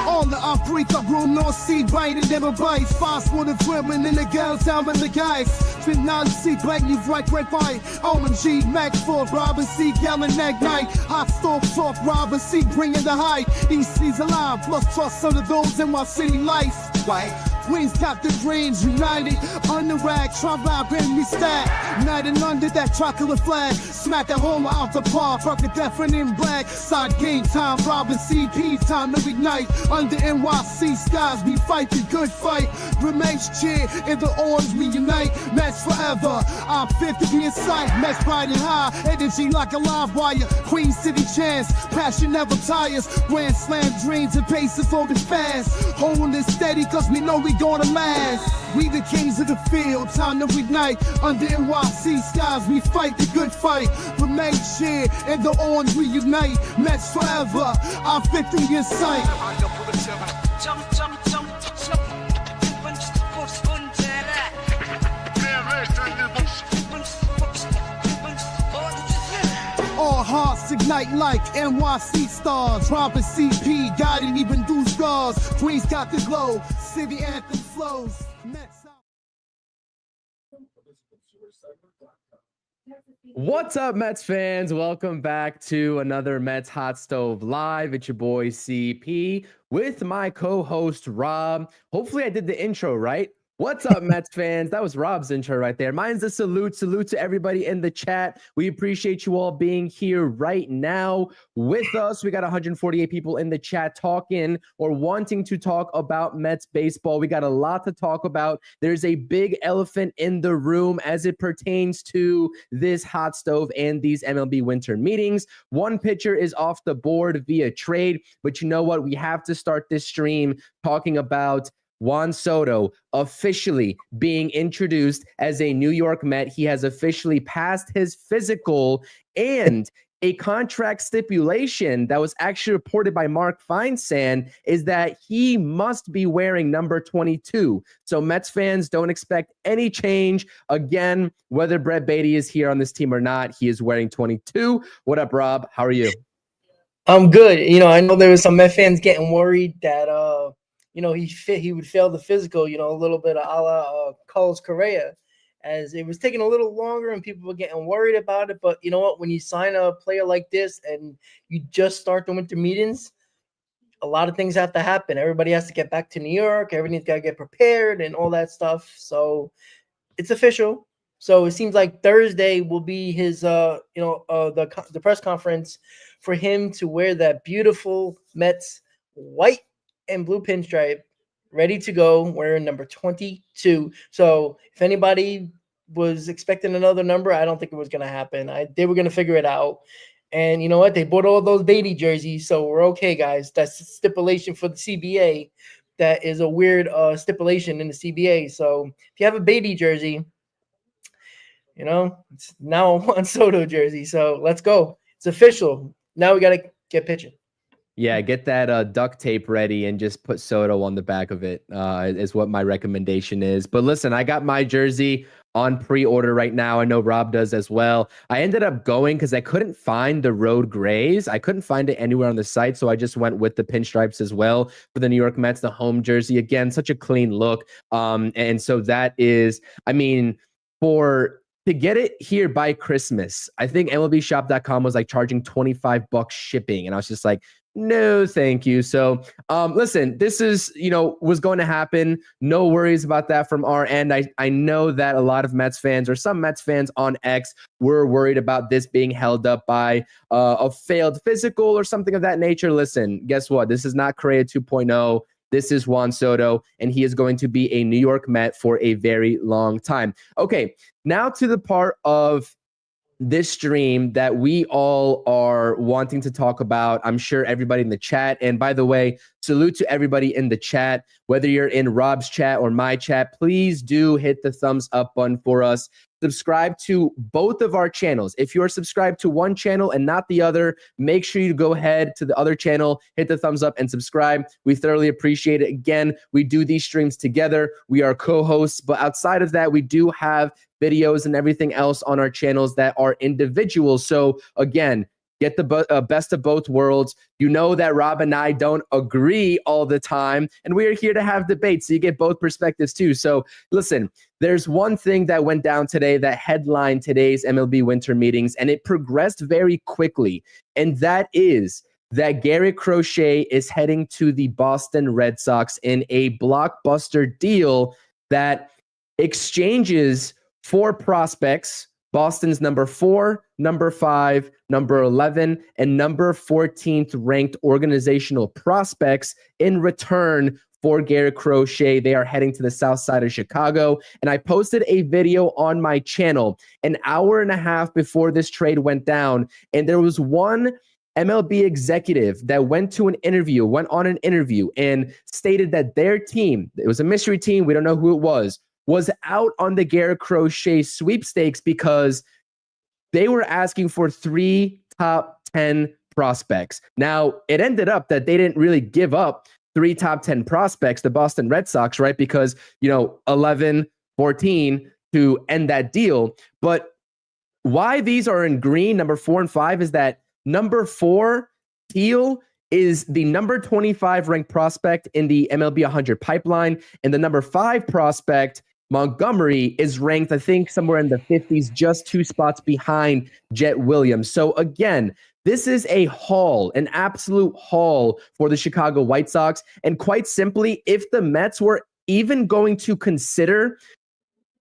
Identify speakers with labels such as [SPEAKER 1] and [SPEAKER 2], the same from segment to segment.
[SPEAKER 1] On the Africa room, no seed biting, never bites. Fast with the women in the girls down with the guys. Spin not see black, you right, fight. Omen G, Mac 4, Robin C, Gallon Neck Night. Hot stove talk, Robin C, bringing the hype. EC's alive, plus trust under those in my city life. Right? Queens got the dreams united. On the rag, try bring me stack. Night and under that chocolate flag. Smack that home out the park. Fuck a deafening black. Side game time, Robin CP time to ignite. Under NYC skies, we fight the good fight. Remains cheer in the orange, we unite. Match forever. I'm 50 in sight. Match bright and high. Energy like a live wire. Queen City chance. Passion never tires. Grand slam dreams and paces focus fast. Holding it steady cause we know we gonna last. We the kings of the field. Time to ignite. Under NYC skies, we fight the good fight. Remain cheer in the orange, we unite. Match forever. I'm 50 in sight. All hearts ignite like NYC stars. Robin CP, guiding even through scars. Queens got the glow, city anthem flows.
[SPEAKER 2] What's up, Mets fans? Welcome back to another Mets Hot Stove Live. It's your boy CP with my co-host Rob. Hopefully I did the intro right. What's up, Mets fans? That was Rob's intro right there. Mine's a salute to everybody in the chat. We appreciate you all being here right now with us. We got 148 people in the chat talking or wanting to talk about Mets baseball. We got a lot to talk about. There's a big elephant in the room as it pertains to this hot stove and these MLB winter meetings. One pitcher is off the board via trade, but you know what? We have to start this stream talking about Juan Soto officially being introduced as a New York Met. He has officially passed his physical, and a contract stipulation that was actually reported by Mark Feinsand is that he must be wearing number 22. So Mets fans, don't expect any change. Again, whether Brett Beatty is here on this team or not, he is wearing 22. What up, Rob? How are you?
[SPEAKER 3] I'm good. I know there was some Met fans getting worried that he would fail the physical, a little bit of a la Carlos Correa, as it was taking a little longer and people were getting worried about it. But you know what? When you sign a player like this and you just start the winter meetings, a lot of things have to happen. Everybody has to get back to New York. Everything's got to get prepared and all that stuff. So it's official. So it seems like Thursday will be his, the press conference for him to wear that beautiful Mets white and blue pinstripe, ready to go, wearing number 22. So if anybody was expecting another number, I don't think it was going to happen. They were going to figure it out. And you know what? They bought all those Beatty jerseys, so we're okay, guys. That's a stipulation for the CBA. That is a weird stipulation in the CBA. So if you have a Beatty jersey, it's now a Juan Soto jersey. So let's go. It's official. Now we got to get pitching.
[SPEAKER 2] Yeah, get that duct tape ready and just put Soto on the back of it is what my recommendation is. But listen, I got my jersey on pre-order right now. I know Rob does as well. I ended up going because I couldn't find the road grays. I couldn't find it anywhere on the site, so I just went with the pinstripes as well for the New York Mets, the home jersey. Again, such a clean look. And so that is, to get it here by Christmas, I think MLBshop.com was like charging $25 shipping. And I was just like, no, thank you. So, listen, this is, was going to happen. No worries about that from our end. I know that a lot of Mets fans or some Mets fans on X were worried about this being held up by a failed physical or something of that nature. Listen, guess what? This is not Correa 2.0. This is Juan Soto, and he is going to be a New York Met for a very long time. Okay, now to the part of this stream that we all are wanting to talk about. I'm sure everybody in the chat, and by the way, salute to everybody in the chat, whether you're in Rob's chat or my chat, please do hit the thumbs up button for us. Subscribe to both of our channels. If you're subscribed to one channel and not the other, make sure you go ahead to the other channel, hit the thumbs up and subscribe. We thoroughly appreciate it. Again, we do these streams together. We are co-hosts, but outside of that, we do have videos and everything else on our channels that are individual. So again, get the best of both worlds. You know that Rob and I don't agree all the time, and we are here to have debates, so you get both perspectives too. So listen, there's one thing that went down today that headlined today's MLB winter meetings, and it progressed very quickly, and that is that Garrett Crochet is heading to the Boston Red Sox in a blockbuster deal that exchanges 4 prospects, Boston's number 4, number 5, number 11, and number 14th ranked organizational prospects in return for Garrett Crochet. They are heading to the south side of Chicago. And I posted a video on my channel an hour and a half before this trade went down. And there was one MLB executive that went on an interview and stated that their team, it was a mystery team, we don't know who it was out on the Garrett Crochet sweepstakes because they were asking for 3 top 10 prospects. Now, it ended up that they didn't really give up 3 top 10 prospects, the Boston Red Sox, right? Because, 11, 14 to end that deal. But why these are in green, number 4 and 5, is that number 4, Teal, is the number 25 ranked prospect in the MLB 100 pipeline, and the number 5 prospect, Montgomery, is ranked, I think, somewhere in the 50s, just 2 spots behind Jet Williams. So again, this is a haul, an absolute haul for the Chicago White Sox. And quite simply, if the Mets were even going to consider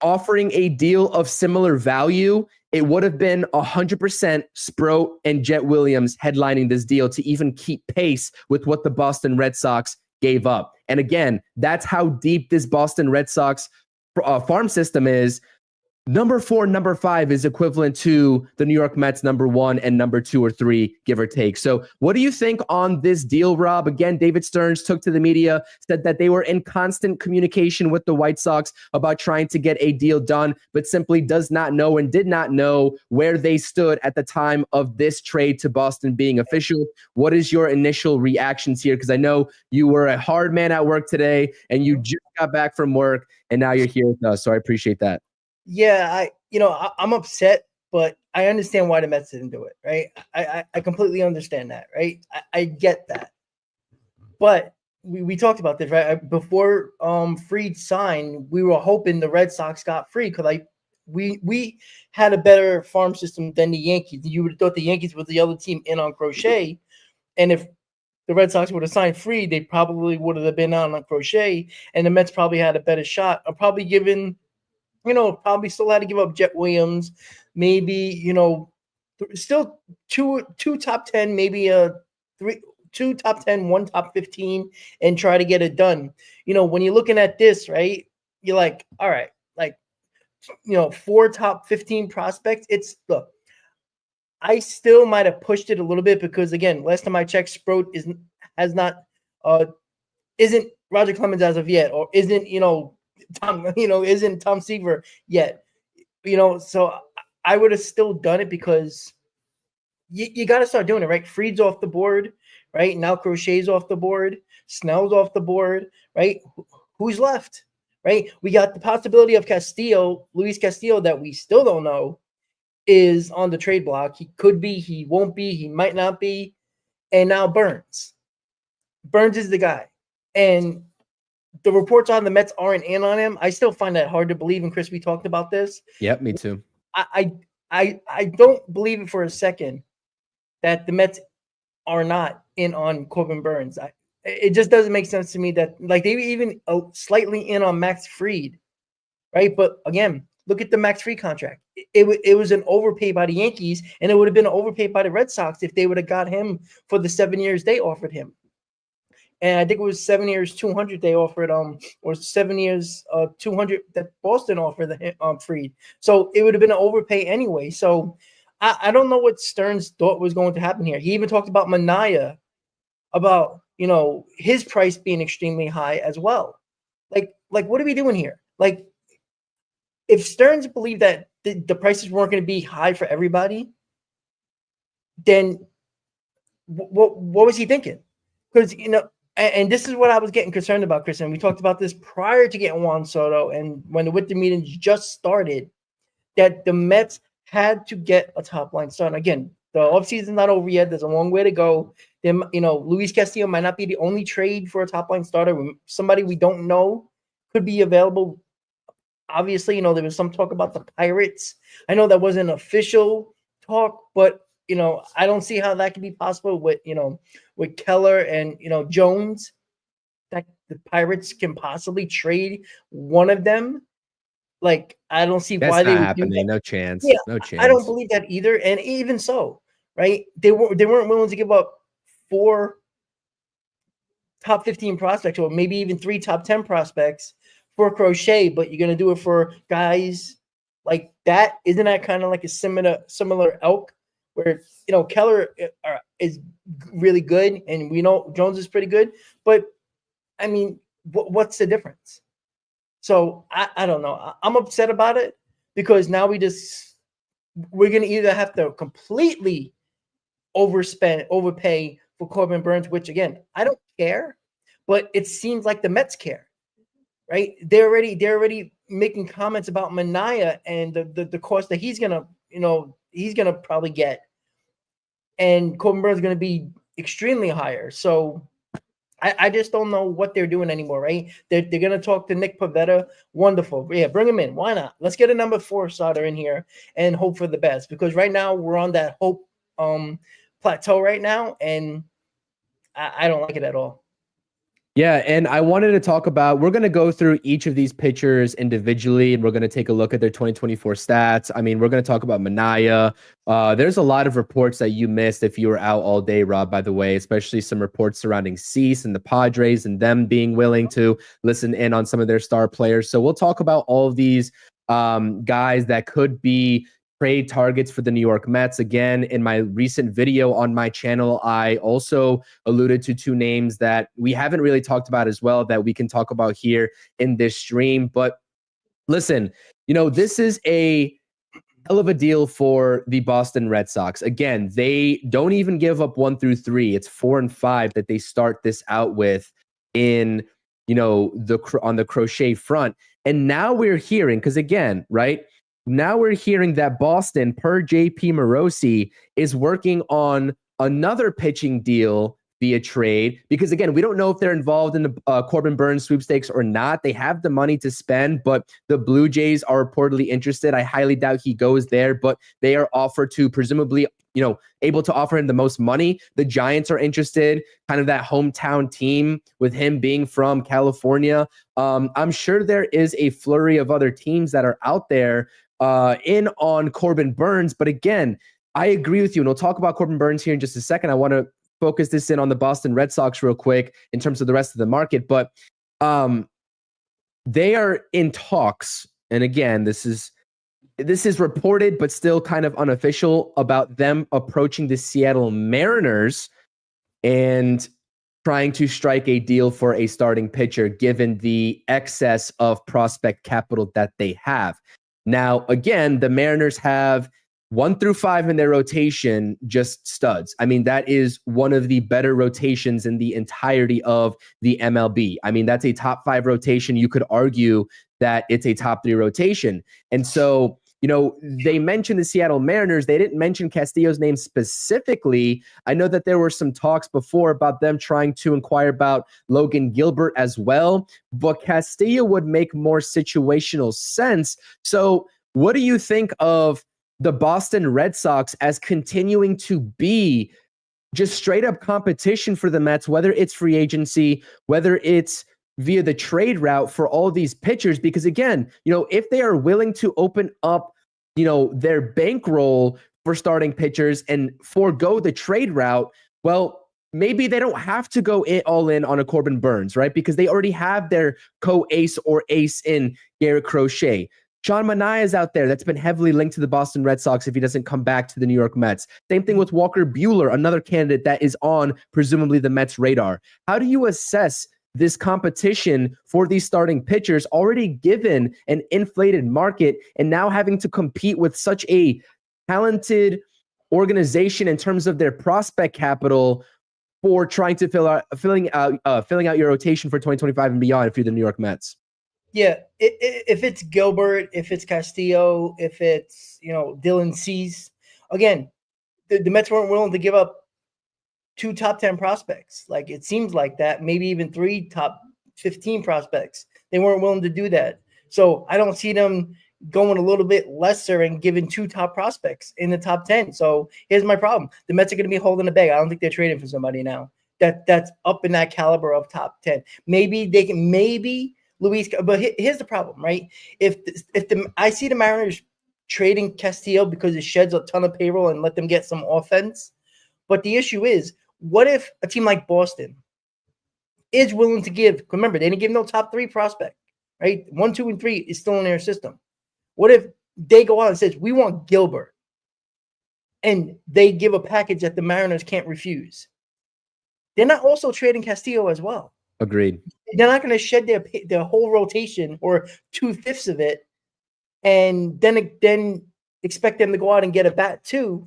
[SPEAKER 2] offering a deal of similar value, it would have been 100% Sproat and Jet Williams headlining this deal to even keep pace with what the Boston Red Sox gave up. And again, that's how deep this Boston Red Sox farm system is. Number 4, number 5 is equivalent to the New York Mets number 1 and number 2 or 3, give or take. So what do you think on this deal, Rob? Again, David Stearns took to the media, said that they were in constant communication with the White Sox about trying to get a deal done, but simply does not know and did not know where they stood at the time of this trade to Boston being official. What is your initial reactions here? Because I know you were a hard man at work today and you just got back from work and now you're here with us. So I appreciate that.
[SPEAKER 3] Yeah, I'm upset, but I understand why the Mets didn't do it, right? I completely understand that, right? I get that. But we talked about this, right? Before Fried signed, we were hoping the Red Sox got free because we had a better farm system than the Yankees. You would have thought the Yankees was the other team in on Crochet, and if the Red Sox would have signed free, they probably would have been on Crochet, and the Mets probably had a better shot of probably giving. Probably still had to give up Jet Williams, maybe, still two top 10, maybe 2 top 10, 1 top 15, and try to get it done. When you're looking at this, right, you're like, all right, 4 top 15 prospects. Look, I still might have pushed it a little bit because, again, last time I checked, Sproat isn't Roger Clemens as of yet, or isn't, isn't Tom Seaver yet, so I would have still done it because you got to start doing it, right? Fried's off the board, right? Now Crochet's off the board, Snell's off the board, right? Who's left, right? We got the possibility of Luis Castillo, that we still don't know is on the trade block. He could be, he won't be, he might not be. And now Burns is the guy. And the reports on the Mets aren't in on him. I still find that hard to believe. And Chris, we talked about this.
[SPEAKER 2] Yep, me too.
[SPEAKER 3] I don't believe it for a second that the Mets are not in on Corbin Burns. It just doesn't make sense to me that they were even slightly in on Max Fried, right? But again, look at the Max Fried contract. It was an overpay by the Yankees, and it would have been an overpay by the Red Sox if they would have got him for the 7 years they offered him. And I think it was 7 years, 200 they offered, or 7 years, 200 that Boston offered Fried. So it would have been an overpay anyway. So I don't know what Stearns thought was going to happen here. He even talked about Manaea, about his price being extremely high as well. Like what are we doing here? If Stearns believed that the prices weren't going to be high for everybody, then what was he thinking? Because and this is what I was getting concerned about, Chris. And we talked about this prior to getting Juan Soto, and when the winter meetings just started, that the Mets had to get a top line start. Again, The offseason's not over yet. There's a long way to go. Then, Luis Castillo might not be the only trade for a top-line starter. Somebody we don't know could be available. Obviously, there was some talk about the Pirates. I know that wasn't official talk, but I don't see how that could be possible with Keller and Jones. That the Pirates can possibly trade one of them. Like, I don't see why they would
[SPEAKER 2] happening.
[SPEAKER 3] do that.
[SPEAKER 2] No chance.
[SPEAKER 3] Yeah,
[SPEAKER 2] No chance.
[SPEAKER 3] I don't believe that either. And even so, right? They weren't willing to give up 4 top 15 prospects, or maybe even 3 top 10 prospects for Crochet, but you're gonna do it for guys like that. Isn't that kind of like a similar elk where Keller is really good, and we know Jones is pretty good, but I mean, what's the difference? So I don't know. I'm upset about it because now we're going to either have to completely overpay for Corbin Burnes, which again, I don't care, but it seems like the Mets care, right? They're already making comments about Manaea and the cost that he's going to probably get. And Corbin Burnes is going to be extremely higher. So I just don't know what they're doing anymore, right? They're going to talk to Nick Pivetta. Wonderful. Yeah, bring him in. Why not? Let's get a number 4 starter in here and hope for the best, because right now we're on that hope plateau right now, and I don't like it at all.
[SPEAKER 2] Yeah, and I wanted to talk about, we're going to go through each of these pitchers individually, and we're going to take a look at their 2024 stats. I mean, we're going to talk about Manaea. There's a lot of reports that you missed if you were out all day, Rob, by the way, especially some reports surrounding Cease and the Padres and them being willing to listen in on some of their star players. So we'll talk about all of these guys that could be trade targets for the New York Mets. Again, in my recent video on my channel, I also alluded to 2 names that we haven't really talked about as well that we can talk about here in this stream. But listen, this is a hell of a deal for the Boston Red Sox. Again, they don't even give up 1 through 3. It's 4 and 5 that they start this out with in, on the Crochet front. And now we're hearing, because again, right, now we're hearing that Boston, per JP Morosi, is working on another pitching deal via trade, because again, we don't know if they're involved in the Corbin Burnes sweepstakes or not. They have the money to spend, but the Blue Jays are reportedly interested. I highly doubt he goes there, but they are offered to, presumably, able to offer him the most money. The Giants are interested, kind of that hometown team with him being from California. I'm sure there is a flurry of other teams that are out there in on Corbin Burnes. But again, I agree with you, and we'll talk about Corbin Burnes here in just a second. I want to focus this in on the Boston Red Sox real quick in terms of the rest of the market, but they are in talks. And again, this is reported, but still kind of unofficial, about them approaching the Seattle Mariners and trying to strike a deal for a starting pitcher, given the excess of prospect capital that they have. Now, again, the Mariners have 1 through 5 in their rotation, just studs. I mean, that is one of the better rotations in the entirety of the MLB. I mean, that's a top 5 rotation. You could argue that it's a top 3 rotation. And so, they mentioned the Seattle Mariners. They didn't mention Castillo's name specifically. I know that there were some talks before about them trying to inquire about Logan Gilbert as well, but Castillo would make more situational sense. So what do you think of the Boston Red Sox as continuing to be just straight up competition for the Mets, whether it's free agency, whether it's via the trade route for all these pitchers? Because again, if they are willing to open up, their bankroll for starting pitchers and forego the trade route, well, maybe they don't have to go all in on a Corbin Burnes, right? Because they already have their co-ace or ace in Garrett Crochet. Sean Manaea is out there that's been heavily linked to the Boston Red Sox if he doesn't come back to the New York Mets. Same thing with Walker Buehler, another candidate that is on presumably the Mets radar. How do you assess this competition for these starting pitchers, already given an inflated market and now having to compete with such a talented organization in terms of their prospect capital for trying to filling out your rotation for 2025 and beyond if you're the New York Mets?
[SPEAKER 3] Yeah, if it's Gilbert, if it's Castillo, if it's Dylan Cease, again, the Mets weren't willing to give up 2 top 10 prospects. Like it seems like that, maybe even 3 top 15 prospects. They weren't willing to do that. So I don't see them going a little bit lesser and giving 2 top prospects in the top 10. So here's my problem. The Mets are going to be holding a bag. I don't think they're trading for somebody now that's up in that caliber of top 10. Maybe they can, Luis, but here's the problem, right? I see the Mariners trading Castillo because it sheds a ton of payroll and let them get some offense. But the issue is, what if a team like Boston is willing to give? Remember, they didn't give no top 3 prospect, right? 1, 2, and 3 is still in their system. What if they go out and says, we want Gilbert, and they give a package that the Mariners can't refuse? They're not also trading Castillo as well.
[SPEAKER 2] Agreed.
[SPEAKER 3] They're not going to shed their whole rotation or 2/5 of it, and then expect them to go out and get a bat too,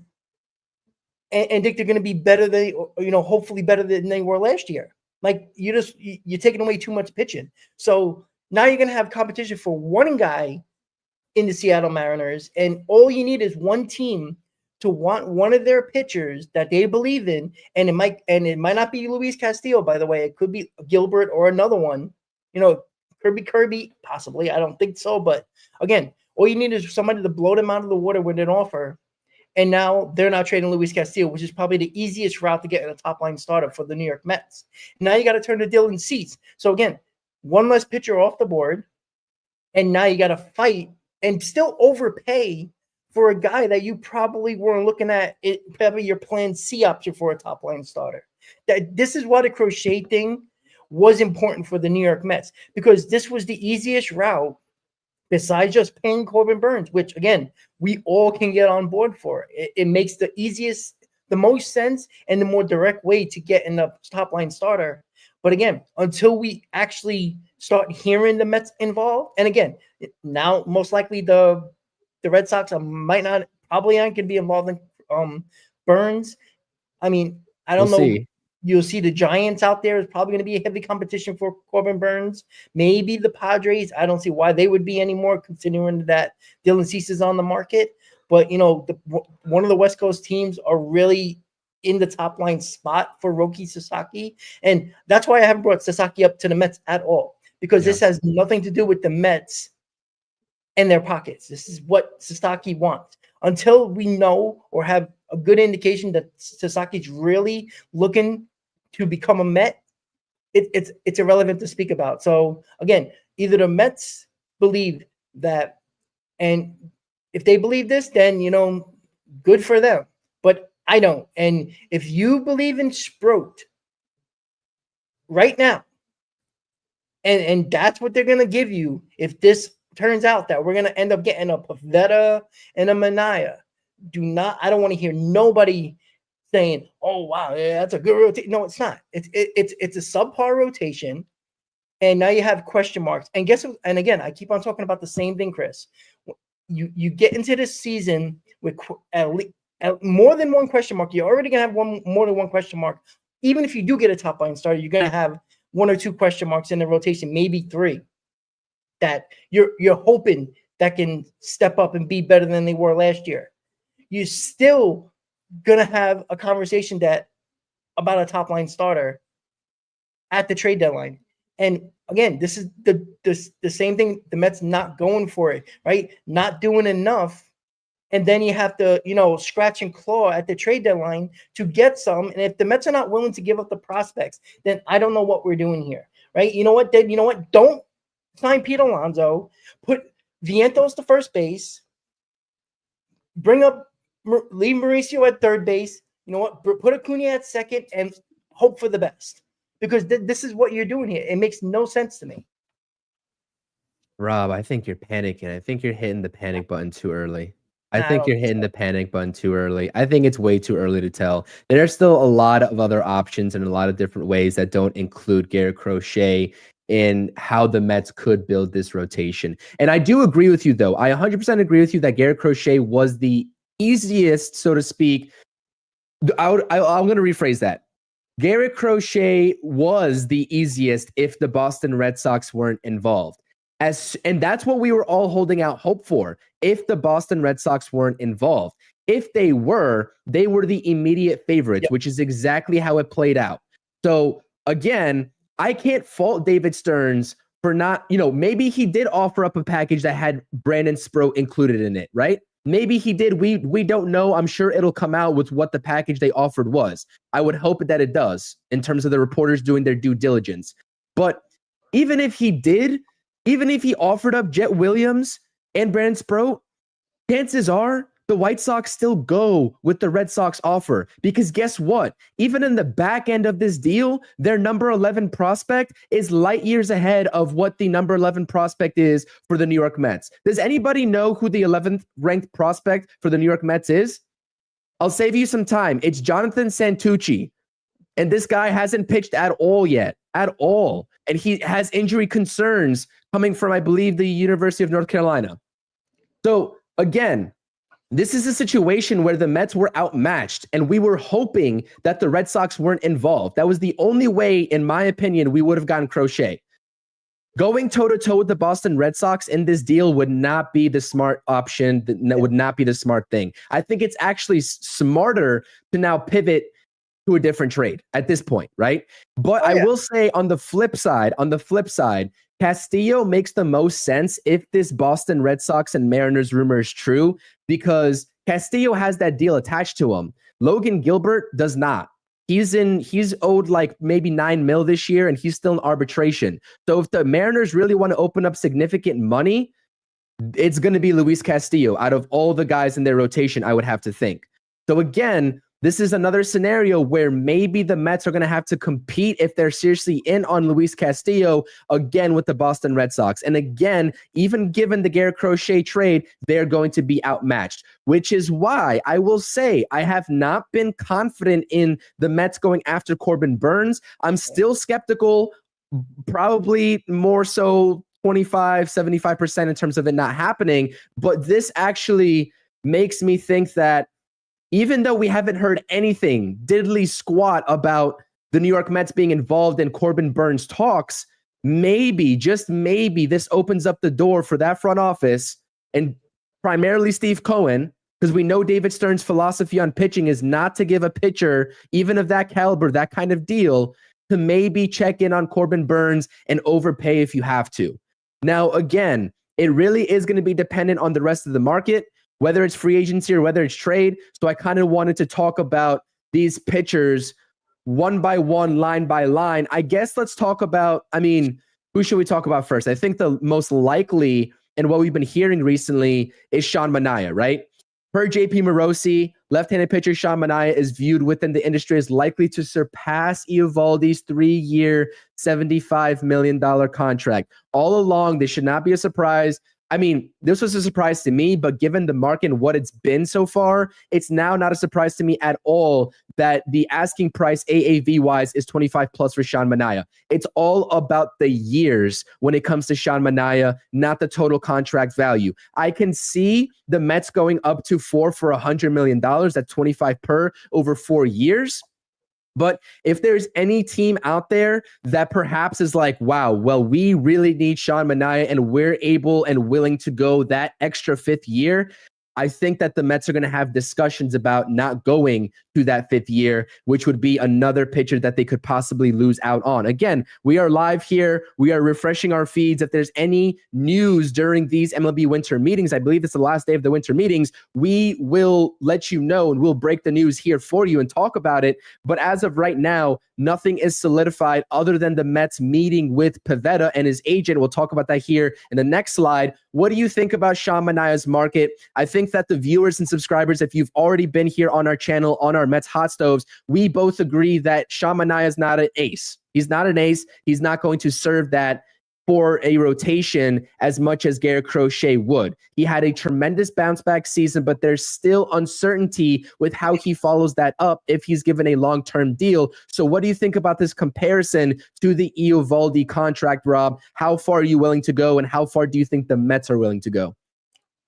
[SPEAKER 3] and think they're going to be better than, hopefully better than they were last year. Like you're taking away too much pitching. So now you're going to have competition for one guy in the Seattle Mariners, and all you need is one team to want one of their pitchers that they believe in, and it might not be Luis Castillo, by the way. It could be Gilbert or another one, Kirby, possibly. I don't think so, but again, all you need is somebody to blow them out of the water with an offer. And now they're not trading Luis Castillo, which is probably the easiest route to get in a top line starter for the New York Mets. Now you got to turn to Dylan Cease. So again, one less pitcher off the board, and now you got to fight and still overpay for a guy that you probably weren't looking at. It probably your plan C option for a top line starter. This is why the Crochet thing was important for the New York Mets, because this was the easiest route besides just paying Corbin Burns, which again, we all can get on board for. It makes the most sense and the more direct way to get in the top line starter. But again, until we actually start hearing the Mets involved, and again, now most likely the Red Sox probably aren't going to be involved in Burns. I mean, I don't know.
[SPEAKER 2] See.
[SPEAKER 3] You'll see the Giants out there is probably going to be a heavy competition for Corbin Burns. Maybe the Padres. I don't see why they would be anymore, considering that Dylan Cease is on the market. But, one of the West Coast teams are really in the top line spot for Roki Sasaki. And that's why I haven't brought Sasaki up to the Mets at all, because this has nothing to do with the Mets and their pockets. This is what Sasaki wants. Until we know or have a good indication that Sasaki's really looking to become a Met, it's irrelevant to speak about. So again, either the Mets believe that, and if they believe this, then good for them. But I don't. And if you believe in Sproat right now, and that's what they're gonna give you, if this turns out that we're gonna end up getting a Pavetta and a Manaea, I don't want to hear nobody saying, "Oh wow, yeah, that's a good rotation." No, it's not. It's a subpar rotation, and now you have question marks. And guess what? And again, I keep on talking about the same thing, Chris. You get into this season with at more than one question mark. You're already gonna have more than one question mark. Even if you do get a top line starter, you're gonna have 1 or 2 question marks in the rotation, maybe 3, that you're hoping that can step up and be better than they were last year. You're still gonna have a conversation about a top line starter at the trade deadline. And again, this is the same thing. The Mets not going for it, right? Not doing enough. And then you have to, scratch and claw at the trade deadline to get some. And if the Mets are not willing to give up the prospects, then I don't know what we're doing here, right? You know what? Don't sign Pete Alonso. Put Vientos to first base. Leave Mauricio at third base. You know what? Put Acuna at second and hope for the best, because this is what you're doing here. It makes no sense to me.
[SPEAKER 2] Rob, I think you're panicking. I think you're hitting the panic button too early. I think you're hitting the panic button too early. I think it's way too early to tell. There are still a lot of other options and a lot of different ways that don't include Garrett Crochet in how the Mets could build this rotation. And I do agree with you, though. I 100% agree with you that Garrett Crochet was the easiest, so to speak. I'm going to rephrase that. Garrett Crochet was the easiest if the Boston Red Sox weren't involved. And that's what we were all holding out hope for, if the Boston Red Sox weren't involved. if they were the immediate favorites,
[SPEAKER 3] Yep.
[SPEAKER 2] which is exactly how it played out. So again, I can't fault David Stearns for not, maybe he did offer up a package that had Brandon Sproat included in it, right? Maybe he did. We don't know. I'm sure it'll come out with what the package they offered was. I would hope that it does in terms of the reporters doing their due diligence. But even if he did, even if he offered up Jet Williams and Brandon Sproat, chances are the White Sox still go with the Red Sox offer, because guess what? Even in the back end of this deal, their number 11 prospect is light years ahead of what the number 11 prospect is for the New York Mets. Does anybody know who the 11th ranked prospect for the New York Mets is? I'll save you some time. It's Jonathan Santucci. And this guy hasn't pitched at all yet, at all. And he has injury concerns coming from, I believe, the University of North Carolina. So again, this is a situation where the Mets were outmatched, and we were hoping that the Red Sox weren't involved. That was the only way, in my opinion, we would have gotten Crochet. Going toe-to-toe with the Boston Red Sox in this deal would not be the smart option. That would not be the smart thing. I think it's actually smarter to now pivot to a different trade at this point, right? But I will say on the flip side, Castillo makes the most sense if this Boston Red Sox and Mariners rumor is true, because Castillo has that deal attached to him. Logan Gilbert does not. He's owed like maybe $9 million this year, and he's still in arbitration. So if the Mariners really want to open up significant money, it's going to be Luis Castillo out of all the guys in their rotation, I would have to think. So again, this is another scenario where maybe the Mets are going to have to compete if they're seriously in on Luis Castillo again with the Boston Red Sox. And again, even given the Garrett Crochet trade, they're going to be outmatched, which is why I will say I have not been confident in the Mets going after Corbin Burnes. I'm still skeptical, probably more so 75% in terms of it not happening. But this actually makes me think that even though we haven't heard anything diddly squat about the New York Mets being involved in Corbin Burnes talks, maybe, just maybe, this opens up the door for that front office and primarily Steve Cohen, because we know David Stern's philosophy on pitching is not to give a pitcher, even of that caliber, that kind of deal, to maybe check in on Corbin Burnes and overpay if you have to. Now, again, it really is going to be dependent on the rest of the market, whether it's free agency or whether it's trade. So I kind of wanted to talk about these pitchers one by one, line by line. I guess let's talk about, who should we talk about first? I think the most likely, and what we've been hearing recently, is Sean Manaea, right? Per JP Morosi, left-handed pitcher Sean Manaea is viewed within the industry as likely to surpass Eovaldi's 3-year, $75 million contract. All along, this should not be a surprise. This was a surprise to me, but given the market and what it's been so far, it's now not a surprise to me at all that the asking price AAV-wise is 25 plus for Sean Manaea. It's all about the years when it comes to Sean Manaea, not the total contract value. I can see the Mets going up to 4 for $100 million, that's 25 per over 4 years. But if there's any team out there that perhaps is like, wow, well, we really need Sean Manaea and we're able and willing to go that extra 5th year, I think that the Mets are going to have discussions about not going to that 5th year, which would be another pitcher that they could possibly lose out on. Again, we are live here. We are refreshing our feeds. If there's any news during these MLB winter meetings, I believe it's the last day of the winter meetings, we will let you know and we'll break the news here for you and talk about it. But as of right now, nothing is solidified other than the Mets meeting with Pivetta and his agent. We'll talk about that here in the next slide. What do you think about Sean Manaea's market? I think that the viewers and subscribers, if you've already been here on our channel, on our Mets Hot Stoves, we both agree that Sean Manaea is not an ace. He's not an ace. He's not going to serve that for a rotation as much as Garrett Crochet would. He had a tremendous bounce back season, but there's still uncertainty with how he follows that up if he's given a long-term deal. So what do you think about this comparison to the Eovaldi contract, Rob? How far are you willing to go, and how far do you think the Mets are willing to go?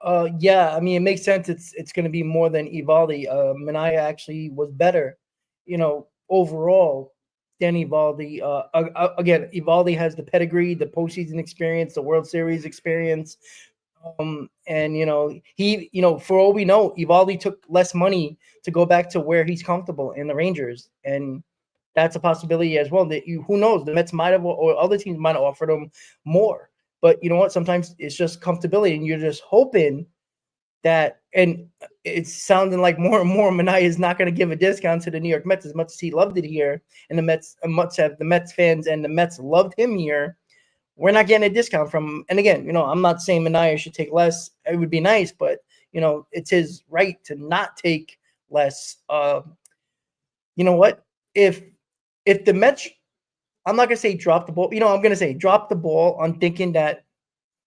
[SPEAKER 3] It makes sense. It's going to be more than Eovaldi. Manaea actually was better, overall than Eovaldi. Again, Eovaldi has the pedigree, the postseason experience, the World Series experience. And he, for all we know, Evaldi took less money to go back to where he's comfortable in the Rangers, and that's a possibility as well. That who knows, the Mets might have, or other teams might have offered him more. But you know what? Sometimes it's just comfortability, and you're just hoping that. And it's sounding like more and more Manaea is not going to give a discount to the New York Mets as much as he loved it here, and the Mets fans and the Mets loved him here. We're not getting a discount from him. And again, I'm not saying Manaea should take less. It would be nice, but it's his right to not take less. You know what? If the Mets, I'm not gonna say drop the ball. I'm gonna say drop the ball on thinking that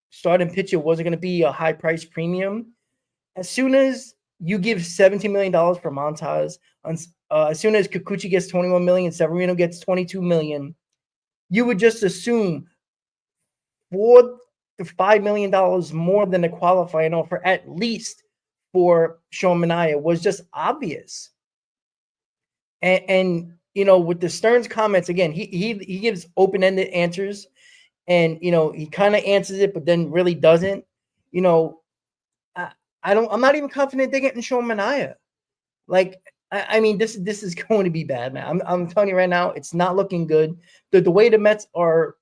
[SPEAKER 3] starting pitcher wasn't gonna be a high price premium. As soon as you give $17 million for Montas, as soon as Kikuchi gets $21 million, Severino gets $22 million, you would just assume $4 to $5 million more than the qualifying offer, at least for Sean Manaea, was just obvious. And with the Stearns comments, again, he gives open-ended answers, and he kind of answers it, but then really doesn't. I'm not even confident they're getting Sean Manaea. Like, I mean, this is going to be bad, man. I'm telling you right now, it's not looking good. The way the Mets are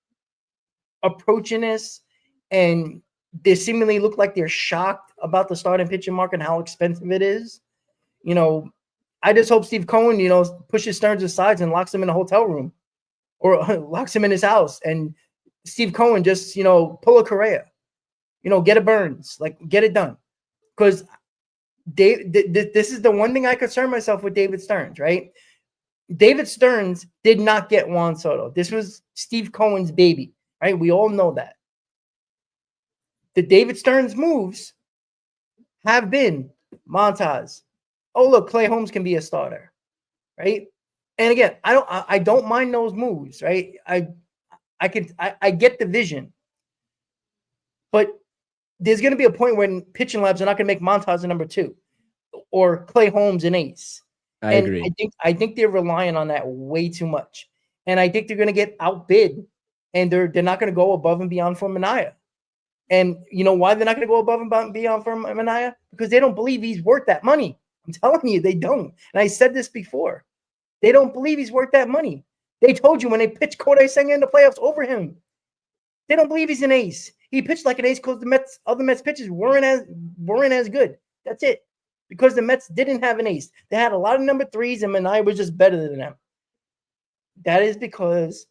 [SPEAKER 3] approaching this, and they seemingly look like they're shocked about the starting pitching market and how expensive it is. I just hope Steve Cohen, pushes Stearns aside and locks him in a hotel room, or locks him in his house, and Steve Cohen just, pull a Correa, get a Burns, like, get it done. Because this is the one thing I concern myself with David Stearns, right? David Stearns did not get Juan Soto. This was Steve Cohen's baby, right? We all know that. The David Stearns moves have been Montas. Oh, look, Clay Holmes can be a starter, right? And again, I don't mind those moves, right? I get the vision, but there's going to be a point when pitching labs are not going to make Montas a number 2 or Clay Holmes an ace.
[SPEAKER 2] I agree.
[SPEAKER 3] I think they're relying on that way too much, and I think they're going to get outbid, and they're not going to go above and beyond for Manaea. And you know why they're not going to go above and beyond for Manaea? Because they don't believe he's worth that money. I'm telling you, they don't. And I said this before. They don't believe he's worth that money. They told you when they pitched Kodai Senga in the playoffs over him. They don't believe he's an ace. He pitched like an ace because the other Mets pitchers weren't as good. That's it. Because the Mets didn't have an ace. They had a lot of number 3s, and Manaea was just better than them. That is because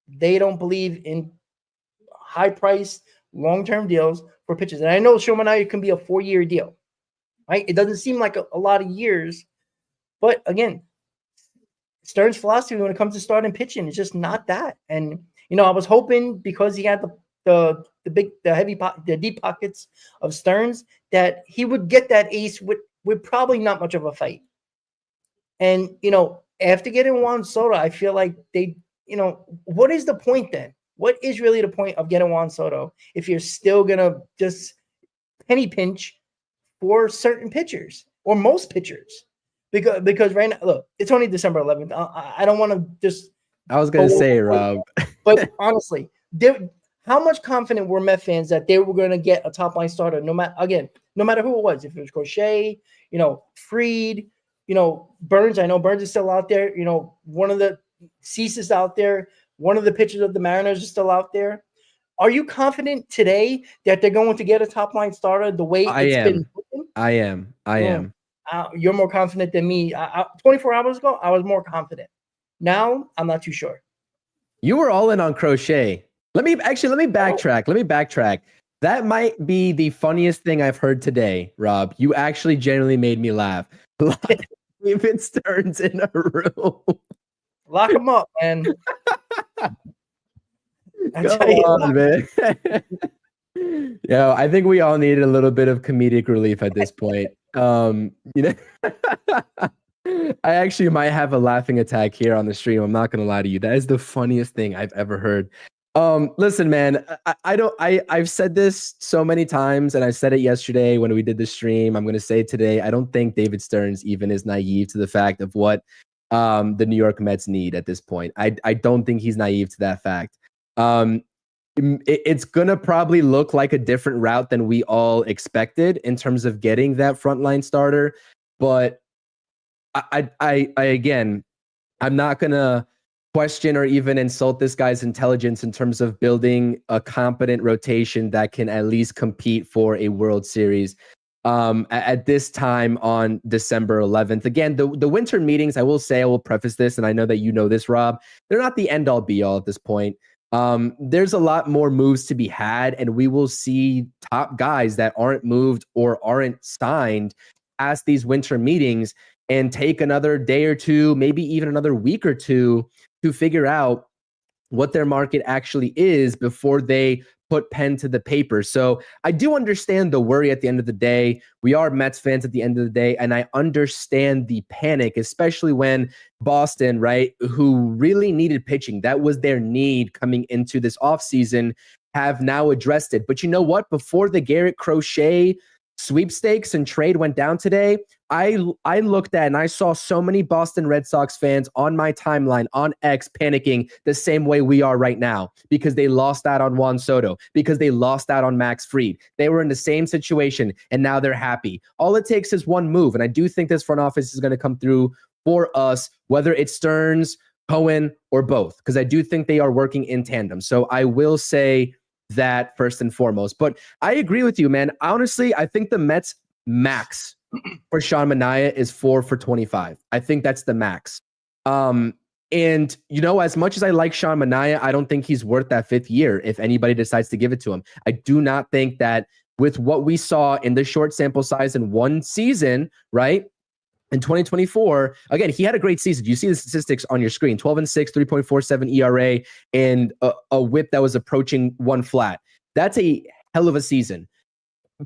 [SPEAKER 3] they don't believe in high-priced, long-term deals for pitchers. And I know Sean Manaea can be a 4-year deal, right? It doesn't seem like a lot of years. But, again, Stearns' philosophy when it comes to starting pitching is just not that. And, I was hoping because he had the deep pockets of Stearns that he would get that ace with probably not much of a fight. And, after getting Juan Soto, I feel like they, what is the point then? What is really the point of getting Juan Soto if you're still going to just penny pinch for certain pitchers or most pitchers? Because right now, look, it's only December 11th. I don't want to just.
[SPEAKER 2] I was going to say, Rob.
[SPEAKER 3] But honestly, how much confident were Met fans that they were going to get a top line starter? No matter who it was, if it was Crochet, Fried, Burns. I know Burns is still out there. One of the Cease is out there. One of the pitchers of the Mariners is still out there. Are you confident today that they're going to get a top line starter the way it's been?
[SPEAKER 2] I am.
[SPEAKER 3] You're more confident than me. 24 hours ago, I was more confident. Now, I'm not too sure.
[SPEAKER 2] You were all in on Crochet. Let me backtrack. That might be the funniest thing I've heard today, Rob. You actually genuinely made me laugh. David Stearns in a room.
[SPEAKER 3] Lock him up, man.
[SPEAKER 2] Man. I think we all needed a little bit of comedic relief at this point. I actually might have a laughing attack here on the stream. I'm not gonna lie to you. That is the funniest thing I've ever heard. Listen, man, I've said this so many times, and I said it yesterday when we did the stream. I'm gonna say it today. I don't think David Stearns even is naive to the fact of what the New York Mets need at this point. I don't think he's naive to that fact. it's going to probably look like a different route than we all expected in terms of getting that frontline starter. But I again, I'm not going to question or even insult this guy's intelligence in terms of building a competent rotation that can at least compete for a World Series at this time on December 11th. Again, the winter meetings, I will preface this, and I know that you know this, Rob, they're not the end all be all at this point. There's a lot more moves to be had, and we will see top guys that aren't moved or aren't signed past these winter meetings and take another day or two, maybe even another week or two to figure out what their market actually is before they put pen to the paper. So I do understand the worry at the end of the day. We are Mets fans at the end of the day, and I understand the panic, especially when Boston, right, who really needed pitching, that was their need coming into this offseason, have now addressed it. But you know what? Before the Garrett Crochet sweepstakes and trade went down today, I looked at and I saw so many Boston Red Sox fans on my timeline on X panicking the same way we are right now because they lost out on Juan Soto, because they lost out on Max Fried. They were in the same situation and now they're happy. All it takes is one move, and I do think this front office is going to come through for us, whether it's Stearns, Cohen, or both, because I do think they are working in tandem. So I will say that first and foremost. But I agree with you, man. Honestly, I think the Mets max for Sean Manaea is 4 for 25. I think that's the max. And, you know, as much as I like Sean Manaea, I don't think he's worth that 5th year if anybody decides to give it to him. I do not think that with what we saw in the short sample size in one season, right? In 2024, again, he had a great season. You see the statistics on your screen: 12-6, 3.47 ERA, and a whip that was approaching 1 flat. That's a hell of a season.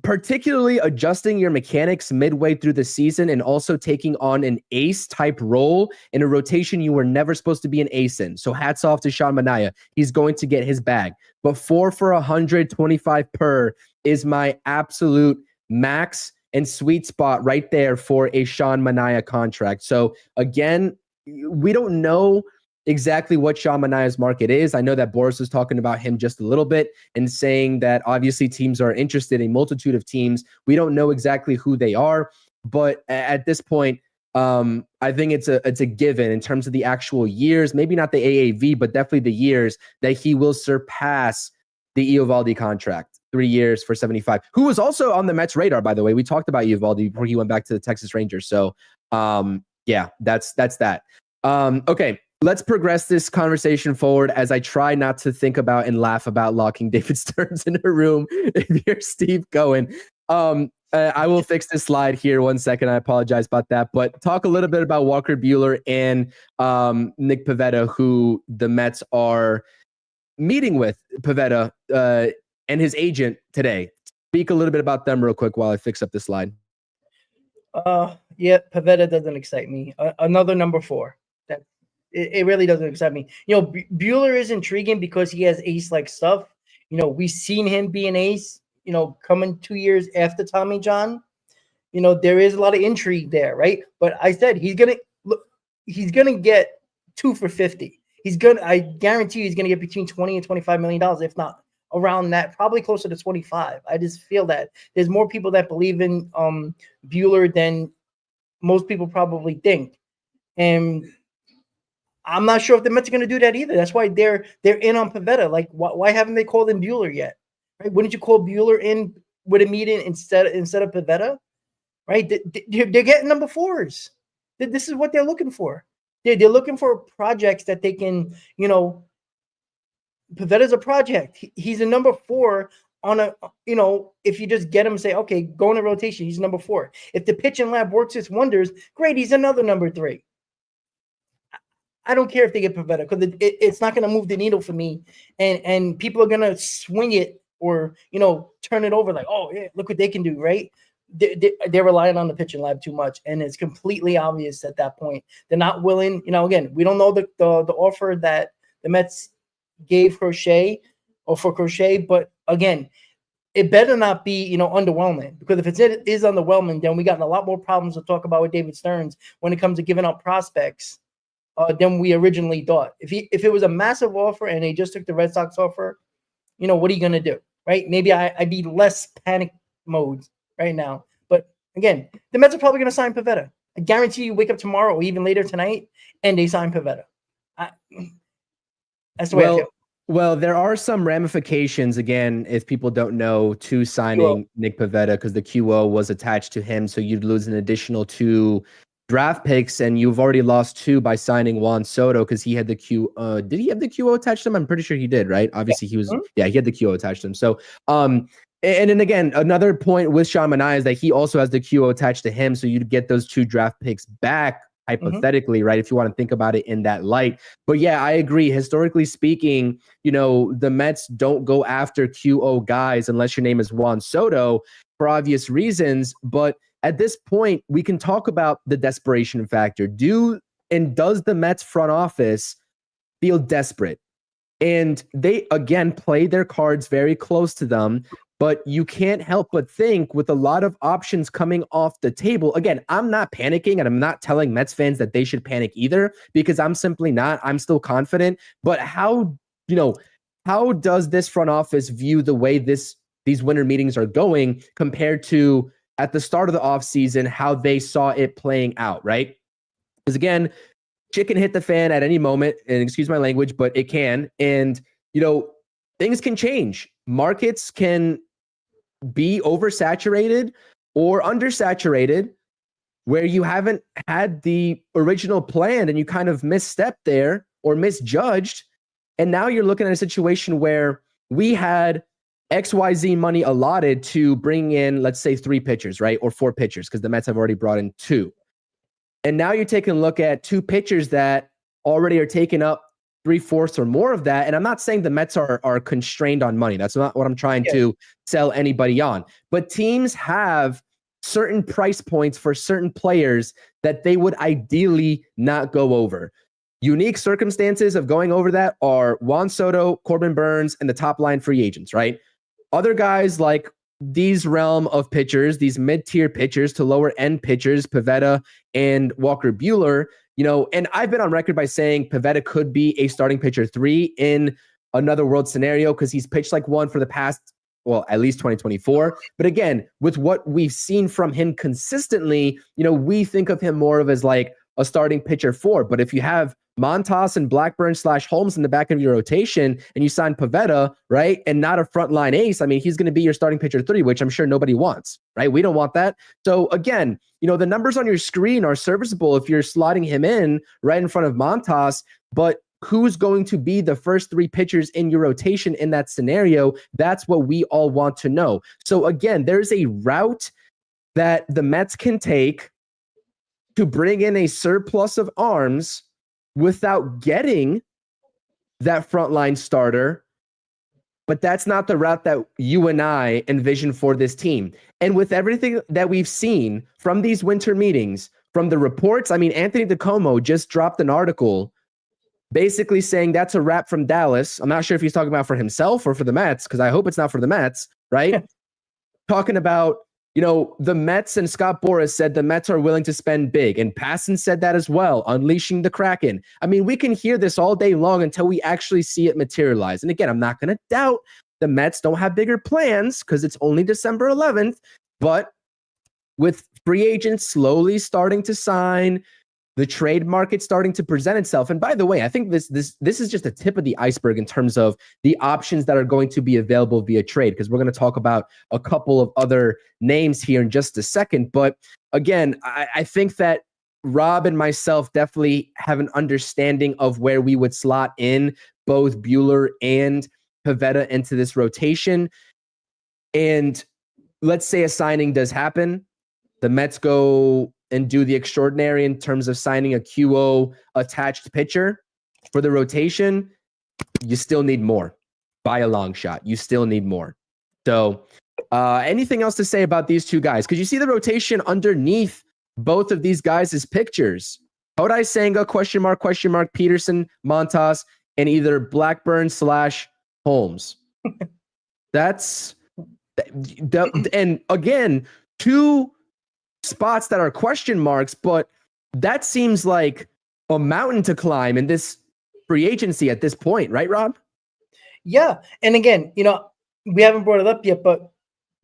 [SPEAKER 2] Particularly adjusting your mechanics midway through the season and also taking on an ace type role in a rotation you were never supposed to be an ace in. So hats off to Sean Manaea. He's going to get his bag. But 4 for 125 per is my absolute max and sweet spot right there for a Sean Manaea contract. So again, we don't know exactly what Sean Manaea's market is. I know that Boris was talking about him just a little bit and saying that obviously teams are interested, a multitude of teams. We don't know exactly who they are, but at this point, I think it's a given in terms of the actual years, maybe not the AAV, but definitely the years that he will surpass the Eovaldi contract. 3 years for 75, who was also on the Mets radar, by the way. We talked about Eovaldi before he went back to the Texas Rangers. So yeah, that's that. Okay, let's progress this conversation forward as I try not to think about and laugh about locking David Stearns in a room if you're Steve Cohen. I will fix this slide here 1 second. I apologize about that. But talk a little bit about Walker Buehler and Nick Pivetta, who the Mets are meeting with Pivetta and his agent today. Speak a little bit about them real quick while I fix up the slide.
[SPEAKER 3] Yeah, Pivetta doesn't excite me. Another number 4. That it really doesn't excite me. You know, Buehler is intriguing because he has ace-like stuff. You know, we've seen him be an ace, you know, coming 2 years after Tommy John. You know, there is a lot of intrigue there, right? But I said he's gonna get 2 for 50. I guarantee you he's gonna get between $20 and $25 million, if not around that, probably closer to 25. I just feel that there's more people that believe in Buehler than most people probably think. And I'm not sure if the Mets are going to do that either. That's why they're in on Pivetta. Like, why haven't they called in Buehler yet? Right? Wouldn't you call Buehler in with a meeting instead of Pivetta? Right? They're getting number 4s. This is what they're looking for. They're looking for projects that they can, you know, Pivetta's a project. He's a number 4 on a, you know, if you just get him and say, okay, go in a rotation, he's number 4. If the pitching lab works its wonders, great, he's another number 3. I don't care if they get Pivetta because it's not going to move the needle for me. And people are going to swing it or, you know, turn it over like, oh, yeah, look what they can do, right? They're relying on the pitching lab too much. And it's completely obvious at that point. They're not willing, you know, again, we don't know the offer that the Mets gave Crochet or for Crochet, but again, it better not be, you know, underwhelming, because if it is underwhelming, then we got a lot more problems to talk about with David Stearns when it comes to giving up prospects than we originally thought. If it was a massive offer and they just took the Red Sox offer, what are you gonna do, right? Maybe I'd be less panic mode right now. But again, the Mets are probably gonna sign Pivetta. I guarantee you, wake up tomorrow or even later tonight, and they sign Pivetta. That's the way I feel.
[SPEAKER 2] Well, there are some ramifications, again, if people don't know, to signing Nick Pivetta, because the QO was attached to him. So you'd lose an additional 2 draft picks, and you've already lost 2 by signing Juan Soto because he had the Q. Did he have the QO attached to him? I'm pretty sure he did, right? Obviously, he was. Yeah, he had the QO attached to him. So, and then again, another point with Sean Manaea is that he also has the QO attached to him. So you'd get those 2 draft picks back, hypothetically, right? If you want to think about it in that light. But yeah, I agree. Historically speaking, the Mets don't go after QO guys unless your name is Juan Soto for obvious reasons. But at this point, we can talk about the desperation factor. Does the Mets front office feel desperate? And they, again, play their cards very close to them. But you can't help but think, with a lot of options coming off the table. Again, I'm not panicking, and I'm not telling Mets fans that they should panic either, because I'm simply not. I'm still confident. But how does this front office view the way these winter meetings are going compared to at the start of the offseason, how they saw it playing out, right? Because again, shit can hit the fan at any moment, and excuse my language, but it can. And, things can change. Markets can be oversaturated or undersaturated, where you haven't had the original plan and you kind of misstepped there or misjudged. And now you're looking at a situation where we had XYZ money allotted to bring in, let's say, 3 pitchers, right? Or 4 pitchers, because the Mets have already brought in 2. And now you're taking a look at 2 pitchers that already are taking up 3/4 or more of that. And I'm not saying the Mets are constrained on money. That's not what I'm trying to sell anybody on. But teams have certain price points for certain players that they would ideally not go over. Unique circumstances of going over that are Juan Soto, Corbin Burns, and the top line free agents, right? Other guys like these realm of pitchers, these mid-tier pitchers to lower end pitchers, Pivetta and Walker Buehler, and I've been on record by saying Pivetta could be a starting pitcher 3 in another world scenario, because he's pitched like 1 for the past, at least 2024. But again, with what we've seen from him consistently, we think of him more of as like a starting pitcher 4. But if you have Montas and Blackburn / Holmes in the back of your rotation, and you sign Pivetta, right, and not a frontline ace, I mean, he's going to be your starting pitcher 3, which I'm sure nobody wants, right? We don't want that. So again, the numbers on your screen are serviceable if you're slotting him in right in front of Montas, but who's going to be the first 3 pitchers in your rotation in that scenario? That's what we all want to know. So again, there's a route that the Mets can take to bring in a surplus of arms without getting that frontline starter. But that's not the route that you and I envision for this team. And with everything that we've seen from these winter meetings, from the reports, I mean, Anthony DiComo just dropped an article basically saying that's a wrap from Dallas. I'm not sure if he's talking about for himself or for the Mets, because I hope it's not for the Mets, right? Talking about, the Mets, and Scott Boras said the Mets are willing to spend big. And Passan said that as well, unleashing the Kraken. I mean, we can hear this all day long until we actually see it materialize. And again, I'm not going to doubt the Mets don't have bigger plans, because it's only December 11th. But with free agents slowly starting to sign, the trade market starting to present itself. And by the way, I think this is just a tip of the iceberg in terms of the options that are going to be available via trade, because we're going to talk about a couple of other names here in just a second. But again, I think that Rob and myself definitely have an understanding of where we would slot in both Buehler and Pivetta into this rotation. And let's say a signing does happen. The Mets go and do the extraordinary in terms of signing a QO attached pitcher for the rotation. You still need more by a long shot. You still need more. So anything else to say about these 2 guys? Because you see the rotation underneath both of these guys' pictures. Hodai Senga, question mark, Peterson, Montas, and either Blackburn / Holmes. That's, and again, 2 spots that are question marks, but that seems like a mountain to climb in this free agency at this point, right, Rob?
[SPEAKER 3] Yeah, and again, we haven't brought it up yet, but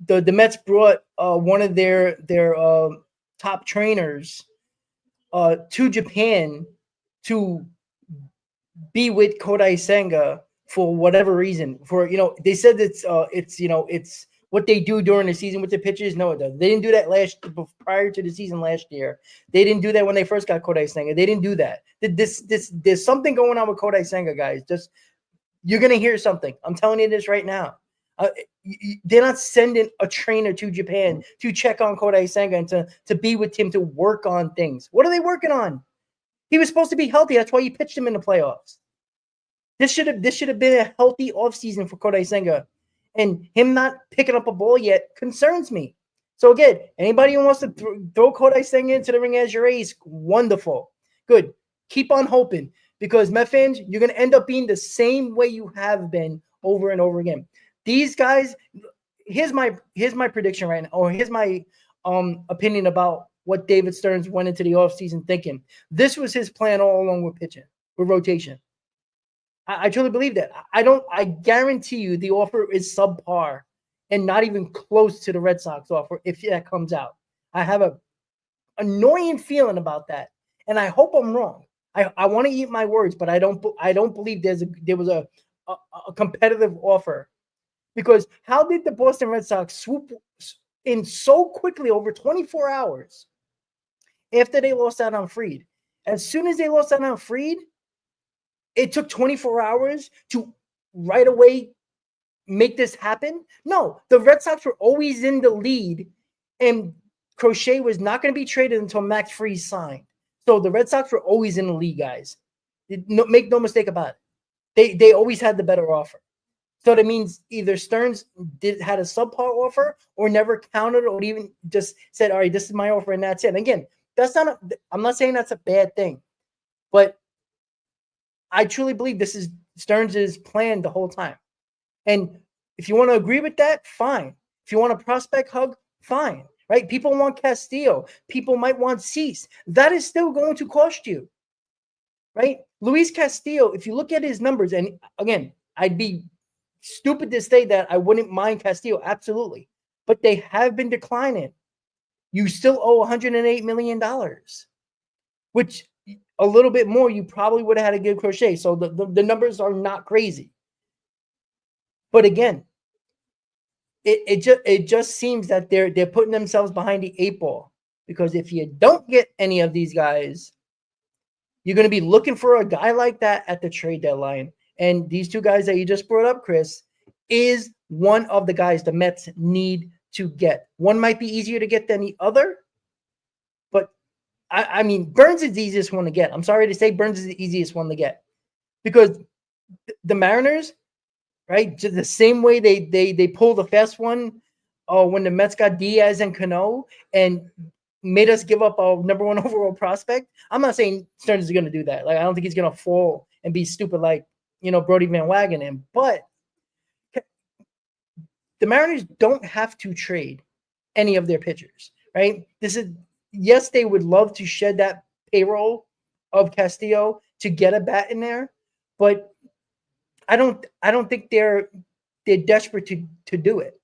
[SPEAKER 3] the Mets brought one of their top trainers to Japan to be with Kodai Senga for whatever reason. For they said it's what they do during the season with the pitchers. No, it doesn't. They didn't do that prior to the season last year. They didn't do that when they first got Kodai Senga. They didn't do that. There's something going on with Kodai Senga, guys. Just you're gonna hear something. I'm telling you this right now. They're not sending a trainer to Japan to check on Kodai Senga and to be with him to work on things. What are they working on? He was supposed to be healthy. That's why you pitched him in the playoffs. This should have been a healthy offseason for Kodai Senga. And him not picking up a ball yet concerns me. So again, anybody who wants to throw Kodai Senga into the ring as your ace, wonderful. Good. Keep on hoping. Because Met fans, you're going to end up being the same way you have been over and over again. These guys, here's my prediction right now, or here's my opinion about what David Stearns went into the offseason thinking. This was his plan all along with pitching, with rotation. I truly believe that. I guarantee you the offer is subpar and not even close to the Red Sox offer if that comes out. I have a annoying feeling about that, and I hope I'm wrong. I want to eat my words, but I don't believe there was a competitive offer. Because how did the Boston Red Sox swoop in so quickly over 24 hours after they lost out on Fried? As soon as they lost out on Fried, it took 24 hours to right away make this happen? No, the Red Sox were always in the lead, and Crochet was not going to be traded until Max Fried signed. So the Red Sox were always in the lead, guys. Make no mistake about it. They always had the better offer. So that means either Stearns had a subpar offer or never counted or even just said, all right, this is my offer and that's it. And again, I'm not saying that's a bad thing, but I truly believe this is Stearns' plan the whole time. And if you want to agree with that, fine. If you want a prospect hug, fine, right? People want Castillo. People might want Cease. That is still going to cost you, right? Luis Castillo, if you look at his numbers, and again, I'd be stupid to say that I wouldn't mind Castillo, absolutely. But they have been declining. You still owe $108 million, which a little bit more you probably would have had to give Crochet. So the numbers are not crazy. But again, it just seems that they're putting themselves behind the 8 ball. Because if you don't get any of these guys, you're going to be looking for a guy like that at the trade deadline. And these two guys that you just brought up, Chris, is one of the guys the Mets need to get. One might be easier to get than the other, but I mean, Burns is the easiest one to get. I'm sorry to say Burns is the easiest one to get because the Mariners, right, the same way they pulled a fast one when the Mets got Diaz and Cano and made us give up our number 1 overall prospect. I'm not saying Stearns is going to do that. Like, I don't think he's going to fall and be stupid like, Brody Van Wagenen, but the Mariners don't have to trade any of their pitchers, right? Yes, they would love to shed that payroll of Castillo to get a bat in there, but I don't think they're desperate to do it.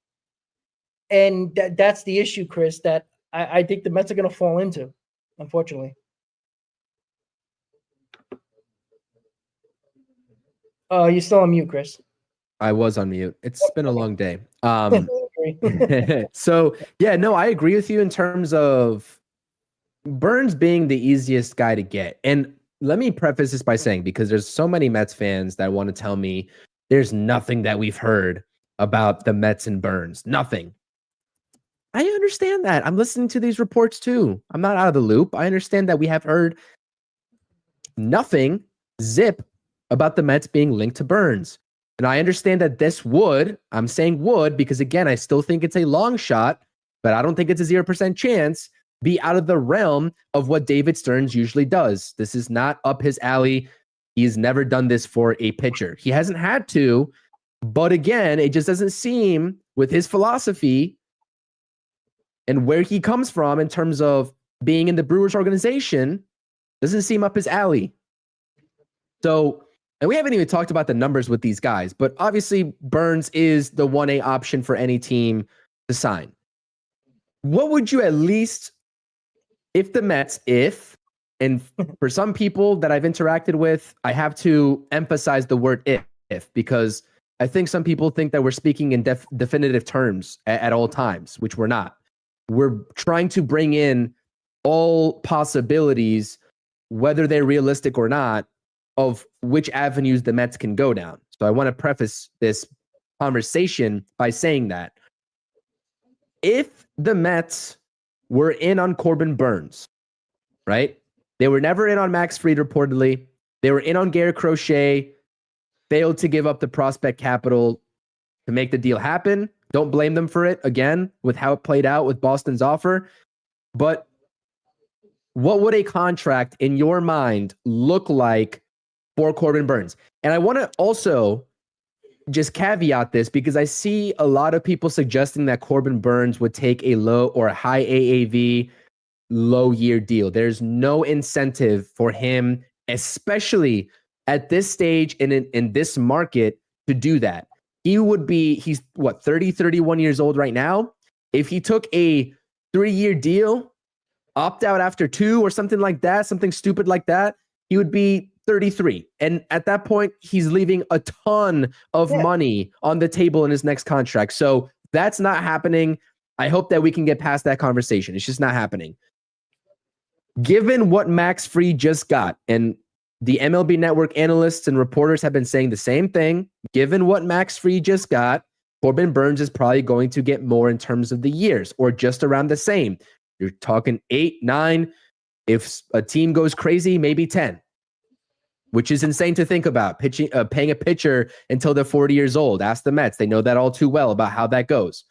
[SPEAKER 3] And that's the issue, Chris, that I think the Mets are going to fall into, unfortunately. You're still on mute, Chris.
[SPEAKER 2] I was on mute. It's been a long day. So yeah, no, I agree with you in terms of Burns being the easiest guy to get. And let me preface this by saying, because there's so many Mets fans that want to tell me there's nothing that we've heard about the Mets and Burns. Nothing. I understand that. I'm listening to these reports too. I'm not out of the loop. I understand that we have heard nothing, zip, about the Mets being linked to Burns. And I understand that this I'm saying would, because again, I still think it's a long shot, but I don't think it's a 0% chance, be out of the realm of what David Stearns usually does. This is not up his alley. He's never done this for a pitcher. He hasn't had to, but again, it just doesn't seem with his philosophy and where he comes from in terms of being in the Brewers organization, doesn't seem up his alley. So And we haven't even talked about the numbers with these guys, but obviously Burns is the 1A option for any team to sign. What would you at least, if the Mets, and for some people that I've interacted with, I have to emphasize the word if, because I think some people think that we're speaking in definitive terms at all times, which we're not. We're trying to bring in all possibilities, whether they're realistic or not, of which avenues the Mets can go down. So I want to preface this conversation by saying that if the Mets were in on Corbin Burns, right? They were never in on Max Fried, reportedly. They were in on Garrett Crochet, failed to give up the prospect capital to make the deal happen. Don't blame them for it, again, with how it played out with Boston's offer. But what would a contract in your mind look like for Corbin Burns? And I want to also just caveat this, because I see a lot of people suggesting that Corbin Burns would take a low or a high AAV, low year deal. There's no incentive for him, especially at this stage in this market, to do that. He's what, 30, 31 years old right now. If he took a 3-year deal, opt out after 2 or something like that, something stupid like that, he would be 33. And at that point, he's leaving a ton of money on the table in his next contract. So that's not happening. I hope that we can get past that conversation. It's just not happening. Given what Max Fried just got, and the MLB Network analysts and reporters have been saying the same thing, given what Max Fried just got, Corbin Burns is probably going to get more in terms of the years, or just around the same. You're talking 8, 9. If a team goes crazy, maybe 10, which is insane to think about. Paying a pitcher until they're 40 years old. Ask the Mets. They know that all too well about how that goes.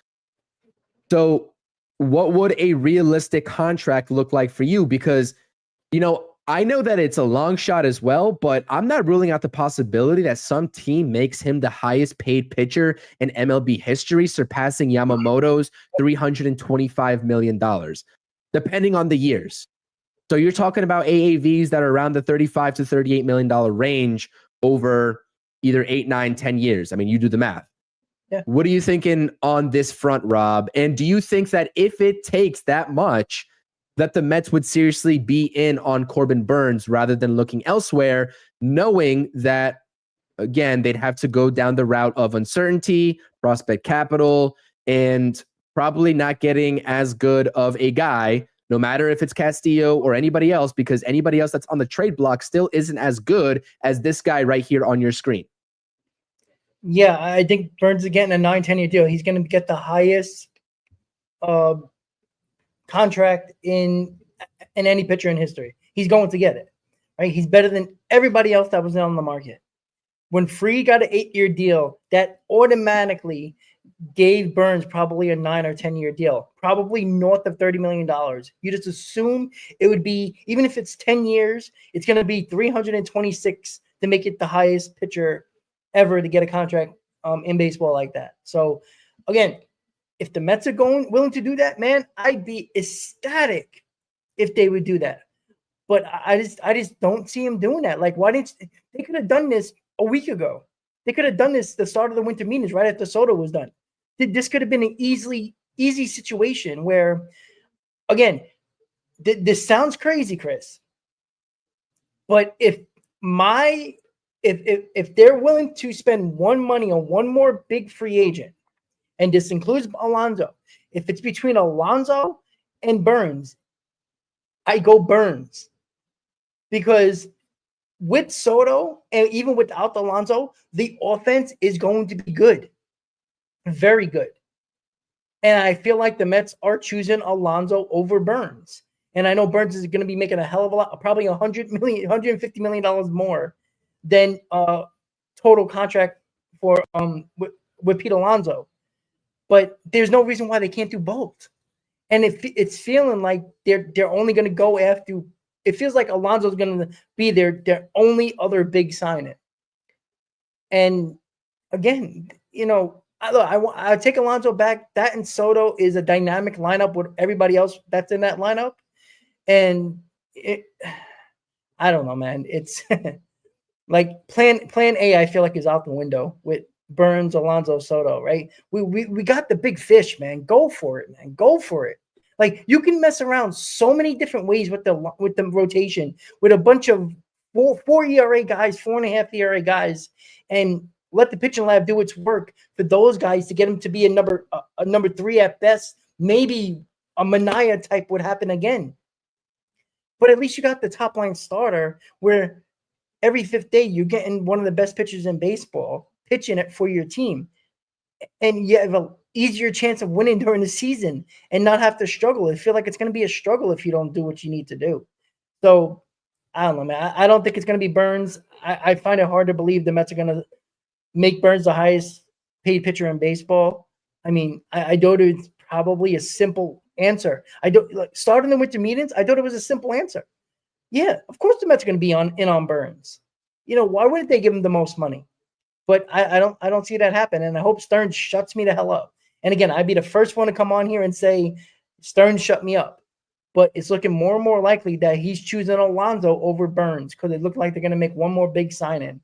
[SPEAKER 2] So what would a realistic contract look like for you? Because, I know that it's a long shot as well, but I'm not ruling out the possibility that some team makes him the highest paid pitcher in MLB history, surpassing Yamamoto's $325 million, depending on the years. So you're talking about AAVs that are around the $35 to $38 million range over either 8, 9, 10 years. I mean, you do the math.
[SPEAKER 3] Yeah.
[SPEAKER 2] What are you thinking on this front, Rob? And do you think that if it takes that much, that the Mets would seriously be in on Corbin Burns rather than looking elsewhere, knowing that, again, they'd have to go down the route of uncertainty, prospect capital, and probably not getting as good of a guy, no matter if it's Castillo or anybody else, because anybody else that's on the trade block still isn't as good as this guy right here on your screen?
[SPEAKER 3] Yeah, I think Burns is getting a 9-10-year deal. He's going to get the highest contract in any pitcher in history. He's going to get it, right? He's better than everybody else that was on the market. When Fried got an 8-year deal, that automatically gave Burns probably a 9 or 10-year deal, probably north of $30 million. You just assume it would be, even if it's 10 years, it's going to be 326 to make it the highest pitcher ever to get a contract in baseball like that. So again, if the Mets are willing to do that, man, I'd be ecstatic if they would do that. But I just don't see him doing that. Like, why didn't they could have done this a week ago? They could have done this the start of the winter meetings right after Soto was done. This could have been an easy situation where, again, this sounds crazy, Chris, but if they're willing to spend money on one more big free agent, and this includes Alonso, if it's between Alonso and Burns, I go Burns, because with Soto and even without Alonso, the offense is going to be good, very good. And I feel like the Mets are choosing Alonso over Burns. And I know Burns is going to be making a hell of a lot, probably $150 million more than total contract for with Pete Alonso. But there's no reason why they can't do both. And it's feeling like they're only going to go after. It feels like Alonso's going to be their only other big signing. And again, I take Alonso back. That and Soto is a dynamic lineup with everybody else that's in that lineup. And I don't know, man. It's Like plan A, I feel like is out the window with Burns, Alonso, Soto, right? We got the big fish, man. Go for it, man. Go for it. Like you can mess around so many different ways with the rotation with a bunch of four ERA guys, 4.5 ERA guys, and let the pitching lab do its work for those guys to get them to be a number 3 at best. Maybe a Mania type would happen again. But at least you got the top line starter where every 5th day you're getting one of the best pitchers in baseball pitching it for your team. And you have an easier chance of winning during the season and not have to struggle. I feel like it's going to be a struggle if you don't do what you need to do. So I don't know, man. I don't think it's going to be Burns. I find it hard to believe the Mets are going to make Burns the highest paid pitcher in baseball. I mean, I thought it's probably a simple answer. Starting the winter meetings, I thought it was a simple answer. Yeah, of course the Mets are going to be in on Burns. Why wouldn't they give him the most money? But I don't see that happen, and I hope Stearns shuts me the hell up. And again, I'd be the first one to come on here and say Stearns shut me up. But it's looking more and more likely that he's choosing Alonso over Burns because it looked like they're going to make one more big sign-in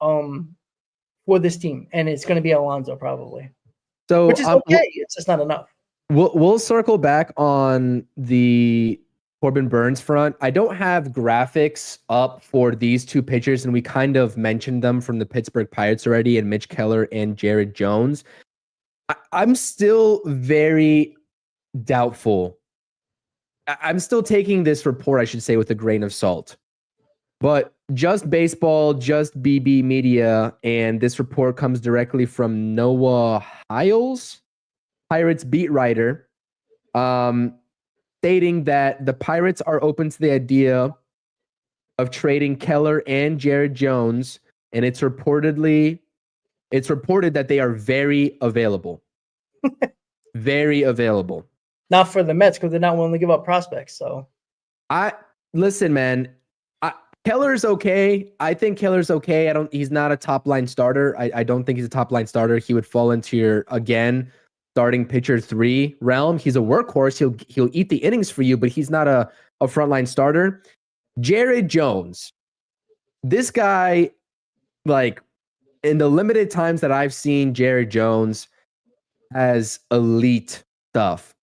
[SPEAKER 3] for this team, and it's going to be Alonso probably. So, which is okay. It's just not enough.
[SPEAKER 2] We'll circle back on the Corbin Burns front. I don't have graphics up for these two pitchers, and we kind of mentioned them from the Pittsburgh Pirates already, and Mitch Keller and Jared Jones. I'm still very doubtful. I'm still taking this report, I should say, with a grain of salt. But Just Baseball, Just BB Media, and this report comes directly from Noah Hiles, Pirates beat writer, stating that the Pirates are open to the idea of trading Keller and Jared Jones, and it's reported that they are very available. Very available.
[SPEAKER 3] Not for the Mets because they're not willing to give up prospects. So,
[SPEAKER 2] listen, man. Keller's okay. I think Keller's okay. He's not a top line starter. I don't think he's a top line starter. He would fall into your starting pitcher 3 realm. He's a workhorse. He'll eat the innings for you, but he's not a frontline starter. Jared Jones. This guy, like, in the limited times that I've seen Jared Jones, has elite stuff.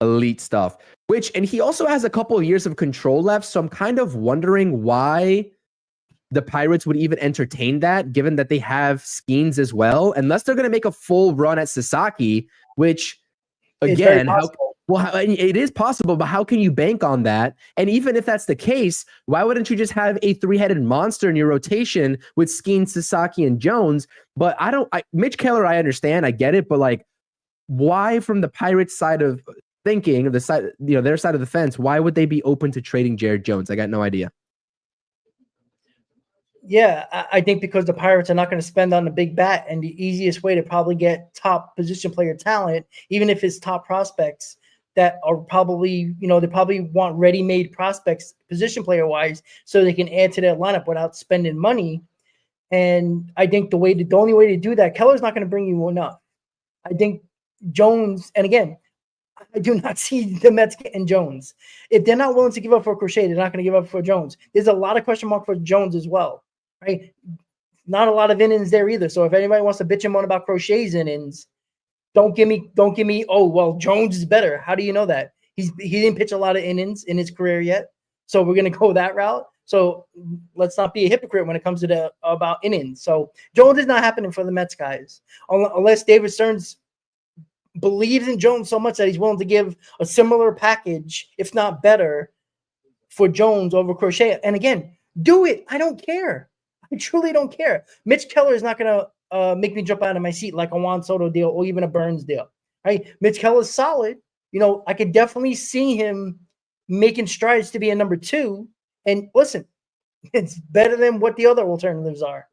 [SPEAKER 2] And he also has a couple of years of control left. So I'm kind of wondering why the Pirates would even entertain that, given that they have Skeens as well, unless they're going to make a full run at Sasaki, which, again, it is possible, but how can you bank on that? And even if that's the case, why wouldn't you just have a 3-headed monster in your rotation with Skeens, Sasaki, and Jones? But Mitch Keller, I understand, I get it, but like, why from the Pirates side of thinking, their side of the fence, why would they be open to trading Jared Jones? I got no idea.
[SPEAKER 3] Yeah, I think because the Pirates are not going to spend on the big bat, and the easiest way to probably get top position player talent, even if it's top prospects that are probably, they probably want ready-made prospects position player-wise so they can add to their lineup without spending money. And I think the only way to do that, Keller's not going to bring you enough. I think Jones, and again, I do not see the Mets getting Jones. If they're not willing to give up for Crochet, they're not going to give up for Jones. There's a lot of question mark for Jones as well, right? Not a lot of innings there either. So if anybody wants to bitch him on about Crochet's innings, don't give me, oh, well, Jones is better. How do you know that? He didn't pitch a lot of innings in his career yet. So we're going to go that route. So let's not be a hypocrite when it comes to about innings. So Jones is not happening for the Mets, guys, unless David Stearns believes in Jones so much that he's willing to give a similar package, if not better, for Jones over Crochet. And again, do it. I don't care. I truly don't care. Mitch Keller is not going to make me jump out of my seat like a Juan Soto deal or even a Burns deal. Right? Mitch Keller is solid. I could definitely see him making strides to be a number 2. And listen, it's better than what the other alternatives are,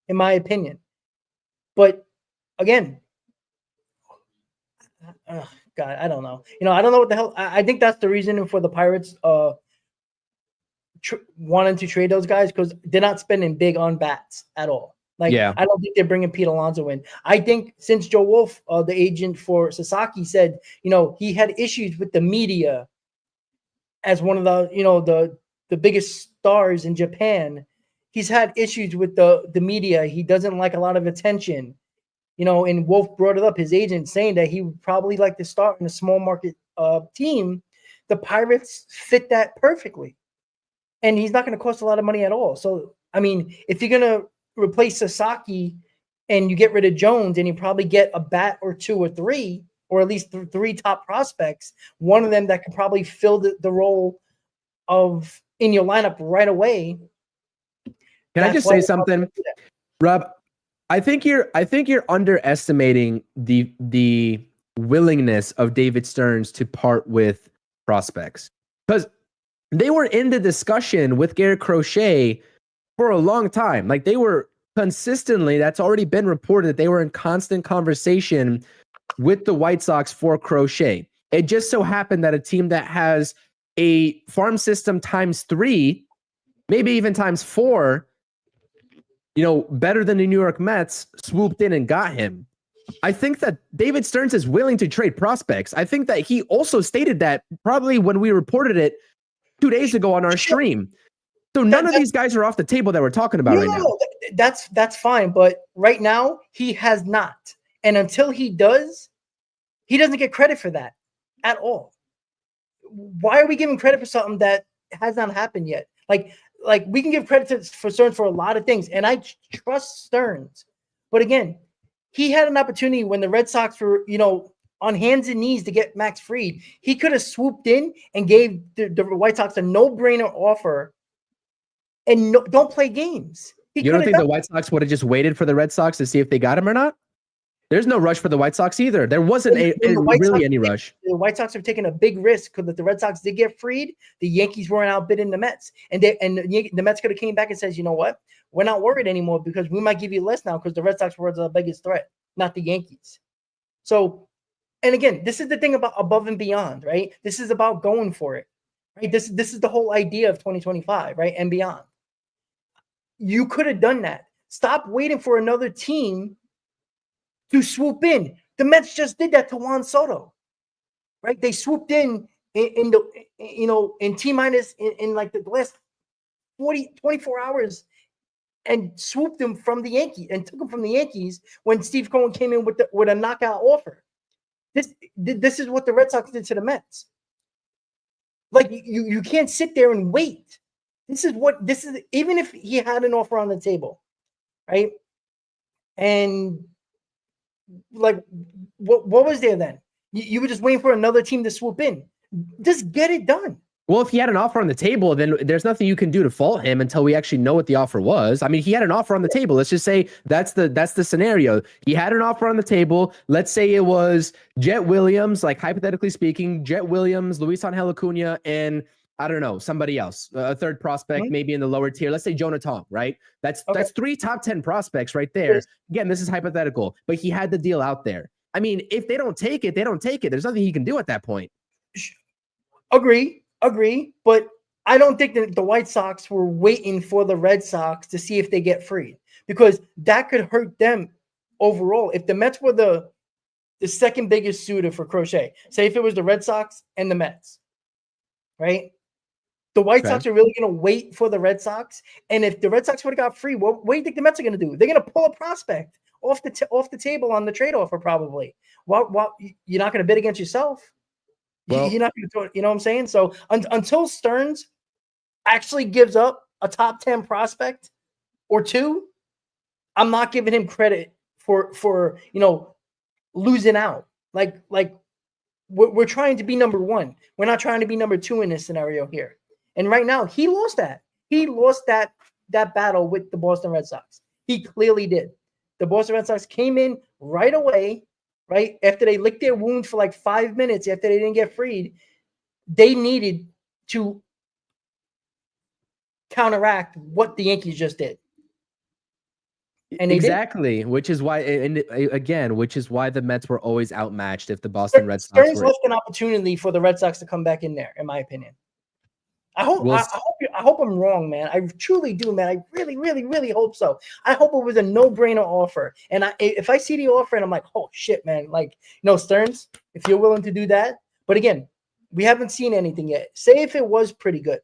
[SPEAKER 3] in my opinion. But again, God, I don't know. I don't know what the hell. I think that's the reason for the Pirates wanting to trade those guys, because they're not spending big on bats at all. I don't think they're bringing Pete Alonso in. I think since Joe Wolf, the agent for Sasaki, said, he had issues with the media as one of the biggest stars in Japan, he's had issues with the media. He doesn't like a lot of attention. And Wolf brought it up, his agent, saying that he would probably like to start in a small market team. The Pirates fit that perfectly. And he's not going to cost a lot of money at all. So, I mean, if you're going to replace Sasaki and you get rid of Jones, and you probably get a bat or two or three, or at least three top prospects, one of them that could probably fill the role of in your lineup right away.
[SPEAKER 2] Can I just say something, Rob? I think you're underestimating the willingness of David Stearns to part with prospects, because they were in the discussion with Garrett Crochet for a long time. Like, they were consistently, that's already been reported, that they were in constant conversation with the White Sox for Crochet. It just so happened that a team that has a farm system times 3, maybe even times 4, better than the New York Mets, swooped in and got him. I think that David Stearns is willing to trade prospects. I think that he also stated that probably when we reported it 2 days ago on our stream. So none of these guys are off the table that we're talking about right now.
[SPEAKER 3] That's fine, but right now he has not. And until he does, he doesn't get credit for that at all. Why are we giving credit for something that has not happened yet? Like we can give credit for Stearns for a lot of things, and I trust Stearns. But again, he had an opportunity when the Red Sox were, on hands and knees to get Max Fried. He could have swooped in and gave the White Sox a no-brainer offer and don't play games.
[SPEAKER 2] You don't think the White Sox would have just waited for the Red Sox to see if they got him or not? There's no rush for the White Sox either. There wasn't really any rush.
[SPEAKER 3] The White Sox are taking a big risk because if the Red Sox did get freed, the Yankees weren't outbidding the Mets. And the Mets could have came back and says, you know what? We're not worried anymore because we might give you less now because the Red Sox were the biggest threat, not the Yankees. So, and again, this is the thing about above and beyond, right? This is about going for it, right? This is the whole idea of 2025, right? And beyond. You could have done that. Stop waiting for another team to swoop in. The Mets just did that to Juan Soto, right? They swooped in T-minus in like the last 24 hours and swooped him from the Yankees and took him from the Yankees when Steve Cohen came in with a knockout offer. This is what the Red Sox did to the Mets. Like, you can't sit there and wait. This is even if he had an offer on the table, right? And like, what was there then? You were just waiting for another team to swoop in. Just get it done.
[SPEAKER 2] Well, if he had an offer on the table, then there's nothing you can do to fault him until we actually know what the offer was. I mean, he had an offer on the table. Let's just say that's the scenario. He had an offer on the table. Let's say it was Jet Williams, like hypothetically speaking, Jet Williams, Luis Angel Acuna, and I don't know, somebody else, a third prospect, maybe in the lower tier. Let's say Jonah Tong, right? That's 3 top 10 prospects right there. Again, this is hypothetical, but he had the deal out there. I mean, if they don't take it, they don't take it. There's nothing he can do at that point.
[SPEAKER 3] Agree, but I don't think that the White Sox were waiting for the Red Sox to see if they get freed, because that could hurt them overall. If the Mets were the second biggest suitor for Crochet, say if it was the Red Sox and the Mets, right? The White Sox are really going to wait for the Red Sox, and if the Red Sox would have got free, what do you think the Mets are going to do? They're going to pull a prospect off the table on the trade offer, probably. Well, you're not going to bid against yourself. Well, you're not going to throw it, you know what I'm saying? So until Stearns actually gives up a top 10 prospect or two, I'm not giving him credit for losing out. Like we're trying to be number one. We're not trying to be number two in this scenario here. And right now, he lost that. He lost that battle with the Boston Red Sox. He clearly did. The Boston Red Sox came in right away, right after they licked their wounds for like 5 minutes after they didn't get freed. They needed to counteract what the Yankees just did. And
[SPEAKER 2] exactly, which is why the Mets were always outmatched if the Boston Red Sox
[SPEAKER 3] Stearns left an opportunity for the Red Sox to come back in there, in my opinion. I hope I'm wrong, man. I truly do, man. I really, really, really hope so. I hope it was a no-brainer offer. And if I see the offer and I'm like, oh shit, man, like, Stearns, if you're willing to do that. But again, we haven't seen anything yet. Say if it was pretty good.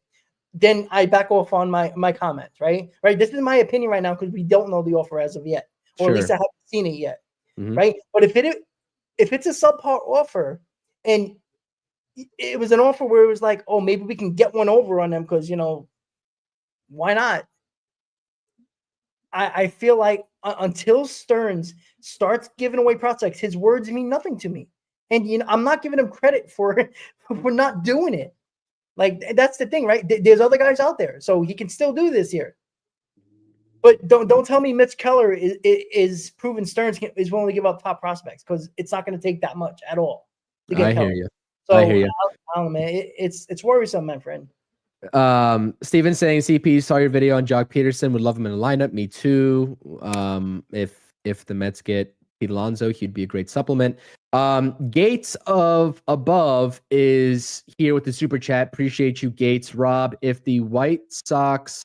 [SPEAKER 3] then I back off on my comments, right? Right. This is my opinion right now because we don't know the offer as of yet, or at least I haven't seen it yet, right? But if it's a subpar offer, and it was an offer where it was like, oh, maybe we can get one over on them because why not? I feel like until Stearns starts giving away prospects, his words mean nothing to me, and I'm not giving him credit for not doing it. Like, that's the thing, right? There's other guys out there, so he can still do this here. But don't tell me Mitch Keller is proven Stearns is willing to give up top prospects, because it's not going to take that much at all to get Keller.
[SPEAKER 2] Hear you.
[SPEAKER 3] So
[SPEAKER 2] I hear you.
[SPEAKER 3] I don't know, man. It's worrisome, my friend.
[SPEAKER 2] Steven saying CP saw your video on Jock Peterson, would love him in a lineup. Me too. If the Mets get Pete Alonso, he'd be a great supplement. Gates of Above is here with the super chat. Appreciate you, Gates. Rob, if the White Sox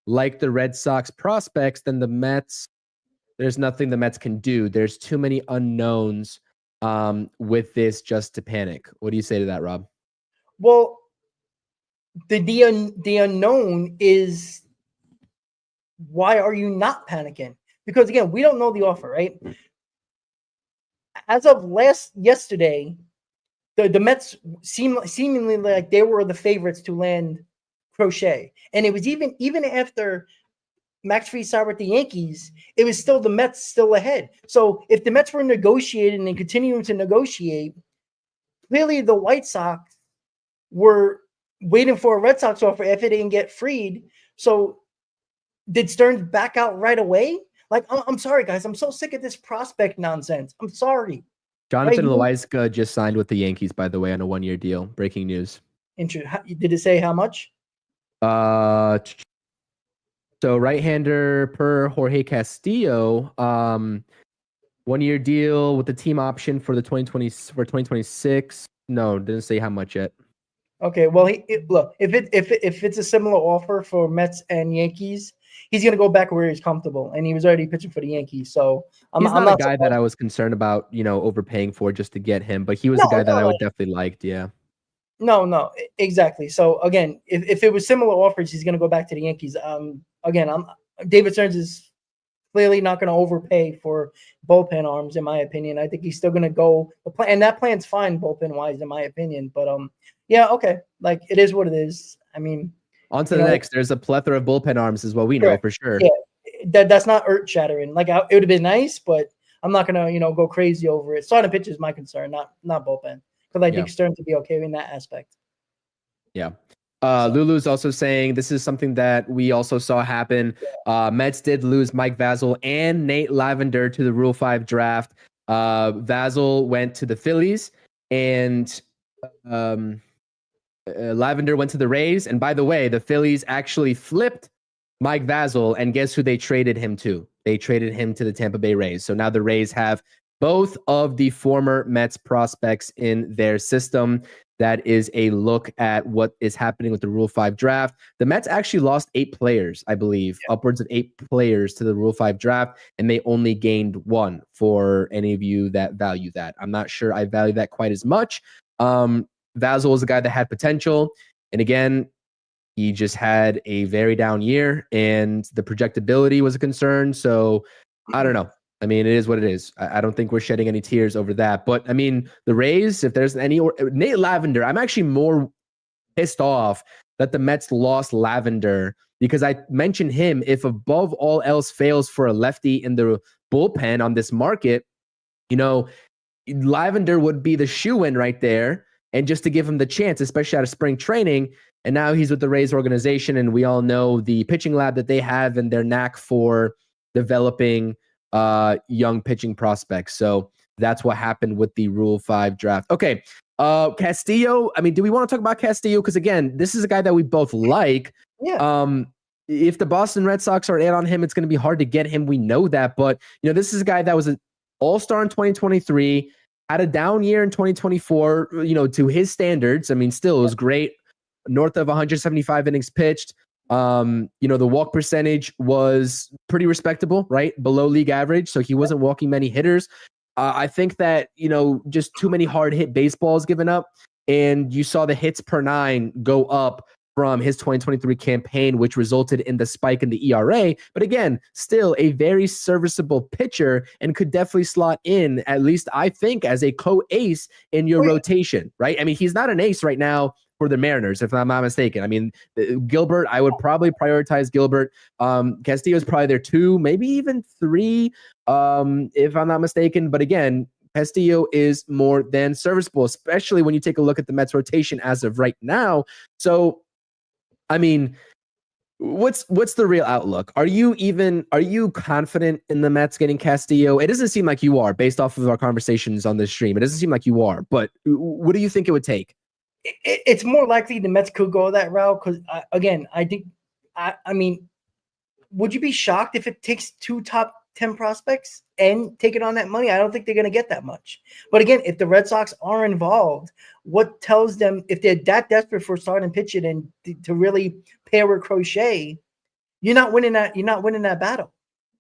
[SPEAKER 2] like the Red Sox prospects, then the Mets, there's nothing the Mets can do. There's too many unknowns with this just to panic. What do you say to that, Rob?
[SPEAKER 3] Well, the unknown is, why are you not panicking? Because again, we don't know the offer, right? As of yesterday, the Mets seemingly like they were the favorites to land Crochet, and it was even after Max Fried signed with the Yankees, it was still the Mets still ahead. So if the Mets were negotiating and continuing to negotiate, clearly the White Sox were waiting for a Red Sox offer if it didn't get freed. So did Stearns back out right away? Like, I'm sorry, guys. I'm so sick of this prospect nonsense. I'm sorry.
[SPEAKER 2] Jonathan Loaiska just signed with the Yankees, by the way, on a 1-year deal. Breaking news.
[SPEAKER 3] Did it say how much?
[SPEAKER 2] So right-hander per Jorge Castillo, 1-year deal with the team option for 2026. No, didn't say how much yet.
[SPEAKER 3] Okay, well, look, if it's a similar offer for Mets and Yankees, he's going to go back where he's comfortable, and he was already pitching for the Yankees. So
[SPEAKER 2] I'm not a guy that I was concerned about, overpaying for just to get him, but he was a guy that I would definitely liked. Yeah.
[SPEAKER 3] No, exactly. So again, if it was similar offers, he's going to go back to the Yankees. Again, David Stearns is clearly not going to overpay for bullpen arms, in my opinion. I think he's still going to go and that plan's fine bullpen wise, in my opinion. But yeah, okay, like it is what it is. I mean,
[SPEAKER 2] on to the next. There's a plethora of bullpen arms, is what we know for sure.
[SPEAKER 3] Yeah, that's not earth shattering. Like, it would have been nice, but I'm not going to go crazy over it. Starting pitch is my concern, not bullpen, because I think Stearns to be okay in that aspect.
[SPEAKER 2] Yeah. Lulu's also saying this is something that we also saw happen. Mets did lose Mike Vasil and Nate Lavender to the Rule 5 draft. Vasil went to the Phillies, and Lavender went to the Rays. And by the way, the Phillies actually flipped Mike Vasil, and guess who they traded him to? They traded him to the Tampa Bay Rays. So now the Rays have both of the former Mets prospects in their system. That is a look at what is happening with the Rule 5 draft. The Mets actually lost 8 players, I believe, upwards of 8 players to the Rule 5 draft, and they only gained 1 for any of you that value that. I'm not sure I value that quite as much. Vasil was a guy that had potential, and again, he just had a very down year, and the projectability was a concern, so I don't know. I mean, it is what it is. I don't think we're shedding any tears over that. But, I mean, the Rays, if there's any... Nate Lavender, I'm actually more pissed off that the Mets lost Lavender, because I mentioned him, if above all else fails for a lefty in the bullpen on this market, Lavender would be the shoe-in right there, and just to give him the chance, especially out of spring training. And now he's with the Rays organization, and we all know the pitching lab that they have and their knack for developing young pitching prospects. So that's what happened with the Rule 5 draft. Okay. Castillo. I mean, do we want to talk about Castillo? Because again, this is a guy that we both like.
[SPEAKER 3] Yeah.
[SPEAKER 2] If the Boston Red Sox are in on him, it's going to be hard to get him. We know that, but this is a guy that was an all-star in 2023, had a down year in 2024, to his standards. I mean, still, it was great. North of 175 innings pitched. The walk percentage was pretty respectable, right? Below league average. So he wasn't walking many hitters. I think that, just too many hard hit baseballs given up. And you saw the hits per 9 go up from his 2023 campaign, which resulted in the spike in the ERA. But again, still a very serviceable pitcher and could definitely slot in, at least I think, as a co-ace in your rotation, right? I mean, he's not an ace right now for the Mariners, if I'm not mistaken. I mean, Gilbert, I would probably prioritize Gilbert. Castillo is probably their 2, maybe even 3, if I'm not mistaken. But again, Castillo is more than serviceable, especially when you take a look at the Mets rotation as of right now. So, I mean, what's the real outlook? Are you confident in the Mets getting Castillo? It doesn't seem like you are, based off of our conversations on this stream. It doesn't seem like you are, but what do you think it would take?
[SPEAKER 3] It's more likely the Mets could go that route because, again, I think, I mean, would you be shocked if it takes 2 top 10 prospects and take it on that money? I don't think they're going to get that much. But again, if the Red Sox are involved, what tells them if they're that desperate for starting pitching and to really pair with Crochet, you're not winning that. You're not winning that battle,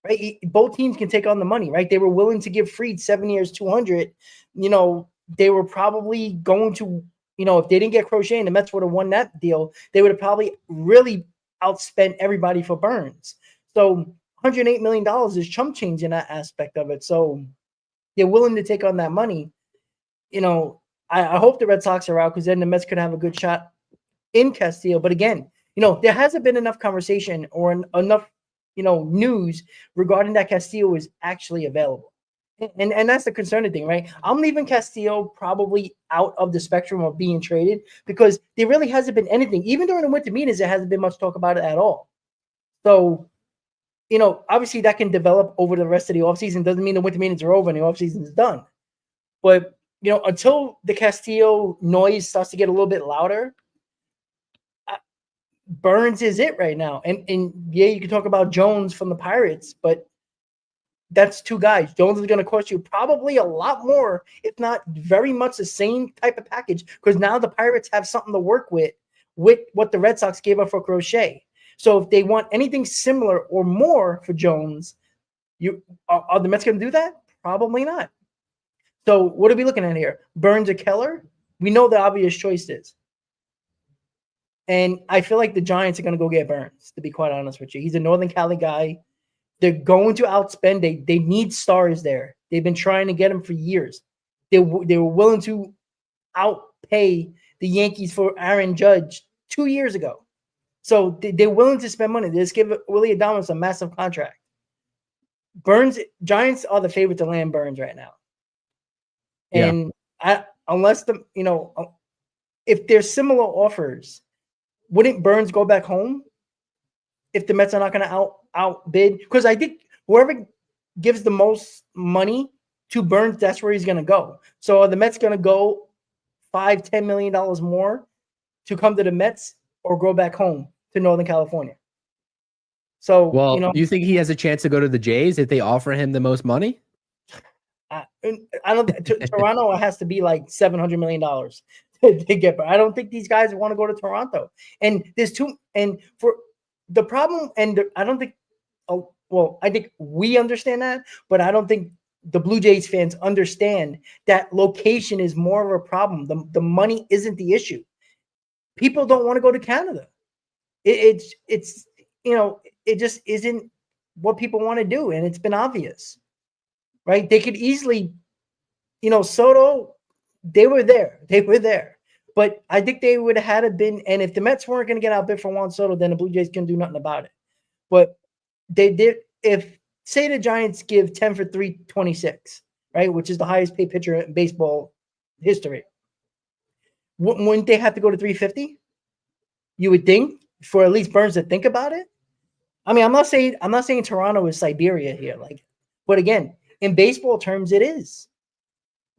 [SPEAKER 3] right? Both teams can take on the money, right? They were willing to give Fried 7 years, 200. You know, they were probably going to, you know, if they didn't get Crochet and the Mets would have won that deal, they would have probably really outspent everybody for Burns. So $108 million is chump change in that aspect of it. So they're willing to take on that money. You know, I hope the Red Sox are out because then the Mets could have a good shot in Castillo. But again, you know, there hasn't been enough conversation or enough, you know, news regarding that Castillo is actually available. And that's the concerning thing, right? I'm leaving Castillo probably out of the spectrum of being traded because there really hasn't been anything. Even during the winter meetings, there hasn't been much talk about it at all. So, you know, obviously that can develop over the rest of the offseason. Doesn't mean the winter meetings are over and the offseason is done. But, you know, until the Castillo noise starts to get a little bit louder, Burns is it right now. And yeah, you can talk about Jones from the Pirates, but that's 2 guys. Jones is going to cost you probably a lot more, if not very much the same type of package, because now the Pirates have something to work with what the Red Sox gave up for Crochet. So if they want anything similar or more for Jones, are the Mets going to do that? Probably not. So what are we looking at here? Burns or Keller? We know the obvious choice is. And I feel like the Giants are going to go get Burns, to be quite honest with you. He's a Northern Cali guy. They're going to outspend. They need stars there. They've been trying to get him for years. They were willing to outpay the Yankees for Aaron Judge 2 years ago. So they're willing to spend money. They just give Willie Adames a massive contract. Giants are the favorite to land Burns right now. And unless if there's similar offers, wouldn't Burns go back home if the Mets are not going to outbid? Because I think whoever gives the most money to Burns, that's where he's going to go. So are the Mets going to go $5-10 million more to come to the Mets or go back home to Northern California? So,
[SPEAKER 2] well, you think he has a chance to go to the Jays if they offer him the most money?
[SPEAKER 3] I don't. Toronto has to be like $700 million to get. But I don't think these guys want to go to Toronto. And there's and for the problem, and I don't think. Well, I think we understand that, but I don't think the Blue Jays fans understand that location is more of a problem. The money isn't the issue. People don't want to go to Canada. It's it just isn't what people want to do, and it's been obvious. Right? They could easily, Soto, they were there. But I think they would have had it been, and if the Mets weren't going to get outbid for Juan Soto, then the Blue Jays couldn't do nothing about it. But they did, say the Giants give 10 for 326, right? Which is the highest paid pitcher in baseball history. Wouldn't they have to go to 350? You would think, for at least Burns to think about it. I mean, I'm not saying Toronto is Siberia here, but again, in baseball terms, it is.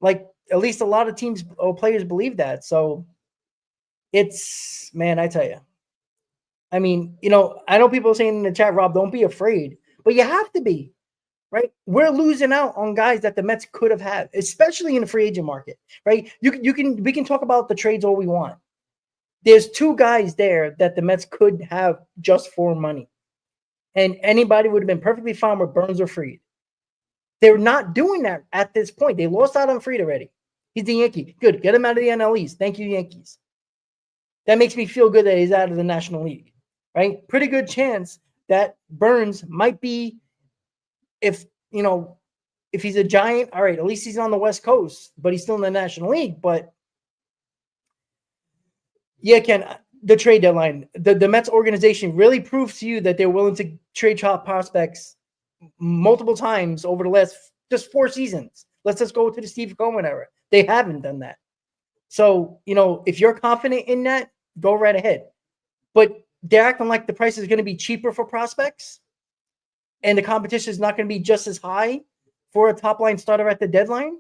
[SPEAKER 3] Like, at least a lot of teams or players believe that. So it's, man, I tell you. I mean, I know people are saying in the chat, Rob, don't be afraid. But you have to be, right? We're losing out on guys that the Mets could have had, especially in the free agent market, right? We can talk about the trades all we want. There's 2 guys there that the Mets could have just for money. And anybody would have been perfectly fine with Burns or Fried. They're not doing that at this point. They lost out on Fried already. He's the Yankee. Good. Get him out of the NL East. Thank you, Yankees. that makes me feel good that he's out of the National League, right? Pretty good chance that Burns might be, if he's a Giant, all right, at least he's on the West Coast, but he's still in the National League. But yeah, Ken, the trade deadline, the Mets organization really proves to you that they're willing to trade top prospects multiple times over the last just 4 seasons. Let's just go to the Steve Coleman era. They haven't done that. So, if you're confident in that, go right ahead. But they're acting like the price is going to be cheaper for prospects and the competition is not going to be just as high for a top line starter at the deadline.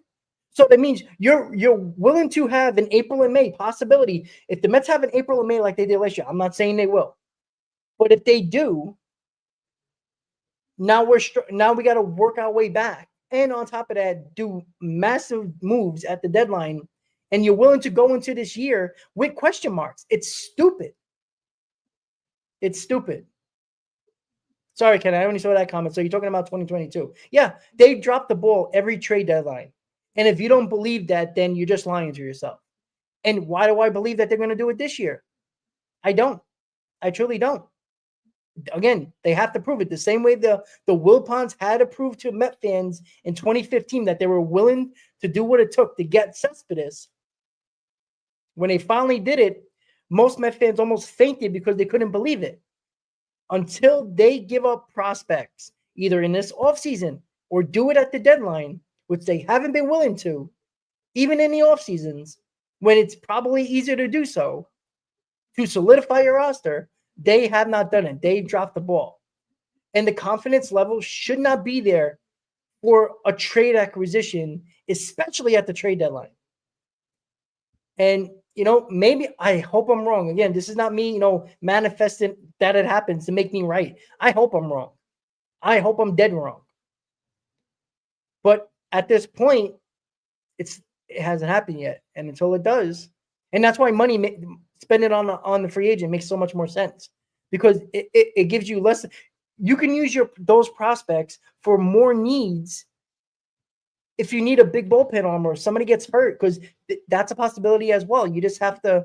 [SPEAKER 3] So that means you're willing to have an April and May possibility. If the Mets have an April and May like they did last year, I'm not saying they will, but if they do, now we got to work our way back, and on top of that, do massive moves at the deadline. And you're willing to go into this year with question marks. It's stupid. It's stupid. Sorry, Ken, I only saw that comment. So you're talking about 2022. Yeah, they dropped the ball every trade deadline. And if you don't believe that, then you're just lying to yourself. And why do I believe that they're going to do it this year? I don't. I truly don't. Again, they have to prove it the same way the Wilpons had to prove to Met fans in 2015 that they were willing to do what it took to get Cespedes. When they finally did it, most Met fans almost fainted because they couldn't believe it. Until they give up prospects, either in this offseason or do it at the deadline, which they haven't been willing to, even in the off seasons, when it's probably easier to do so, to solidify your roster, they have not done it. They dropped the ball. And the confidence level should not be there for a trade acquisition, especially at the trade deadline. And, maybe I hope I'm wrong. Again, this is not me, manifesting that it happens to make me right. I hope I'm wrong. I hope I'm dead wrong. But at this point, it hasn't happened yet. And until it does, and that's why spend it on the free agent makes so much more sense, because it gives you less. You can use those prospects for more needs. If you need a big bullpen arm or somebody gets hurt, because that's a possibility as well. You just have to,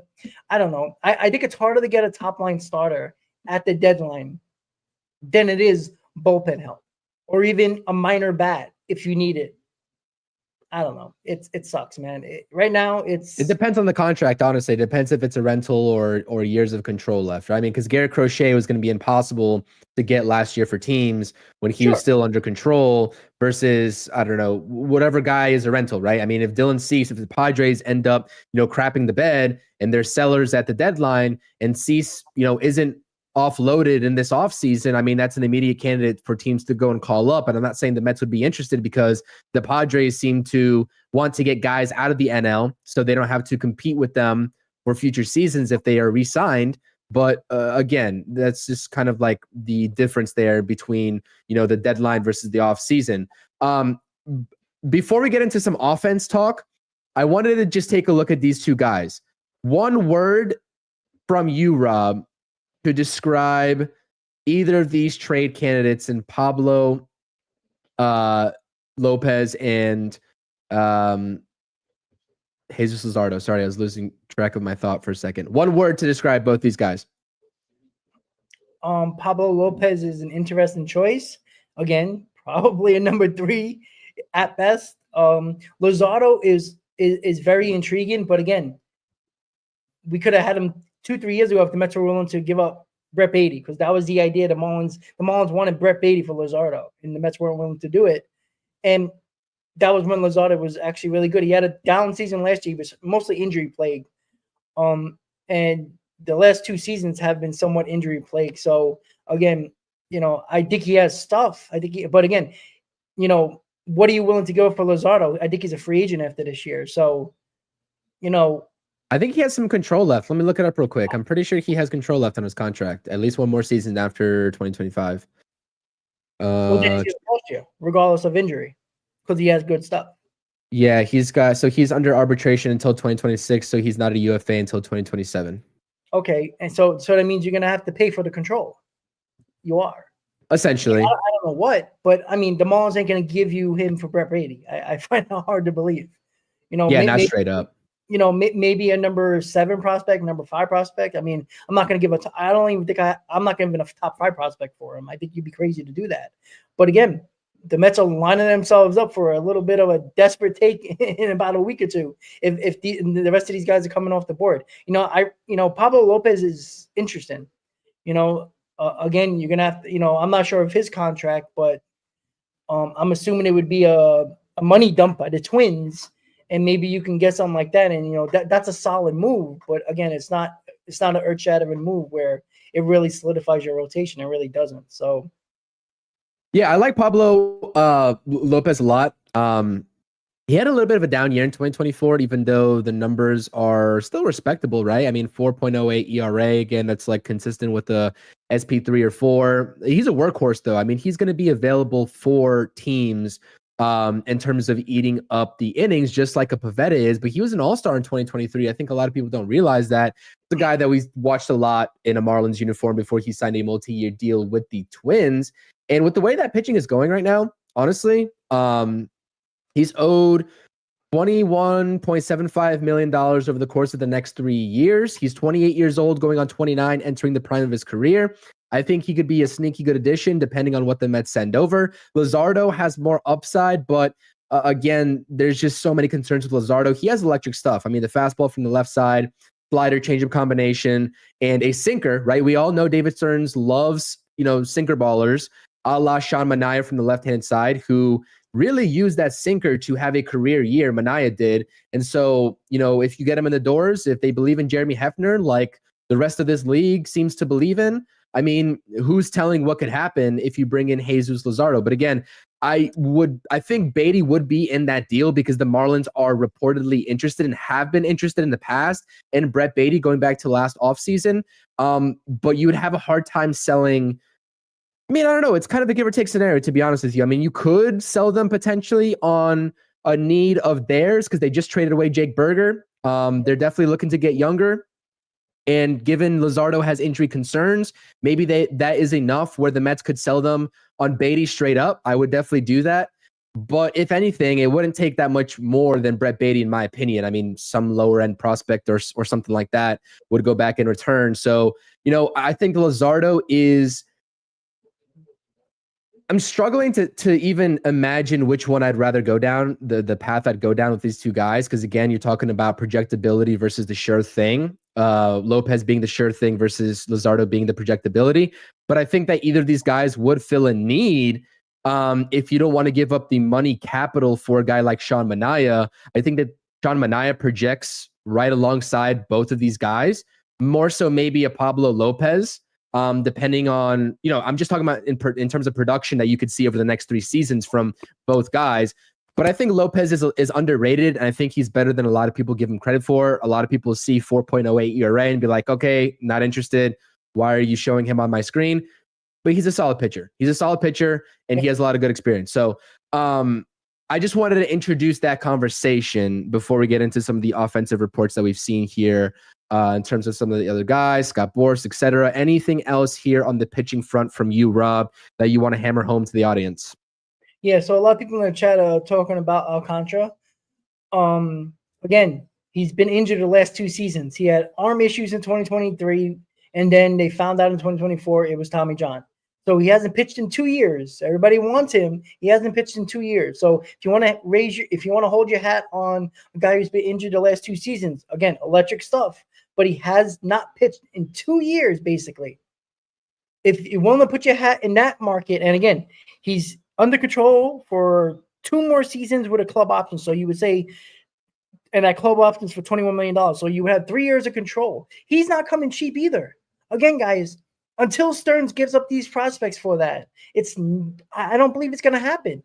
[SPEAKER 3] I don't know. I think it's harder to get a top line starter at the deadline than it is bullpen help or even a minor bat if you need it. I don't know. It sucks, man. Right now, it
[SPEAKER 2] depends on the contract. Honestly, it depends if it's a rental or years of control left. Right? I mean, because Garrett Crochet was going to be impossible to get last year for teams when he was still under control versus, I don't know, whatever guy is a rental, right? I mean, if Dylan Cease, if the Padres end up, crapping the bed and they're sellers at the deadline and Cease, isn't offloaded in this offseason, I mean, that's an immediate candidate for teams to go and call up. And I'm not saying the Mets would be interested because the Padres seem to want to get guys out of the NL so they don't have to compete with them for future seasons if they are re-signed. But again, that's just kind of like the difference there between, the deadline versus the offseason. Before we get into some offense talk, I wanted to just take a look at these two guys. One word from you, Rob, to describe either of these trade candidates in Pablo Lopez and Jesus Luzardo. Sorry, I was losing track of my thought for a second. One word to describe both these guys.
[SPEAKER 3] Pablo Lopez is an interesting choice. Again, probably a number 3 at best. Luzardo is very intriguing, but again, we could have had him 2-3 years ago if the Mets were willing to give up Brett Beatty, because that was the idea. The Marlins wanted Brett Beatty for Luzardo, and the Mets weren't willing to do it. And that was when Luzardo was actually really good. He had a down season last year. He was mostly injury plagued. And the last 2 seasons have been somewhat injury plagued. So again, I think he has stuff. But again, what are you willing to go for Luzardo? I think he's a free agent after this year. So,
[SPEAKER 2] I think he has some control left. Let me look it up real quick. I'm pretty sure he has control left on his contract, at least one more season after 2025.
[SPEAKER 3] Regardless of injury, because he has good stuff.
[SPEAKER 2] Yeah, he's under arbitration until 2026, so he's not a UFA until 2027.
[SPEAKER 3] Okay, and so that means you're gonna have to pay for the control. You are.
[SPEAKER 2] Essentially.
[SPEAKER 3] I don't know what, but I mean, the Marlins ain't gonna give you him for Brett Brady. I find that hard to believe.
[SPEAKER 2] Not straight up.
[SPEAKER 3] maybe a number 7 prospect, number 5 prospect. I mean, I'm not going to give I don't even think I'm not going to give a top 5 prospect for him. I think you'd be crazy to do that. But again, the Mets are lining themselves up for a little bit of a desperate take in about a week or two. If the rest of these guys are coming off the board, Pablo Lopez is interesting. Again, you're gonna have to, I'm not sure of his contract, but I'm assuming it would be a money dump by the Twins, and maybe you can get something like that. And that's a solid move. But again, it's not an earth-shattering move where it really solidifies your rotation. It really doesn't. So.
[SPEAKER 2] Yeah, I like Pablo Lopez a lot. He had a little bit of a down year in 2024, even though the numbers are still respectable, right? I mean, 4.08 ERA. Again, that's like consistent with the SP3 or 4. He's a workhorse, though. I mean, he's going to be available for teams in terms of eating up the innings, just like a Pivetta is. But he was an all-star in 2023. I think a lot of people don't realize that. The guy that we watched a lot in a Marlins uniform before he signed a multi-year deal with the Twins. And with the way that pitching is going right now, honestly, he's owed $21.75 million over the course of the next 3 years. He's 28 years old, going on 29, entering the prime of his career. I think he could be a sneaky good addition, depending on what the Mets send over. Luzardo has more upside, but again, there's just so many concerns with Luzardo. He has electric stuff. I mean, the fastball from the left side, slider, changeup combination, and a sinker, right? We all know David Stearns loves, sinker ballers, a la Sean Manaea from the left-hand side, who really used that sinker to have a career year. Manaea did. And so, if you get him in the doors, if they believe in Jeremy Hefner, like the rest of this league seems to believe in, I mean, who's telling what could happen if you bring in Jesus Luzardo? But again, I think Beatty would be in that deal because the Marlins are reportedly interested and have been interested in the past in Brett Beatty going back to last offseason. But you would have a hard time selling. I mean, I don't know. It's kind of a give or take scenario, to be honest with you. I mean, you could sell them potentially on a need of theirs because they just traded away Jake Berger. They're definitely looking to get younger. And given Luzardo has injury concerns, maybe that is enough where the Mets could sell them on Beatty straight up. I would definitely do that. But if anything, it wouldn't take that much more than Brett Beatty, in my opinion. I mean, some lower end prospect or something like that would go back in return. So, I think Luzardo is. I'm struggling to even imagine which one I'd rather go down, the path I'd go down with these two guys. Because again, you're talking about projectability versus the sure thing. Lopez being the sure thing versus Luzardo being the projectability. But I think that either of these guys would fill a need if you don't want to give up the money capital for a guy like Sean Manaea. I think that Sean Manaea projects right alongside both of these guys, more so maybe a Pablo Lopez. Depending on, I'm just talking about in terms of production that you could see over the next 3 seasons from both guys. But I think Lopez is underrated, and I think he's better than a lot of people give him credit for. A lot of people see 4.08 ERA and be like, okay, not interested. Why are you showing him on my screen? But he's a solid pitcher. And he has a lot of good experience. So I just wanted to introduce that conversation before we get into some of the offensive reports that we've seen here. In terms of some of the other guys, Scott Boras, etc. Anything else here on the pitching front from you, Rob, that you want to hammer home to the audience?
[SPEAKER 3] Yeah, so a lot of people in the chat are talking about Alcantara. Again, he's been injured the last 2 seasons. He had arm issues in 2023, and then they found out in 2024 it was Tommy John. So he hasn't pitched in 2 years. Everybody wants him. He hasn't pitched in 2 years. So if you want to hold your hat on a guy who's been injured the last 2 seasons, again, electric stuff. But he has not pitched in 2 years, basically. If you want to put your hat in that market, and again, he's under control for 2 more seasons with a club option. So you would say, and that club option is for $21 million. So you would have 3 years of control. He's not coming cheap either. Again, guys, until Stearns gives up these prospects for that, I don't believe it's going to happen.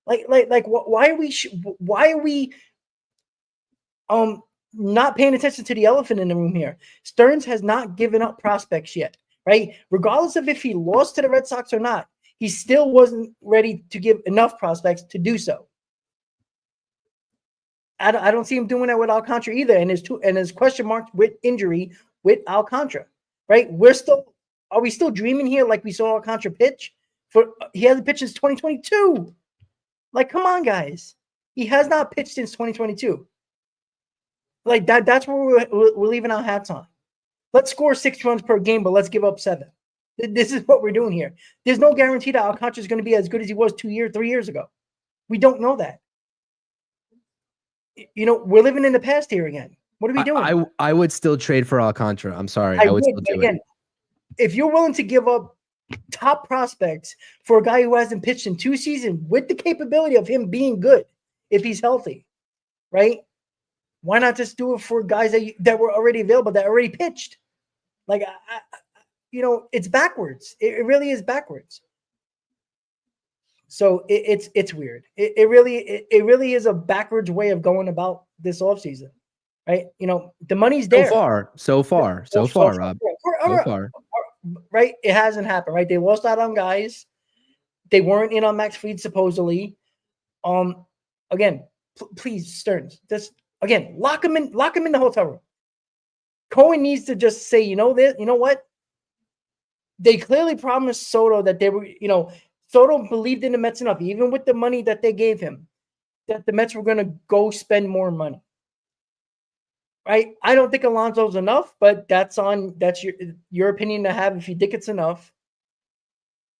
[SPEAKER 3] Why are we not paying attention to the elephant in the room here? Stearns has not given up prospects yet, right? Regardless of if he lost to the Red Sox or not, he still wasn't ready to give enough prospects to do so. I don't see him doing that with Alcantara either, and his question marks with injury with Alcantara, right? Are we still dreaming here like we saw Alcantara pitch? He hasn't pitched since 2022. Like, come on, guys. He has not pitched since 2022. Like that's where we're leaving our hats on. Let's score 6 runs per game, but let's give up 7. This is what we're doing here. There's no guarantee that Alcantara is going to be as good as he was 3 years ago. We don't know that. We're living in the past here again. What are we doing?
[SPEAKER 2] I would still trade for Alcantara. I'm sorry. I would still do it.
[SPEAKER 3] If you're willing to give up top prospects for a guy who hasn't pitched in 2 seasons with the capability of him being good, if he's healthy, right? Why not just do it for guys that were already available, that already pitched? Like, it's backwards. It really is backwards. So it's weird. It really is a backwards way of going about this offseason, right? The money's there.
[SPEAKER 2] So far, Rob. So far.
[SPEAKER 3] Right? It hasn't happened, right? They lost out on guys. They weren't in on Max Fried, supposedly. Again, please, Stearns, just again, lock him in the hotel room. Cohen needs to just say, you know what? They clearly promised Soto that they were, Soto believed in the Mets enough, even with the money that they gave him, that the Mets were going to go spend more money. Right? I don't think Alonso's enough, but that's your opinion to have. If you think it's enough,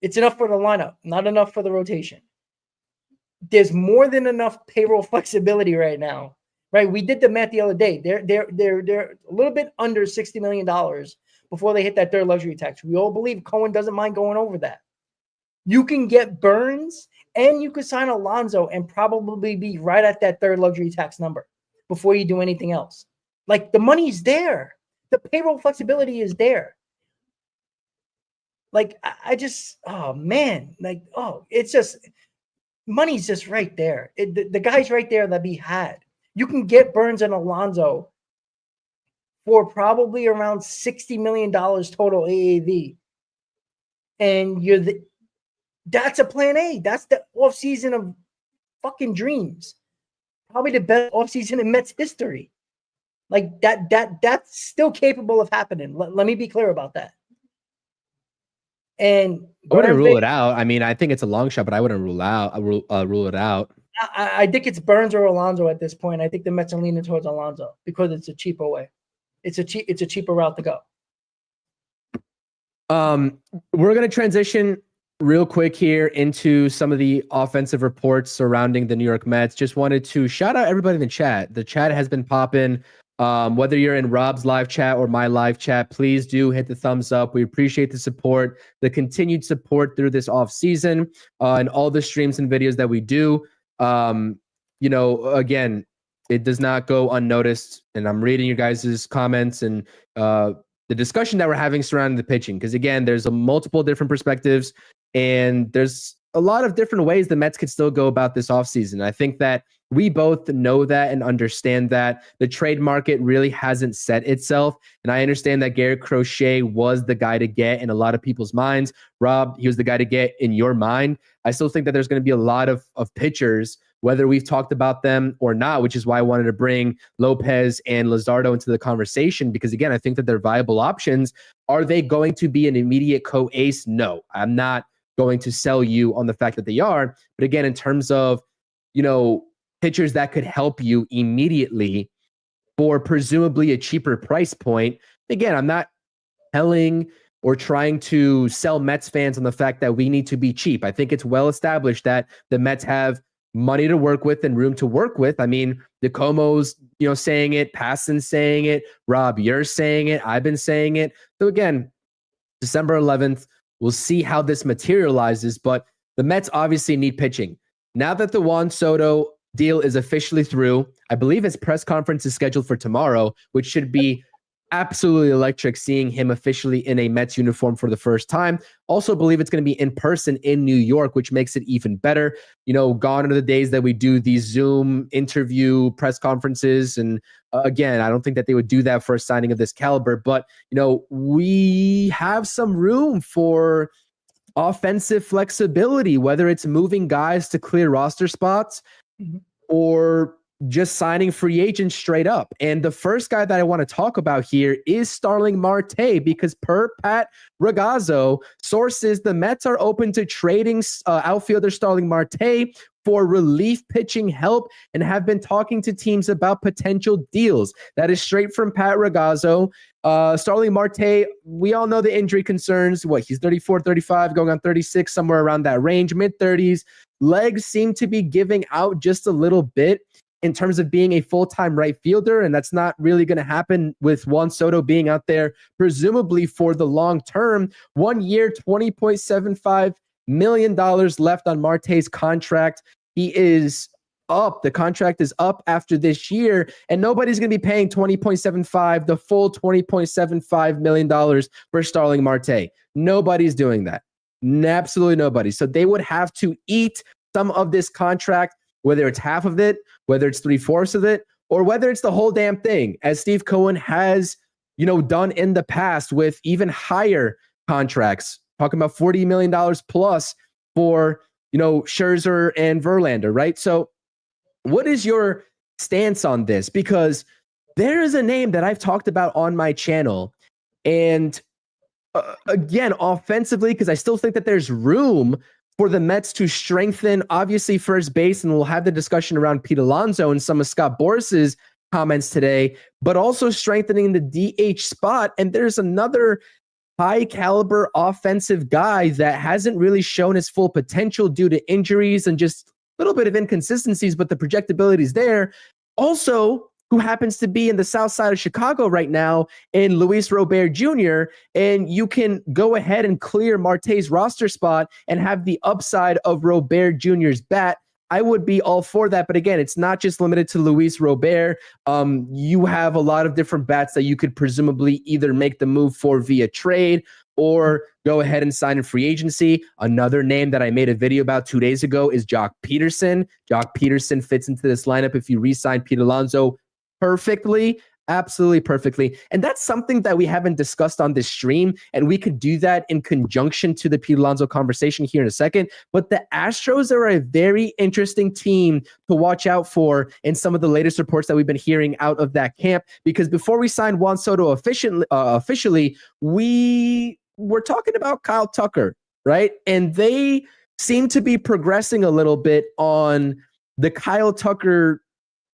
[SPEAKER 3] it's enough for the lineup, not enough for the rotation. There's more than enough payroll flexibility right now. Right? We did the math the other day. They're a little bit under $60 million before they hit that third luxury tax. We all believe Cohen doesn't mind going over that. You can get Burns and you could sign Alonso and probably be right at that third luxury tax number before you do anything else. Like, the money's there. The payroll flexibility is there. Like, oh man, it's just, money's just right there. The guy's right there that be had. You can get Burns and Alonso for probably around $60 million total AAV. And that's a plan A. That's the offseason of fucking dreams. Probably the best offseason in Mets history. Like, that's still capable of happening. Let me be clear about that. And
[SPEAKER 2] I wouldn't rule it out. I mean, I think it's a long shot, but I wouldn't rule it out.
[SPEAKER 3] I think it's Burns or Alonso at this point. I think the Mets are leaning towards Alonso because it's a cheaper way. It's a cheaper route to go.
[SPEAKER 2] We're going to transition real quick here into some of the offensive reports surrounding the New York Mets. Just wanted to shout out everybody in the chat. The chat has been popping. Whether you're in Rob's live chat or my live chat, please do hit the thumbs up. We appreciate the support, the continued support through this off season, and all the streams and videos that we do. Again, it does not go unnoticed, and I'm reading your guys' comments and the discussion that we're having surrounding the pitching, because again, there's multiple different perspectives, and there's a lot of different ways the Mets could still go about this offseason. I think that we both know that and understand that the trade market really hasn't set itself. And I understand that Garrett Crochet was the guy to get in a lot of people's minds. Rob, he was the guy to get in your mind. I still think that there's going to be a lot of pitchers, whether we've talked about them or not, which is why I wanted to bring Lopez and Luzardo into the conversation, because again, I think that they're viable options. Are they going to be an immediate co-ace? No, I'm not going to sell you on the fact that they are. But again, in terms of, pitchers that could help you immediately for presumably a cheaper price point. Again, I'm not telling or trying to sell Mets fans on the fact that we need to be cheap. I think it's well established that the Mets have money to work with and room to work with. I mean, DeComo's, saying it, Passan's saying it, Rob, you're saying it, I've been saying it. So again, December 11th, we'll see how this materializes, but the Mets obviously need pitching. Now that the Juan Soto deal is officially through, I believe his press conference is scheduled for tomorrow, which should be absolutely electric, seeing him officially in a Mets uniform for the first time. Also believe it's going to be in person in New York, which makes it even better. Gone are the days that we do these Zoom interview press conferences. And again, I don't think that they would do that for a signing of this caliber, but we have some room for offensive flexibility, whether it's moving guys to clear roster spots or just signing free agents straight up. And the first guy that I want to talk about here is Starling Marte, because per Pat Ragazzo, sources, the Mets are open to trading outfielder Starling Marte for relief pitching help and have been talking to teams about potential deals. That is straight from Pat Ragazzo. Starling Marte, we all know the injury concerns. He's 34, 35, going on 36, somewhere around that range, mid-30s. Legs seem to be giving out just a little bit in terms of being a full-time right fielder, and that's not really going to happen with Juan Soto being out there, presumably for the long term. 1 year, $20.75 million left on Marte's contract. He is up. The contract is up after this year, and nobody's going to be paying $20.75, the full $20.75 million for Starling Marte. Nobody's doing that. Absolutely nobody. So they would have to eat some of this contract, whether it's half of it, whether it's 3/4 of it, or whether it's the whole damn thing, as Steve Cohen has, done in the past with even higher contracts, talking about $40 million plus for, Scherzer and Verlander, right? So what is your stance on this? Because there is a name that I've talked about on my channel, and again, offensively, because I still think that there's room for the Mets to strengthen, obviously, first base, and we'll have the discussion around Pete Alonso and some of Scott Boras's comments today, but also strengthening the DH spot. And there's another high-caliber offensive guy that hasn't really shown his full potential due to injuries and just a little bit of inconsistencies, but the projectability is there. Also, who happens to be in the south side of Chicago right now in Luis Robert Jr., and you can go ahead and clear Marte's roster spot and have the upside of Robert Jr.'s bat. I would be all for that. But again, it's not just limited to Luis Robert. You have a lot of different bats that you could presumably either make the move for via trade or go ahead and sign in free agency. Another name that I made a video about 2 days ago is Jock Peterson. Jock Peterson fits into this lineup if you re-sign Pete Alonso perfectly, absolutely perfectly. And that's something that we haven't discussed on this stream, and we could do that in conjunction to the Pete Alonso conversation here in a second. But the Astros are a very interesting team to watch out for in some of the latest reports that we've been hearing out of that camp, because before we signed Juan Soto officially, we were talking about Kyle Tucker, right? And they seem to be progressing a little bit on the Kyle Tucker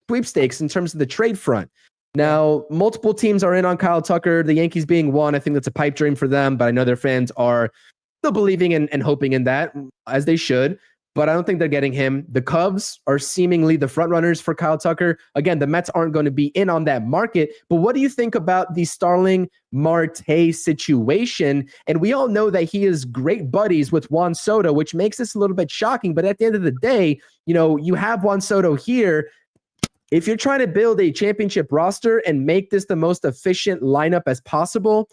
[SPEAKER 2] sweepstakes in terms of the trade front. Now, multiple teams are in on Kyle Tucker, the Yankees being one. I think that's a pipe dream for them, but I know their fans are still believing and hoping in that, as they should. But I don't think they're getting him. The Cubs are seemingly the front runners for Kyle Tucker. Again, the Mets aren't going to be in on that market. But what do you think about the Starling Marte situation? And we all know that he is great buddies with Juan Soto, which makes this a little bit shocking. But at the end of the day, you have Juan Soto here. If you're trying to build a championship roster and make this the most efficient lineup as possible,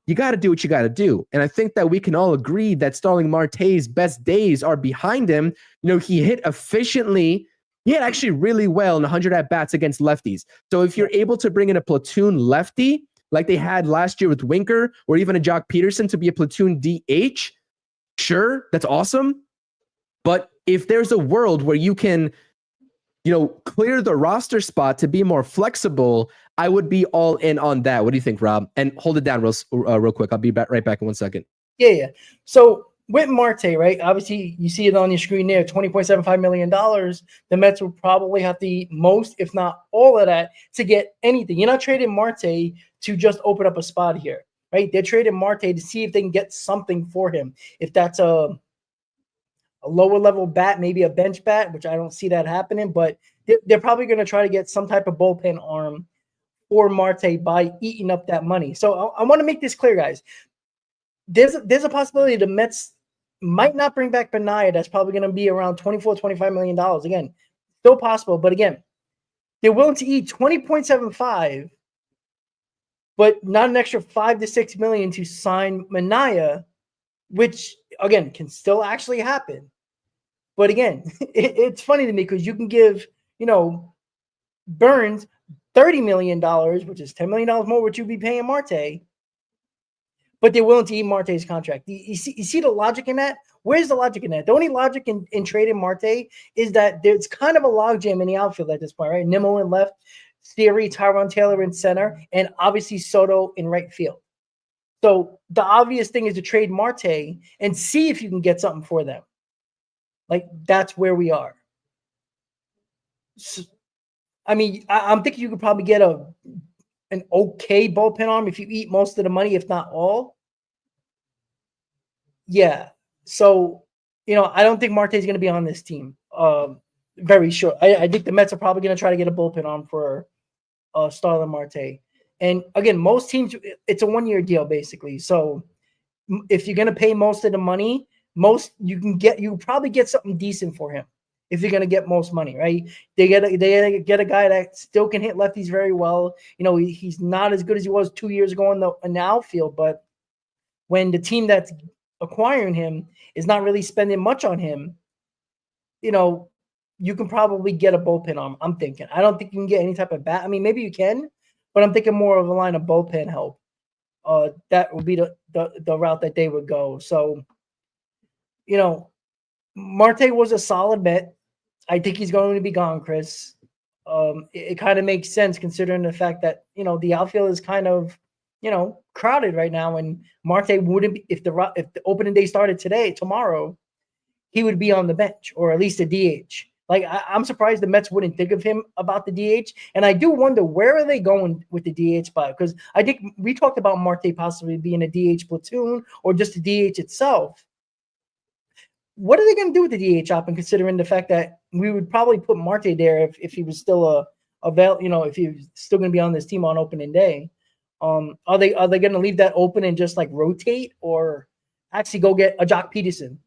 [SPEAKER 2] you got to do what you got to do. And I think that we can all agree that Starling Marte's best days are behind him. He hit efficiently. He hit actually really well in 100 at-bats against lefties. So if you're able to bring in a platoon lefty, like they had last year with Winker, or even a Jock Peterson to be a platoon DH, sure, that's awesome. But if there's a world where you can clear the roster spot to be more flexible, I would be all in on that. What do you think, Rob? And hold it down real quick. I'll be right back in 1 second.
[SPEAKER 3] Yeah. So with Marte, right? Obviously, you see it on your screen there, $20.75 million. The Mets will probably have the most, if not all of that, to get anything. You're not trading Marte to just open up a spot here, right? They're trading Marte to see if they can get something for him. If that's a lower level bat, maybe a bench bat, which I don't see that happening, but they're probably going to try to get some type of bullpen arm for Marte by eating up that money. So I want to make this clear, guys. There's a possibility the Mets might not bring back Benaya. That's probably going to be around $24-25 million. Again, still possible, but again, they're willing to eat 20.75, but not an extra 5 to 6 million to sign Benaya, which again can still actually happen. But again, it's funny to me because you can give, Burns $30 million, which is $10 million more what you'd be paying Marte, but they're willing to eat Marte's contract. You see the logic in that? Where's the logic in that? The only logic in trading Marte is that there's kind of a logjam in the outfield at this point, right? Nimmo in left, Theory, Tyrone Taylor in center, and obviously Soto in right field. So the obvious thing is to trade Marte and see if you can get something for them. Like, that's where we are. I mean, I'm thinking you could probably get an okay bullpen arm if you eat most of the money, if not all. Yeah. So, I don't think Marte's going to be on this team. Very sure. I think the Mets are probably going to try to get a bullpen arm for Starlin Marte. And again, most teams, it's a 1-year deal basically. So if you're going to pay most of the money, you probably get something decent for him. If you're going to get most money, right? They get a guy that still can hit lefties very well. He's not as good as he was 2 years ago in the outfield, but when the team that's acquiring him is not really spending much on him, you can probably get a bullpen arm. I'm thinking. I don't think you can get any type of bat. I mean, maybe you can, but I'm thinking more of a line of bullpen help. That would be the route that they would go. So, Marte was a solid bet. I think he's going to be gone, Chris. It kind of makes sense considering the fact that, the outfield is kind of, crowded right now, and Marte wouldn't be, if the opening day started tomorrow, he would be on the bench or at least a DH. Like, I'm surprised the Mets wouldn't think of him about the DH. And I do wonder, where are they going with the DH spot? Because I think we talked about Marte possibly being a DH platoon or just a DH itself. What are they going to do with the DH option, considering the fact that we would probably put Marte there if he was still if he was still going to be on this team on opening day? Are they going to leave that open and just like rotate, or actually go get a Jock Peterson?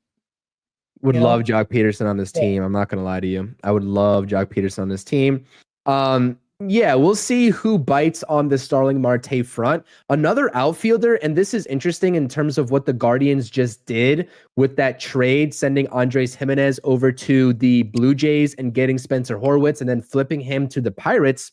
[SPEAKER 2] Would love Jock Peterson on this team. I'm not going to lie to you. I would love Jock Peterson on this team. Yeah, we'll see who bites on the Starling Marte front. Another outfielder, and this is interesting in terms of what the Guardians just did with that trade, sending Andres Jimenez over to the Blue Jays and getting Spencer Horwitz and then flipping him to the Pirates.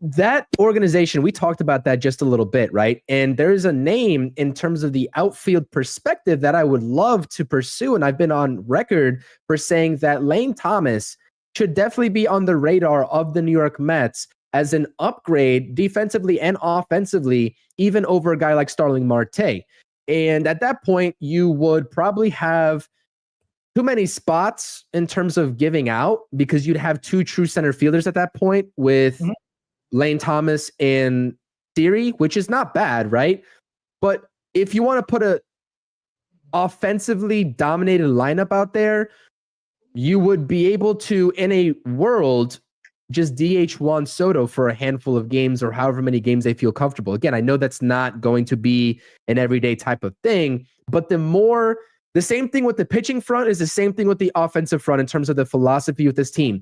[SPEAKER 2] That organization, we talked about that just a little bit, right? And there's a name in terms of the outfield perspective that I would love to pursue. And I've been on record for saying that Lane Thomas should definitely be on the radar of the New York Mets as an upgrade defensively and offensively, even over a guy like Starling Marte. And at that point, you would probably have too many spots in terms of giving out, because you'd have two true center fielders at that point with Lane Thomas and Theory, which is not bad, right? But if you want to put a offensively dominated lineup out there, you would be able to, in a world, just DH Juan Soto for a handful of games or however many games they feel comfortable. Again, I know that's not going to be an everyday type of thing, but the same thing with the pitching front is the same thing with the offensive front in terms of the philosophy with this team.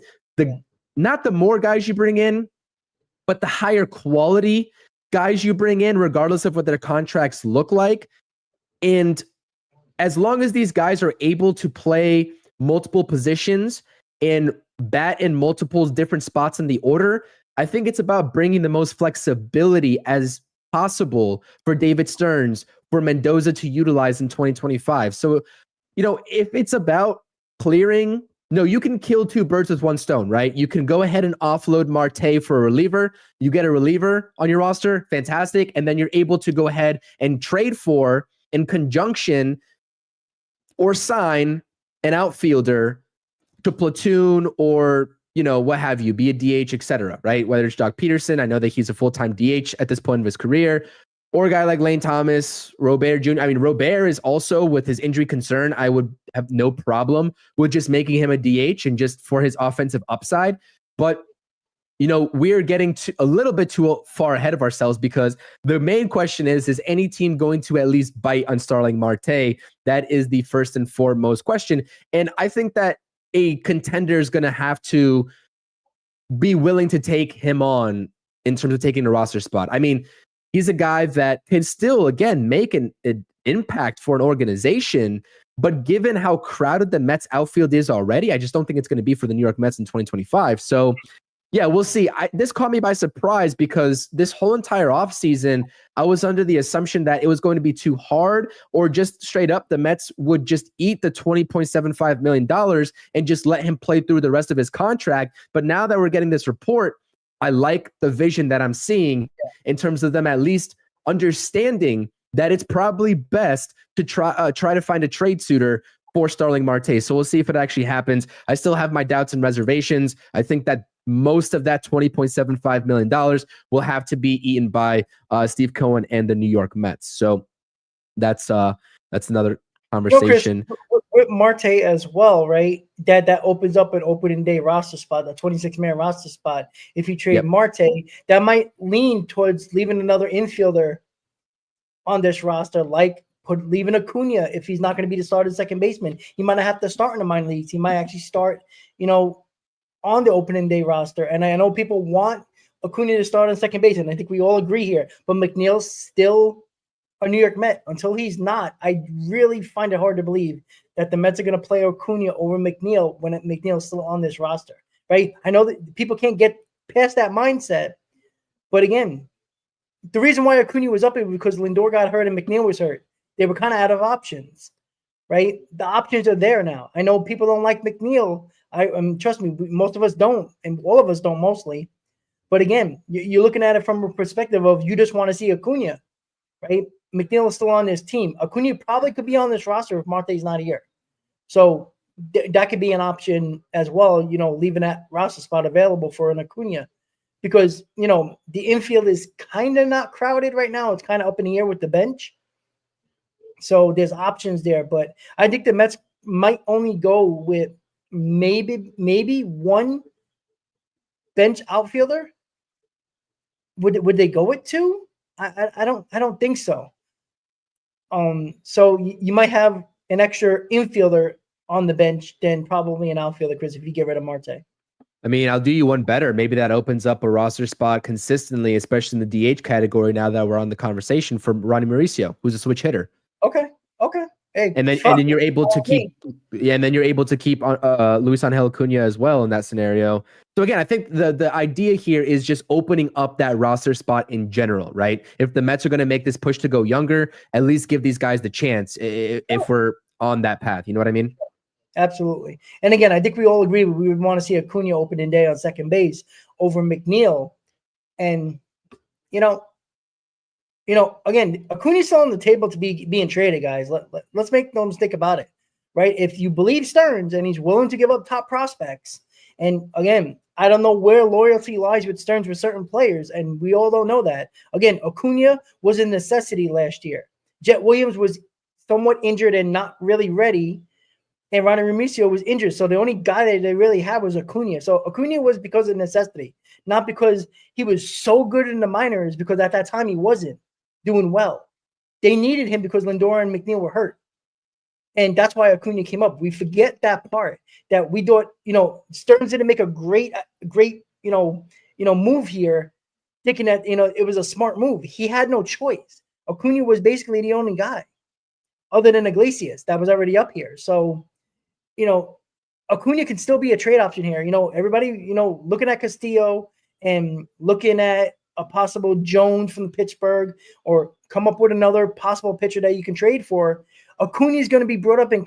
[SPEAKER 2] Not the more guys you bring in, but the higher quality guys you bring in, regardless of what their contracts look like. And as long as these guys are able to play multiple positions and bat in multiple different spots in the order, I think it's about bringing the most flexibility as possible for David Stearns, for Mendoza to utilize in 2025. So, if it's about clearing, you can kill two birds with one stone, right? You can go ahead and offload Marte for a reliever. You get a reliever on your roster, fantastic. And then you're able to go ahead and trade for, in conjunction, or sign an outfielder to platoon or, what have you, be a DH, etc., right? Whether it's Jock Peterson, I know that he's a full-time DH at this point of his career, or a guy like Lane Thomas, Robert Jr. I mean, Robert is also, with his injury concern, I would have no problem with just making him a DH and just for his offensive upside. But, we're getting a little bit too far ahead of ourselves, because the main question is any team going to at least bite on Starling Marte? That is the first and foremost question. And I think that a contender is going to have to be willing to take him on in terms of taking the roster spot. I mean, he's a guy that can still, again, make an impact for an organization. But given how crowded the Mets outfield is already, I just don't think it's going to be for the New York Mets in 2025. So, yeah, we'll see. This caught me by surprise, because this whole entire offseason, I was under the assumption that it was going to be too hard, or just straight up the Mets would just eat the $20.75 million and just let him play through the rest of his contract. But now that we're getting this report, I like the vision that I'm seeing in terms of them at least understanding that it's probably best to try to find a trade suitor for Starling Marte. So we'll see if it actually happens. I still have my doubts and reservations. I think that most of that $20.75 million will have to be eaten by Steve Cohen and the New York Mets. So that's another conversation.
[SPEAKER 3] Chris, with Marte as well, right? That opens up an opening day roster spot, a 26-man roster spot. If you trade Marte, that might lean towards leaving another infielder on this roster, like leaving Acuna if he's not going to be the starting second baseman. He might not have to start in the minor leagues. He might actually start, on the opening day roster. And I know people want Acuna to start on second base, and I think we all agree here. But McNeil's still a New York Met. Until he's not, I really find it hard to believe that the Mets are going to play Acuna over McNeil when McNeil's still on this roster, right? I know that people can't get past that mindset. But again, the reason why Acuna was up is because Lindor got hurt and McNeil was hurt. They were kind of out of options, right? The options are there now. I know people don't like McNeil. Trust me, most of us don't, and all of us don't mostly. But again, you're looking at it from a perspective of you just want to see Acuna, right? McNeil is still on this team. Acuna probably could be on this roster if Marte's not here. So that could be an option as well, leaving that roster spot available for an Acuna. Because, the infield is kind of not crowded right now. It's kind of up in the air with the bench. So there's options there. But I think the Mets might only go with maybe one bench outfielder. Would they go with two? I don't think so. So you might have an extra infielder on the bench than probably an outfielder, Chris, if you get rid of Marte.
[SPEAKER 2] I mean, I'll do you one better. Maybe that opens up a roster spot consistently, especially in the DH category now that we're on the conversation, for Ronnie Mauricio, who's a switch hitter.
[SPEAKER 3] Okay. Hey,
[SPEAKER 2] and then you're able to keep Luis Angel Acuna as well in that scenario. So again, I think the idea here is just opening up that roster spot in general, right? If the Mets are going to make this push to go younger, at least give these guys the chance if we're on that path. You know what I mean?
[SPEAKER 3] Absolutely. And again, I think we all agree we would want to see Acuna opening day on second base over McNeil. And, again, Acuna's still on the table to be being traded, guys. Let's make no mistake about it, right? If you believe Stearns and he's willing to give up top prospects, and again, I don't know where loyalty lies with Stearns with certain players, and we all don't know that. Again, Acuna was a necessity last year. Jet Williams was somewhat injured and not really ready, and Ronnie Mauricio was injured. So the only guy that they really had was Acuna. So Acuna was because of necessity, not because he was so good in the minors, because at that time he wasn't doing well. They needed him because Lindor and McNeil were hurt. And that's why Acuna came up. We forget that part, that we thought, Stearns didn't make a great, move here, thinking that, it was a smart move. He had no choice. Acuna was basically the only guy other than Iglesias that was already up here. So, Acuna can still be a trade option here. Everybody, looking at Castillo and looking at a possible Jones from Pittsburgh, or come up with another possible pitcher that you can trade for. Acuna is going to be brought up in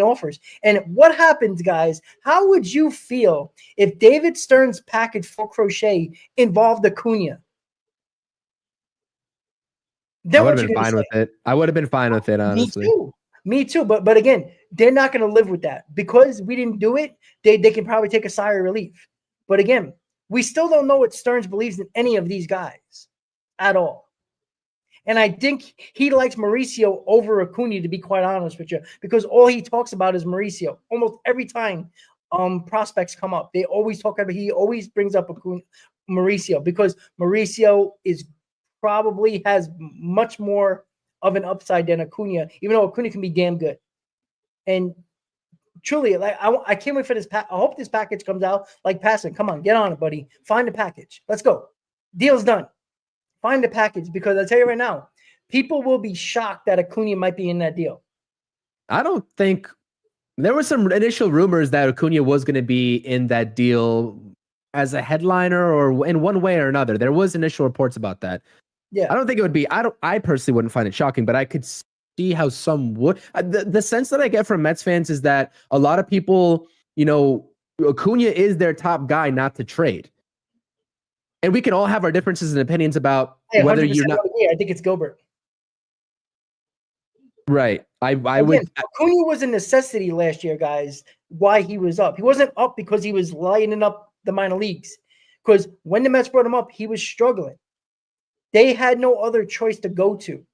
[SPEAKER 3] offers. And what happens, guys? How would you feel if David Stearns' package for Crochet involved Acuna?
[SPEAKER 2] I would have been fine with it. I would have been fine with it, honestly.
[SPEAKER 3] Me too. But again, they're not going to live with that. Because we didn't do it, they can probably take a sigh of relief. But again, we still don't know what Stearns believes in any of these guys at all. And I think he likes Mauricio over Acuna, to be quite honest with you, because all he talks about is Mauricio. Almost every time prospects come up, he always brings up Mauricio, because Mauricio probably has much more of an upside than Acuna, even though Acuna can be damn good. And truly, I can't wait for this. I hope this package comes out like passing. Come on, get on it, buddy. Find the package. Let's go. Deal's done. Find the package, because I tell you right now, people will be shocked that Acuna might be in that deal.
[SPEAKER 2] I don't think there were some initial rumors that Acuna was going to be in that deal as a headliner or in one way or another. There was initial reports about that.
[SPEAKER 3] Yeah,
[SPEAKER 2] I don't think it would be. I personally wouldn't find it shocking, but I could see how some would. The sense that I get from Mets fans is that a lot of people, Acuna is their top guy not to trade. And we can all have our differences and opinions about whether you're not.
[SPEAKER 3] I think it's Gilbert.
[SPEAKER 2] Right. I
[SPEAKER 3] Again,
[SPEAKER 2] would.
[SPEAKER 3] Acuna was a necessity last year, guys. Why he was up? He wasn't up because he was lighting up the minor leagues. Because when the Mets brought him up, he was struggling. They had no other choice to go to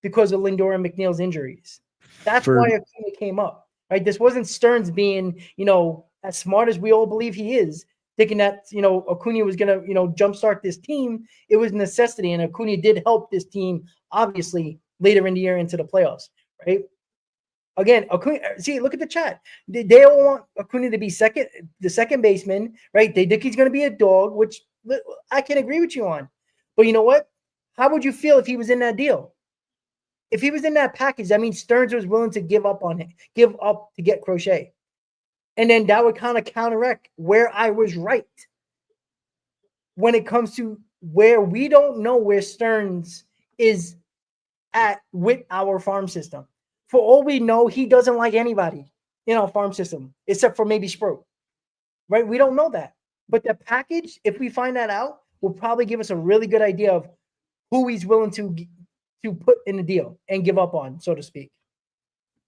[SPEAKER 3] because of Lindor and McNeil's injuries. That's why Acuna came up, right? This wasn't Stearns being, as smart as we all believe he is, thinking that, Acuna was going to, jumpstart this team. It was necessity, and Acuna did help this team, obviously, later in the year into the playoffs, right? Again, Acuna, see, look at the chat. They all want Acuna to be the second baseman, right? They think he's going to be a dog, which I can agree with you on. But you know what? How would you feel if he was in that deal? If he was in that package, that means Stearns was willing to give up to get Crochet. And then that would kind of counteract where I was right when it comes to where we don't know where Stearns is at with our farm system. For all we know, he doesn't like anybody in our farm system except for maybe Sprout, right? We don't know that. But the package, if we find that out, will probably give us a really good idea of who he's willing to put in the deal and give up on, so to speak.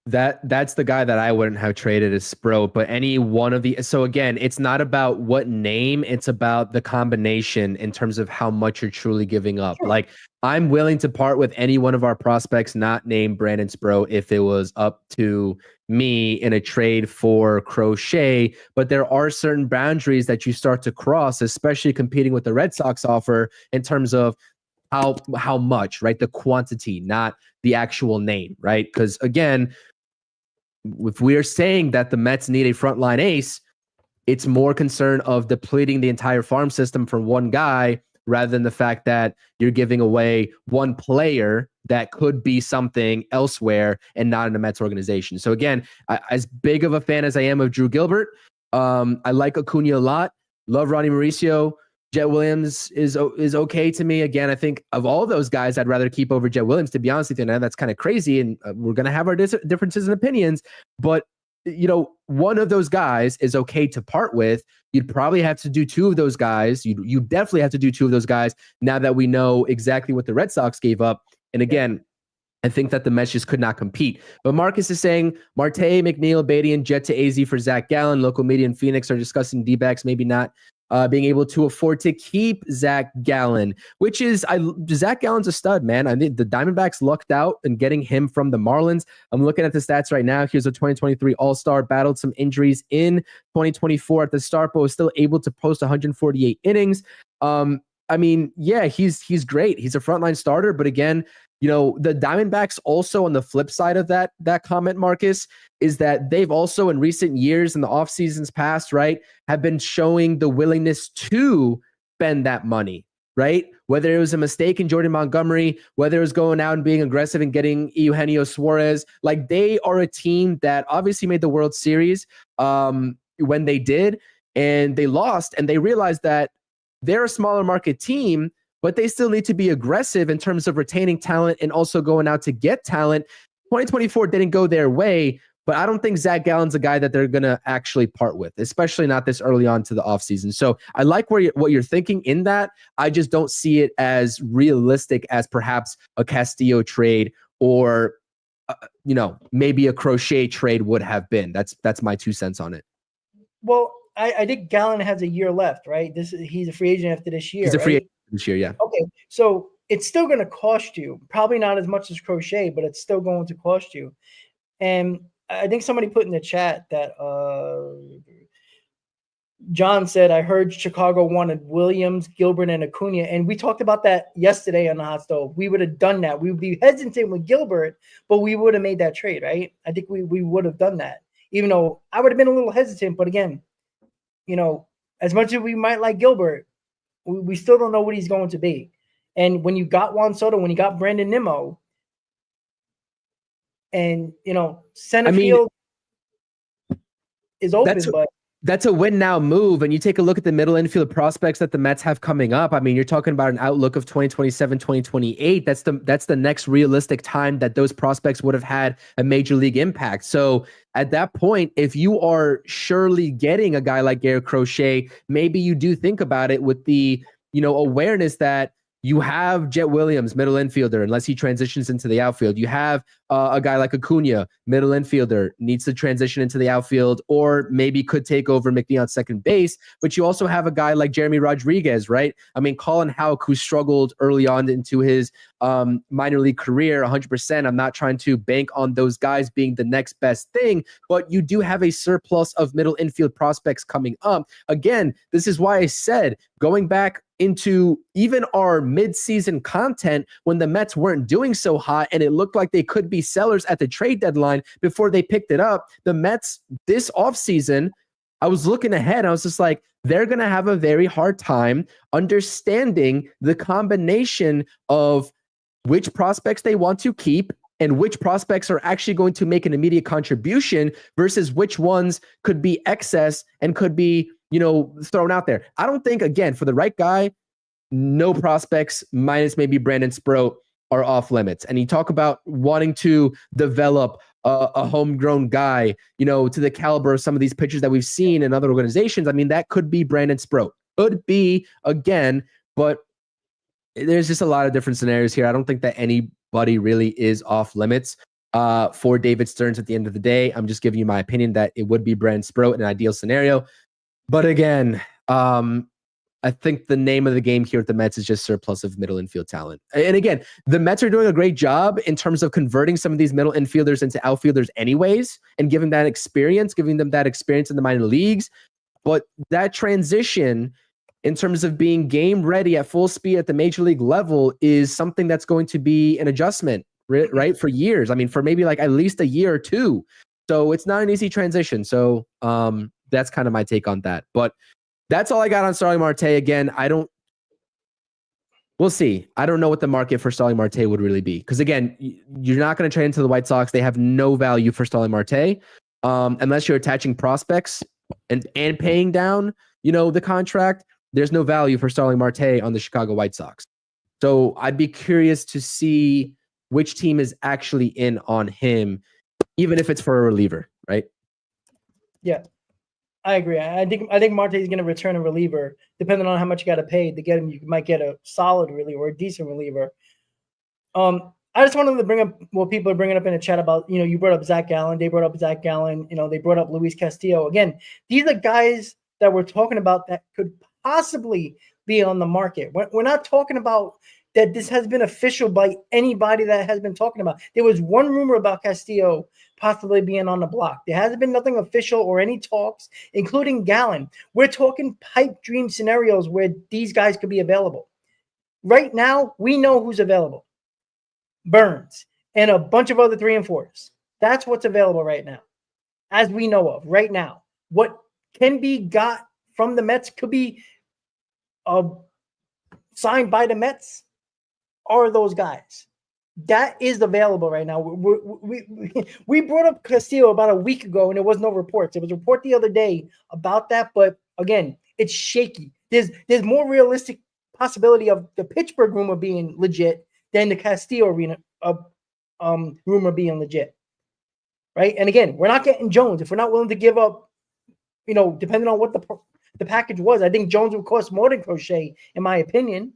[SPEAKER 2] That's the guy that I wouldn't have traded as Sprout, but any one of the. So again, it's not about what name, it's about the combination in terms of how much you're truly giving up.
[SPEAKER 3] Sure.
[SPEAKER 2] Like, I'm willing to part with any one of our prospects not named Brandon Sprout if it was up to me in a trade for Crochet, but there are certain boundaries that you start to cross, especially competing with the Red Sox offer in terms of how much, right? The quantity, not the actual name, right? Because again, if we are saying that the Mets need a frontline ace, it's more concern of depleting the entire farm system for one guy rather than the fact that you're giving away one player that could be something elsewhere and not in the Mets organization. So again, as big of a fan as I am of Drew Gilbert, I like Acuna a lot. Love Ronnie Mauricio. Jet Williams is okay to me. Again, I think of all those guys, I'd rather keep over Jet Williams, to be honest with you. Now that's kind of crazy, and we're going to have our differences in opinions. But, one of those guys is okay to part with. You'd probably have to do two of those guys. You definitely have to do two of those guys now that we know exactly what the Red Sox gave up. And again, I think that the Mets just could not compete. But Marcus is saying Marte, McNeil, Beatty, and Jet to AZ for Zach Gallen. Local media in Phoenix are discussing D-backs maybe not being able to afford to keep Zach Gallen, which is Zach Gallen's a stud, man. I think the Diamondbacks lucked out in getting him from the Marlins. I'm looking at the stats right now. Here's a 2023 All-Star, battled some injuries in 2024 at the start, but was still able to post 148 innings. He's great. He's a frontline starter, but again, the Diamondbacks also on the flip side of that comment, Marcus, is that they've also in recent years in the off seasons past, right, have been showing the willingness to spend that money, right? Whether it was a mistake in Jordan Montgomery, whether it was going out and being aggressive and getting Eugenio Suarez, like they are a team that obviously made the World Series when they did, and they lost, and they realized that they're a smaller market team, but they still need to be aggressive in terms of retaining talent and also going out to get talent. 2024 didn't go their way, but I don't think Zach Gallen's a guy that they're going to actually part with, especially not this early on to the offseason. So I like what you're thinking in that. I just don't see it as realistic as perhaps a Castillo trade or, maybe a Crochet trade would have been. That's my 2 cents on it.
[SPEAKER 3] Well, I think Gallen has a year left, right? He's a free agent after this year.
[SPEAKER 2] He's a free
[SPEAKER 3] agent
[SPEAKER 2] this year, yeah.
[SPEAKER 3] Okay, so it's still going to cost you. Probably not as much as Crochet, but it's still going to cost you. And I think somebody put in the chat that John said, I heard Chicago wanted Williams, Gilbert, and Acuna. And we talked about that yesterday on the Hot Stove. We would have done that. We would be hesitant with Gilbert, but we would have made that trade, right? I think we would have done that, even though I would have been a little hesitant. But again, as much as we might like Gilbert, we still don't know what he's going to be. And when you got Juan Soto, when you got Brandon Nimmo, and, center field is open,
[SPEAKER 2] that's a win now move. And you take a look at the middle infield prospects that the Mets have coming up. I mean, you're talking about an outlook of 2027, 2028. That's the next realistic time that those prospects would have had a major league impact. So at that point, if you are surely getting a guy like Garrett Crochet, maybe you do think about it with the, awareness that you have Jet Williams, middle infielder, unless he transitions into the outfield. You have a guy like Acuna, middle infielder, needs to transition into the outfield, or maybe could take over McNeil at second base. But you also have a guy like Jeremy Rodriguez, right? I mean, Colin Houck, who struggled early on into his minor league career, 100%. I'm not trying to bank on those guys being the next best thing, but you do have a surplus of middle infield prospects coming up. Again, this is why I said, going back into even our mid-season content when the Mets weren't doing so hot and it looked like they could be sellers at the trade deadline before they picked it up, the Mets this offseason, I was looking ahead. I was just like, they're going to have a very hard time understanding the combination of which prospects they want to keep and which prospects are actually going to make an immediate contribution versus which ones could be excess and could be, thrown out there. I don't think, again, for the right guy, no prospects minus maybe Brandon Sproat are off limits. And you talk about wanting to develop a homegrown guy, to the caliber of some of these pitchers that we've seen in other organizations. I mean, that could be Brandon Sproat. Could be, again, but there's just a lot of different scenarios here. I don't think that anybody really is off limits for David Stearns at the end of the day. I'm just giving you my opinion that it would be Brandon Sproat in an ideal scenario. But again, I think the name of the game here at the Mets is just surplus of middle infield talent. And again, the Mets are doing a great job in terms of converting some of these middle infielders into outfielders anyways, and giving them that experience in the minor leagues. But that transition in terms of being game ready at full speed at the major league level is something that's going to be an adjustment, right? For years. I mean, for maybe like at least a year or two. So it's not an easy transition. So that's kind of my take on that. But that's all I got on Starling Marte. Again, we'll see. I don't know what the market for Starling Marte would really be. Because again, you're not going to trade into the White Sox. They have no value for Starling Marte unless you're attaching prospects and paying down, the contract. There's no value for Starling Marte on the Chicago White Sox. So I'd be curious to see which team is actually in on him, even if it's for a reliever, right? Yeah.
[SPEAKER 3] I agree. I think Marte is going to return a reliever, depending on how much you got to pay to get him. You might get a solid reliever or a decent reliever. I just wanted to bring up what people are bringing up in the chat about, you brought up Zach Gallen. They brought up Zach Gallen. They brought up Luis Castillo. Again, these are guys that we're talking about that could possibly be on the market. We're not talking about that this has been official by anybody that has been talking about. There was one rumor about Castillo possibly being on the block. There hasn't been nothing official or any talks, including Gallen. We're talking pipe dream scenarios where these guys could be available. Right now, we know who's available. Burns and a bunch of other 3 and 4s. That's what's available right now, as we know of right now. What can be got from the Mets could be signed by the Mets are those guys. That is available right now. We brought up Castillo about a week ago, and there was no reports. There was a report the other day about that, but again, it's shaky. There's more realistic possibility of the Pittsburgh rumor being legit than the Castillo rumor being legit, right? And again, we're not getting Jones if we're not willing to give up. Depending on what the package was, I think Jones would cost more than Crochet, in my opinion.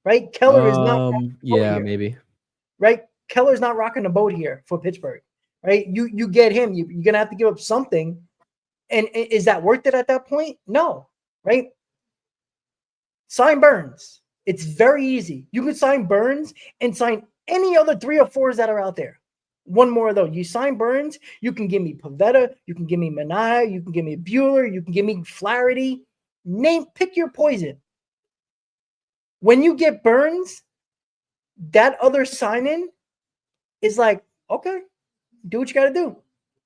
[SPEAKER 3] Right? Keller is not.
[SPEAKER 2] Yeah, maybe.
[SPEAKER 3] Right? Keller's not rocking the boat here for Pittsburgh. Right? You get him. You're gonna have to give up something. And is that worth it at that point? No. Right? Sign Burns. It's very easy. You can sign Burns and sign any other 3 or 4s that are out there. One more though. You sign Burns, you can give me Pavetta, you can give me Manaea, you can give me Buehler, you can give me Flaherty. Pick your poison. When you get Burns, that other sign-in is like, okay, do what you got to do.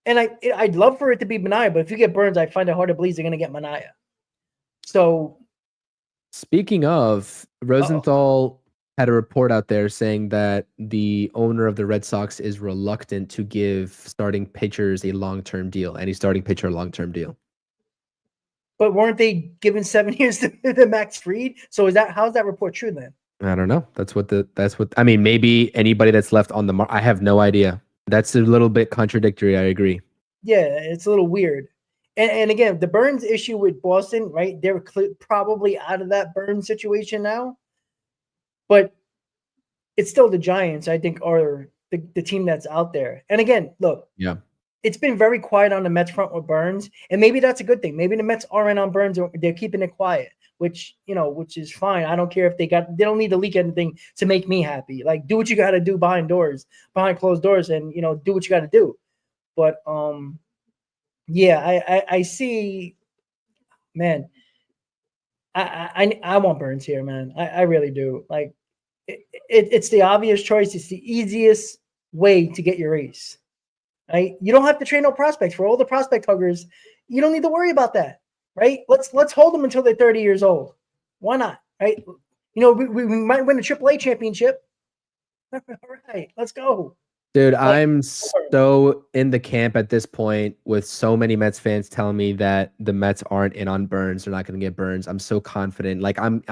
[SPEAKER 3] And I'd love for it to be Manaea, but if you get Burns, I find it hard to believe they're going to get Manaea. So,
[SPEAKER 2] speaking of, Rosenthal had a report out there saying that the owner of the Red Sox is reluctant to give starting pitchers a long-term deal, any starting pitcher a long-term deal.
[SPEAKER 3] But weren't they given 7 years to Max Fried? So how's that report true then?
[SPEAKER 2] I don't know. I mean, maybe anybody that's left on the market. I have no idea. That's a little bit contradictory. I agree.
[SPEAKER 3] Yeah, it's a little weird. And again, the Burns issue with Boston, right? They're probably out of that Burns situation now. But it's still the Giants, I think, are the team that's out there. And again, look,
[SPEAKER 2] Yeah.
[SPEAKER 3] it's been very quiet on the Mets front with Burns, and maybe that's a good thing. Maybe the Mets are in on Burns, or they're keeping it quiet, which is fine. I don't care if they don't need to leak anything to make me happy. Like, do what you got to do behind closed doors, and do what you got to do. But yeah, I see, man. I want Burns here, man. I really do. Like, it's the obvious choice. It's the easiest way to get your ace. Right? You don't have to train no prospects. For all the prospect huggers, you don't need to worry about that. Right? Let's hold them until they're 30 years old. Why not? Right? We might win a AAA championship. All right, let's go.
[SPEAKER 2] Dude, I'm so in the camp at this point with so many Mets fans telling me that the Mets aren't in on Burns. They're not going to get Burns. I'm so confident. Like, I'm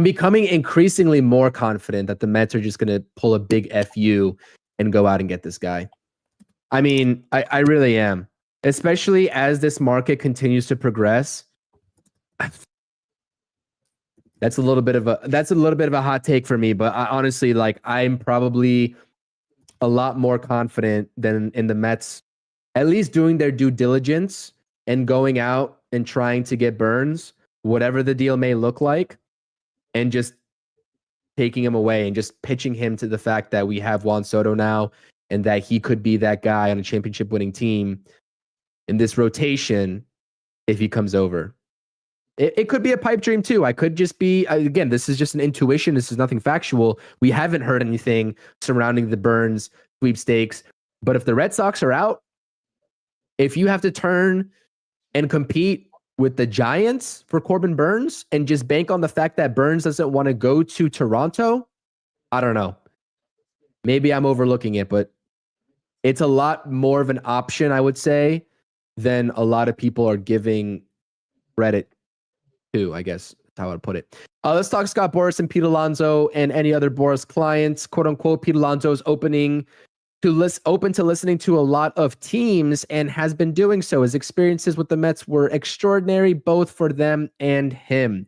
[SPEAKER 2] becoming increasingly more confident that the Mets are just going to pull a big FU and go out and get this guy. I mean, I really am, especially as this market continues to progress. That's a little bit of a hot take for me, but I honestly, like, I'm probably a lot more confident than in the Mets, at least doing their due diligence and going out and trying to get Burns, whatever the deal may look like, and just taking him away and just pitching him to the fact that we have Juan Soto now and that he could be that guy on a championship winning team in this rotation if he comes over. It could be a pipe dream too. I could just be, again, this is just an intuition. This is nothing factual. We haven't heard anything surrounding the Burns sweepstakes. But if the Red Sox are out, if you have to turn and compete with the Giants for Corbin Burns and just bank on the fact that Burns doesn't want to go to Toronto, I don't know. Maybe I'm overlooking it, but it's a lot more of an option, I would say, than a lot of people are giving credit to, I guess that's how I'd put it. Let's talk Scott Boras and Pete Alonso and any other Boras clients. Quote unquote, Pete Alonso is open to listening to a lot of teams and has been doing so. His experiences with the Mets were extraordinary, both for them and him.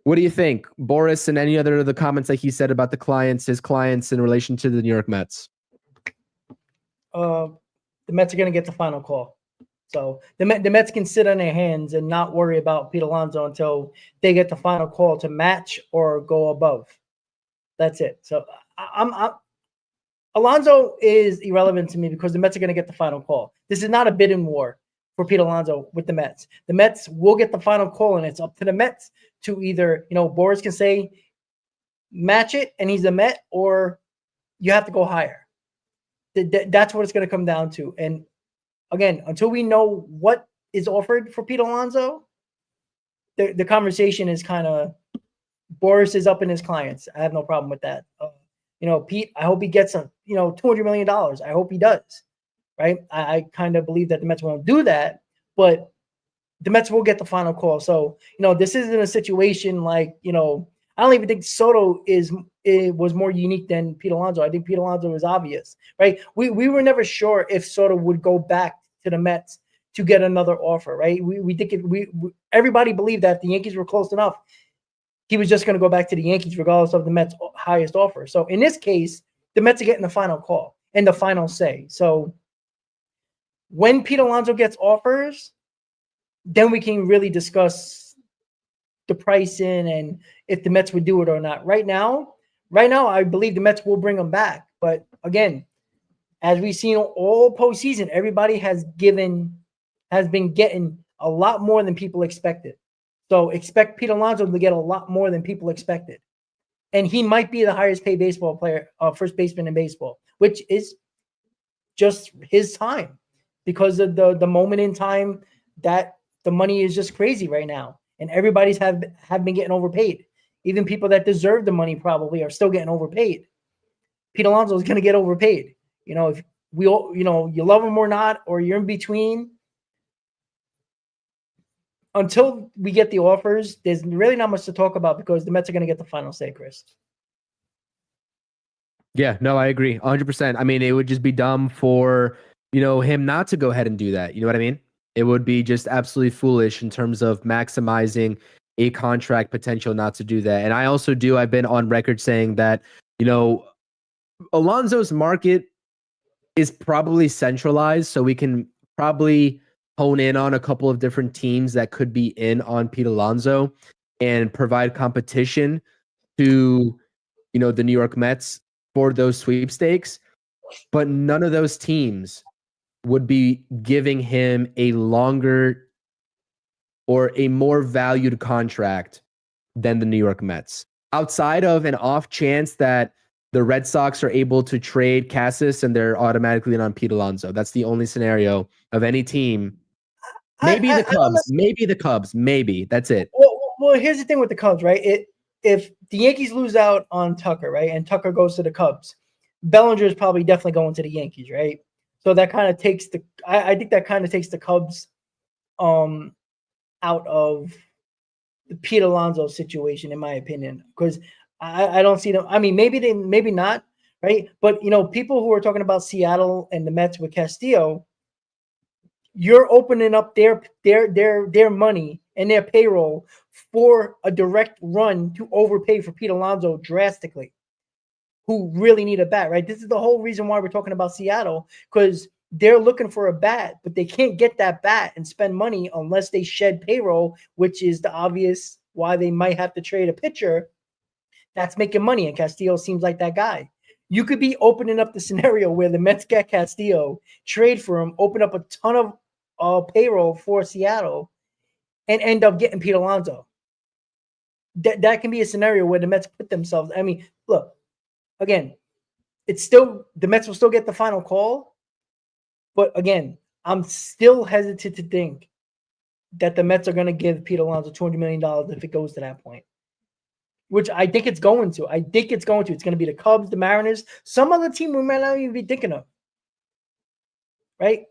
[SPEAKER 2] What do you think, Boras, and any other of the comments that he said about his clients in relation to the New York Mets?
[SPEAKER 3] The Mets are going to get the final call. So the Mets can sit on their hands and not worry about Pete Alonso until they get the final call to match or go above. That's it. So Alonso is irrelevant to me because the Mets are going to get the final call. This is not a bidding war for Pete Alonso with the Mets. The Mets will get the final call, and it's up to the Mets to either, Boras can say match it and he's a Met, or you have to go higher. That's what it's going to come down to. And again, until we know what is offered for Pete Alonso, the conversation is kind of, Boras is up in his clients. I have no problem with that. Pete, I hope he gets $200 million. I hope he does. Right? I kind of believe that the Mets won't do that, but the Mets will get the final call. So, this isn't a situation like, I don't even think Soto was more unique than Pete Alonso. I think Pete Alonso was obvious, right? We were never sure if Soto would go back to the Mets to get another offer, right? We think everybody believed that if the Yankees were close enough, he was just going to go back to the Yankees regardless of the Mets' highest offer. So in this case, the Mets are getting the final call and the final say. So when Pete Alonso gets offers, then we can really discuss the pricing and if the Mets would do it or not. Right now, I believe the Mets will bring him back. But again, as we've seen all postseason, everybody has been getting a lot more than people expected. So expect Pete Alonso to get a lot more than people expected. And he might be the highest paid baseball player, first baseman in baseball, which is just his time because of the moment in time that the money is just crazy right now. And everybody's have been getting overpaid. Even people that deserve the money probably are still getting overpaid. Pete Alonso is going to get overpaid. If we all, you love him or not, or you're in between, until we get the offers, there's really not much to talk about because the Mets are going to get the final say, Chris.
[SPEAKER 2] Yeah, no, I agree 100%. I mean, it would just be dumb for, him not to go ahead and do that. You know what I mean? It would be just absolutely foolish in terms of maximizing a contract potential not to do that. And I also I've been on record saying that, Alonso's market is probably centralized, so we can probably hone in on a couple of different teams that could be in on Pete Alonso and provide competition to, the New York Mets for those sweepstakes. But none of those teams would be giving him a longer or a more valued contract than the New York Mets. Outside of an off chance that the Red Sox are able to trade Cassis and they're automatically in on Pete Alonso. That's the only scenario of any team. Maybe the Cubs. Maybe. That's it.
[SPEAKER 3] Well, here's the thing with the Cubs, right? If the Yankees lose out on Tucker, right, and Tucker goes to the Cubs, Bellinger is probably definitely going to the Yankees, right? So that kind of takes I think that kind of takes the Cubs out of the Pete Alonso situation, in my opinion, because I don't see them. I mean, maybe not, right? But people who are talking about Seattle and the Mets with Castillo, you're opening up their money and their payroll for a direct run to overpay for Pete Alonso drastically, who really need a bat, right? This is the whole reason why we're talking about Seattle, because they're looking for a bat, but they can't get that bat and spend money unless they shed payroll, which is the obvious why they might have to trade a pitcher that's making money. And Castillo seems like that guy. You could be opening up the scenario where the Mets get Castillo, trade for him, open up a ton of payroll for Seattle, and end up getting Pete Alonso. That can be a scenario where the Mets put themselves. I mean, look, again, the Mets will still get the final call. But again, I'm still hesitant to think that the Mets are going to give Pete Alonso $200 million if it goes to that point, which I think it's going to. It's going to be the Cubs, the Mariners, some other team we might not even be thinking of, right?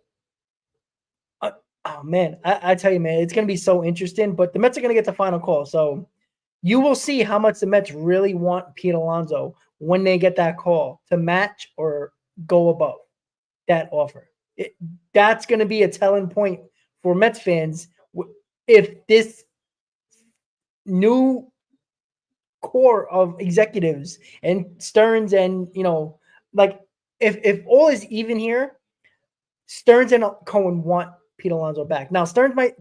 [SPEAKER 3] Oh, man, I tell you, man, it's going to be so interesting. But the Mets are going to get the final call. So you will see how much the Mets really want Pete Alonso when they get that call to match or go above that offer. That's going to be a telling point for Mets fans if this new core of executives and Stearns and, if all is even here, Stearns and Cohen want Pete Alonso back. Now,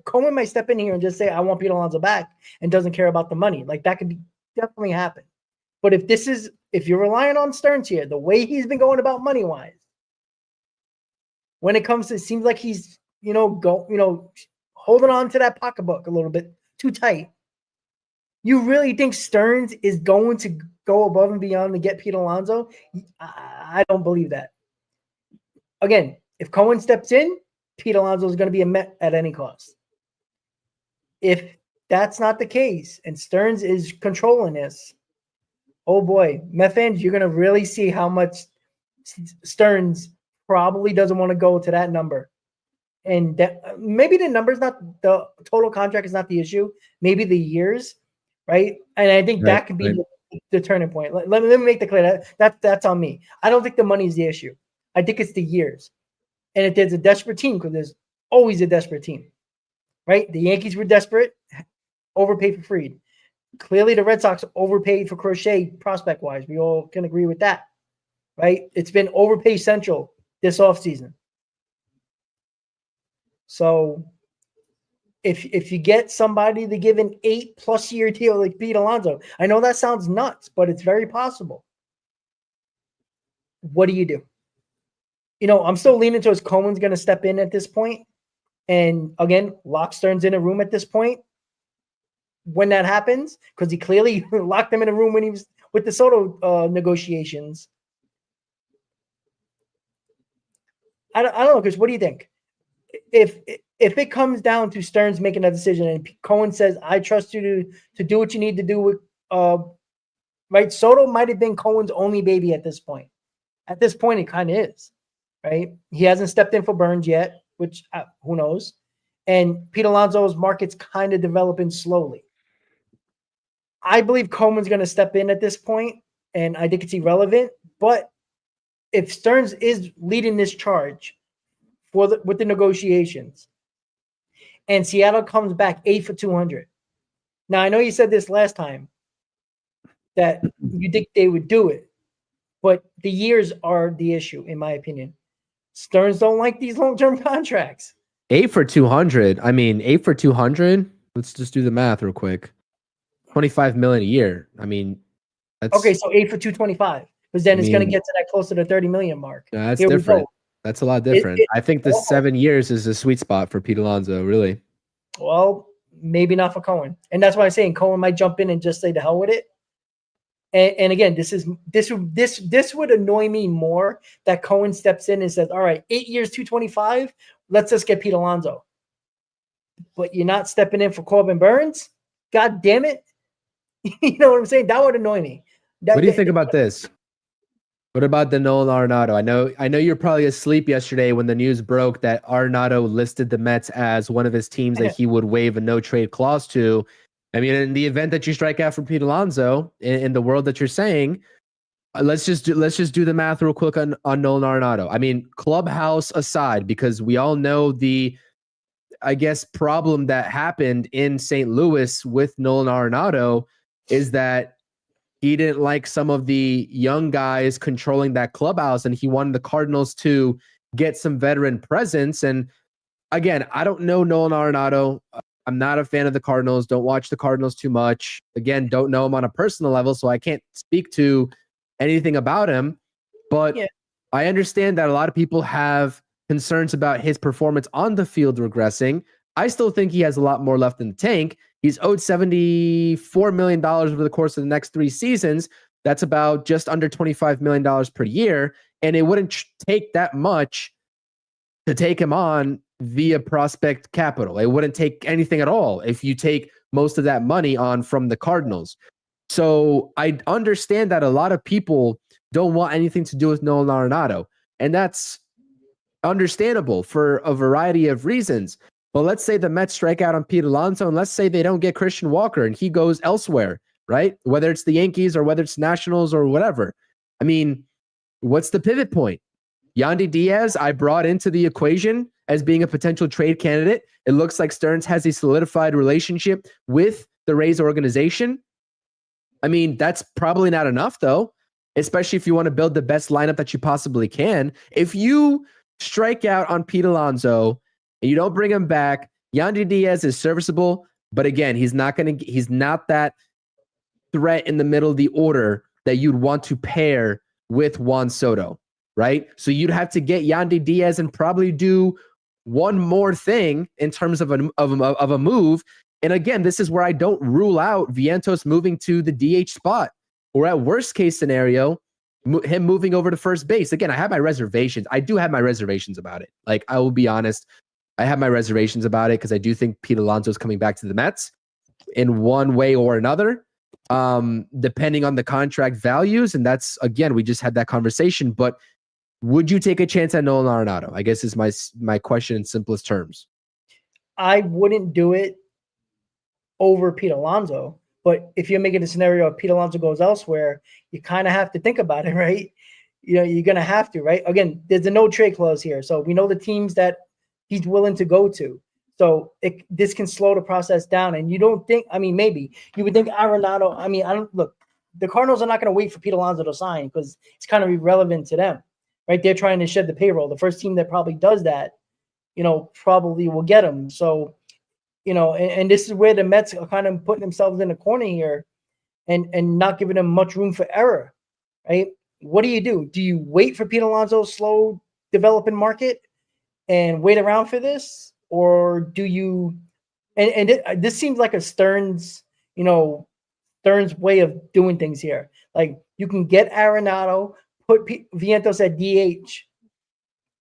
[SPEAKER 3] Cohen might step in here and just say, I want Pete Alonso back, and doesn't care about the money. Like, that could definitely happen. But if you're relying on Stearns here, the way he's been going about money-wise, when it comes to, it seems like he's, holding on to that pocketbook a little bit too tight. You really think Stearns is going to go above and beyond to get Pete Alonso? I don't believe that. Again, if Cohen steps in, Pete Alonso is going to be a Met at any cost. If that's not the case and Stearns is controlling this, oh boy, Met fans, you're going to really see how much Stearns probably doesn't want to go to that number. And that, maybe the number is not, the total contract is not the issue. Maybe the years, right? And I think that could be the turning point. Let me make that clear. That's on me. I don't think the money is the issue. I think it's the years. And if there's a desperate team, because there's always a desperate team, right? The Yankees were desperate, overpaid for Fried. Clearly, the Red Sox overpaid for Crochet prospect-wise. We all can agree with that, right? It's been overpay central this offseason. So if you get somebody to give an 8+ year deal like Pete Alonso, I know that sounds nuts, but it's very possible. What do you do? I'm still leaning towards Cohen's going to step in at this point. And again, lock Stearns in a room at this point when that happens, because he clearly locked them in a room when he was with the Soto negotiations. I don't know, Chris. What do you think? If it comes down to Stearns making a decision and Cohen says, I trust you to do what you need to do with right? Soto might have been Cohen's only baby at this point. At this point, it kind of is, right? He hasn't stepped in for Burns yet, which who knows? And Pete Alonso's market's kind of developing slowly. I believe Coleman's going to step in at this point, and I think it's irrelevant. But if Stearns is leading this charge with the negotiations, and Seattle comes back 8 for 200. Now, I know you said this last time that you think they would do it. But the years are the issue, in my opinion. Stearns don't like these long-term contracts.
[SPEAKER 2] 8 for 200. I mean, 8 for 200. Let's just do the math real quick. 25 million a year. I mean, that's
[SPEAKER 3] okay. So 8 for 225, because then it's going to get to that closer to 30 million mark.
[SPEAKER 2] That's different. That's a lot different. I think the 7 years is a sweet spot for Pete Alonso, really.
[SPEAKER 3] Well, maybe not for Cohen, and that's why I'm saying Cohen might jump in and just say the hell with it. And again, this would annoy me more that Cohen steps in and says, "All right, 8 years, 225. Let's just get Pete Alonso." But you're not stepping in for Corbin Burns. God damn it! You know what I'm saying? That would annoy me.
[SPEAKER 2] What do you think about this? What about the Nolan Arenado? I know you're probably asleep yesterday when the news broke that Arenado listed the Mets as one of his teams that he would waive a no trade clause to. I mean, in the event that you strike out for Pete Alonso, in the world that you're saying, let's just do the math real quick on Nolan Arenado. I mean, clubhouse aside, because we all know the, I guess, problem that happened in St. Louis with Nolan Arenado is that he didn't like some of the young guys controlling that clubhouse, and he wanted the Cardinals to get some veteran presence. And again, I don't know Nolan Arenado. I'm not a fan of the Cardinals. Don't watch the Cardinals too much. Again, don't know him on a personal level, so I can't speak to anything about him. But I understand that a lot of people have concerns about his performance on the field regressing. I still think he has a lot more left in the tank. He's owed $74 million over the course of the next 3 seasons. That's about just under $25 million per year. And it wouldn't take that much to take him on via prospect capital. It wouldn't take anything at all if you take most of that money on from the Cardinals. So I understand that a lot of people don't want anything to do with Nolan Arenado. And that's understandable for a variety of reasons. But let's say the Mets strike out on Pete Alonso, and let's say they don't get Christian Walker and he goes elsewhere, right? Whether it's the Yankees or whether it's Nationals or whatever. I mean, what's the pivot point? Yandy Diaz, I brought into the equation as being a potential trade candidate. It looks like Stearns has a solidified relationship with the Rays organization. I mean, that's probably not enough, though, especially if you want to build the best lineup that you possibly can. If you strike out on Pete Alonso and you don't bring him back, Yandy Diaz is serviceable, but again, he's not that threat in the middle of the order that you'd want to pair with Juan Soto, right? So you'd have to get Yandy Diaz and probably do one more thing in terms of a move. And again, this is where I don't rule out Vientos moving to the DH spot, or at worst case scenario, him moving over to first base. Again, I have my reservations. I do have my reservations about it. Like, I will be honest, I have my reservations about it because I do think Pete Alonso is coming back to the Mets in one way or another, depending on the contract values. And that's, again, we just had that conversation. But would you take a chance at Nolan Arenado? I guess is my question in simplest terms.
[SPEAKER 3] I wouldn't do it over Pete Alonso. But if you're making a scenario of Pete Alonso goes elsewhere, you kind of have to think about it, right? You know, you're going to have to, right? Again, there's a no trade clause here. So we know the teams that he's willing to go to. So this can slow the process down. And you don't think, I mean, maybe you would think Arenado, I mean, the Cardinals are not going to wait for Pete Alonso to sign because it's kind of irrelevant to them, right? They're trying to shed the payroll. The first team that probably does that, you know, probably will get him. So, you know, and this is where the Mets are kind of putting themselves in a corner here and not giving them much room for error, right? What do? Do you wait for Pete Alonso's slow developing market and wait around for this? Or do you this seems like a Stearns way of doing things here. Like, you can get Arenado, put Vientos at DH,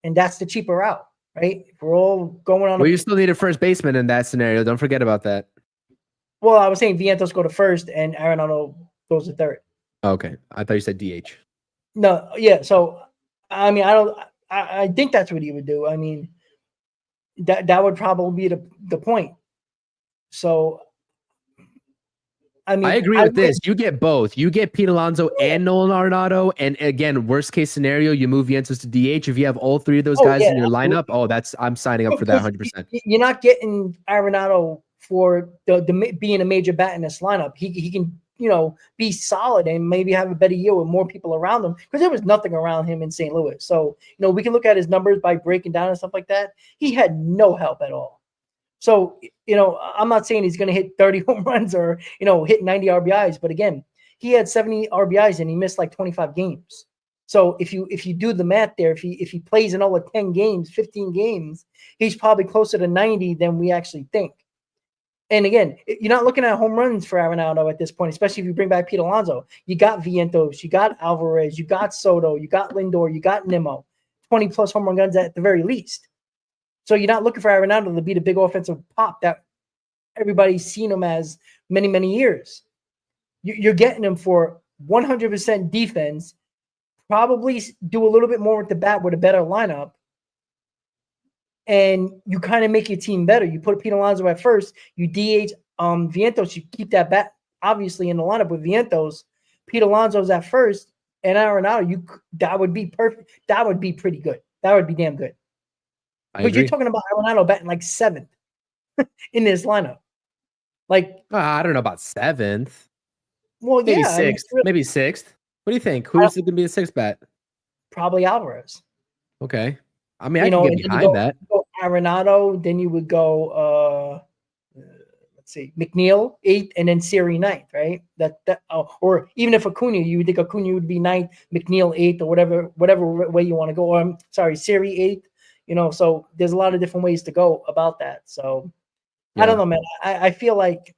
[SPEAKER 3] and that's the cheaper route. Right? If we're all going on.
[SPEAKER 2] Well, you still need a first baseman in that scenario. Don't forget about that.
[SPEAKER 3] Well, I was saying Vientos go to first and Arenado goes to third.
[SPEAKER 2] Okay. I thought you said DH.
[SPEAKER 3] No, yeah. So, I mean, I think that's what he would do. I mean, that would probably be the point. So, I mean,
[SPEAKER 2] I agree with this. You get both. You get Pete Alonso and Nolan Arenado. And again, worst case scenario, you move Vientos to DH. If you have all three of those guys in your lineup, I'm signing up for that 100%.
[SPEAKER 3] You're not getting Arenado for the being a major bat in this lineup. He can be solid and maybe have a better year with more people around him, because there was nothing around him in St. Louis. So, we can look at his numbers by breaking down and stuff like that. He had no help at all. So, I'm not saying he's going to hit 30 home runs or, hit 90 RBIs. But again, he had 70 RBIs and he missed like 25 games. So if you do the math there, if he plays in all of 10 games, 15 games, he's probably closer to 90 than we actually think. And again, you're not looking at home runs for Arenado at this point, especially if you bring back Pete Alonso. You got Vientos, you got Alvarez, you got Soto, you got Lindor, you got Nimmo, 20-plus home run guns at the very least. So you're not looking for Arenado to be the big offensive pop that everybody's seen him as many, many years. You're getting him for 100% defense, probably do a little bit more with the bat with a better lineup, and you kind of make your team better. You put Pete Alonso at first, you DH Vientos, you keep that bat obviously in the lineup with Vientos. Pete Alonso's at first, and Arenado, that would be perfect. That would be pretty good. That would be damn good. But you're talking about Arenado batting like 7th in this lineup. Like,
[SPEAKER 2] I don't know about 7th.
[SPEAKER 3] Well,
[SPEAKER 2] maybe
[SPEAKER 3] yeah,
[SPEAKER 2] 6th. Maybe 6th. What do you think? Who's going to be the 6th bat?
[SPEAKER 3] Probably Alvarez.
[SPEAKER 2] Okay. I mean, I can get behind that.
[SPEAKER 3] Arenado, then you would go, let's see, McNeil 8th, and then Siri 9th, right? Or even if Acuna, you would think Acuna would be 9th, McNeil 8th, or whatever way you want to go. Or I'm sorry, Siri 8th. So there's a lot of different ways to go about that. So yeah. I don't know, man. I feel like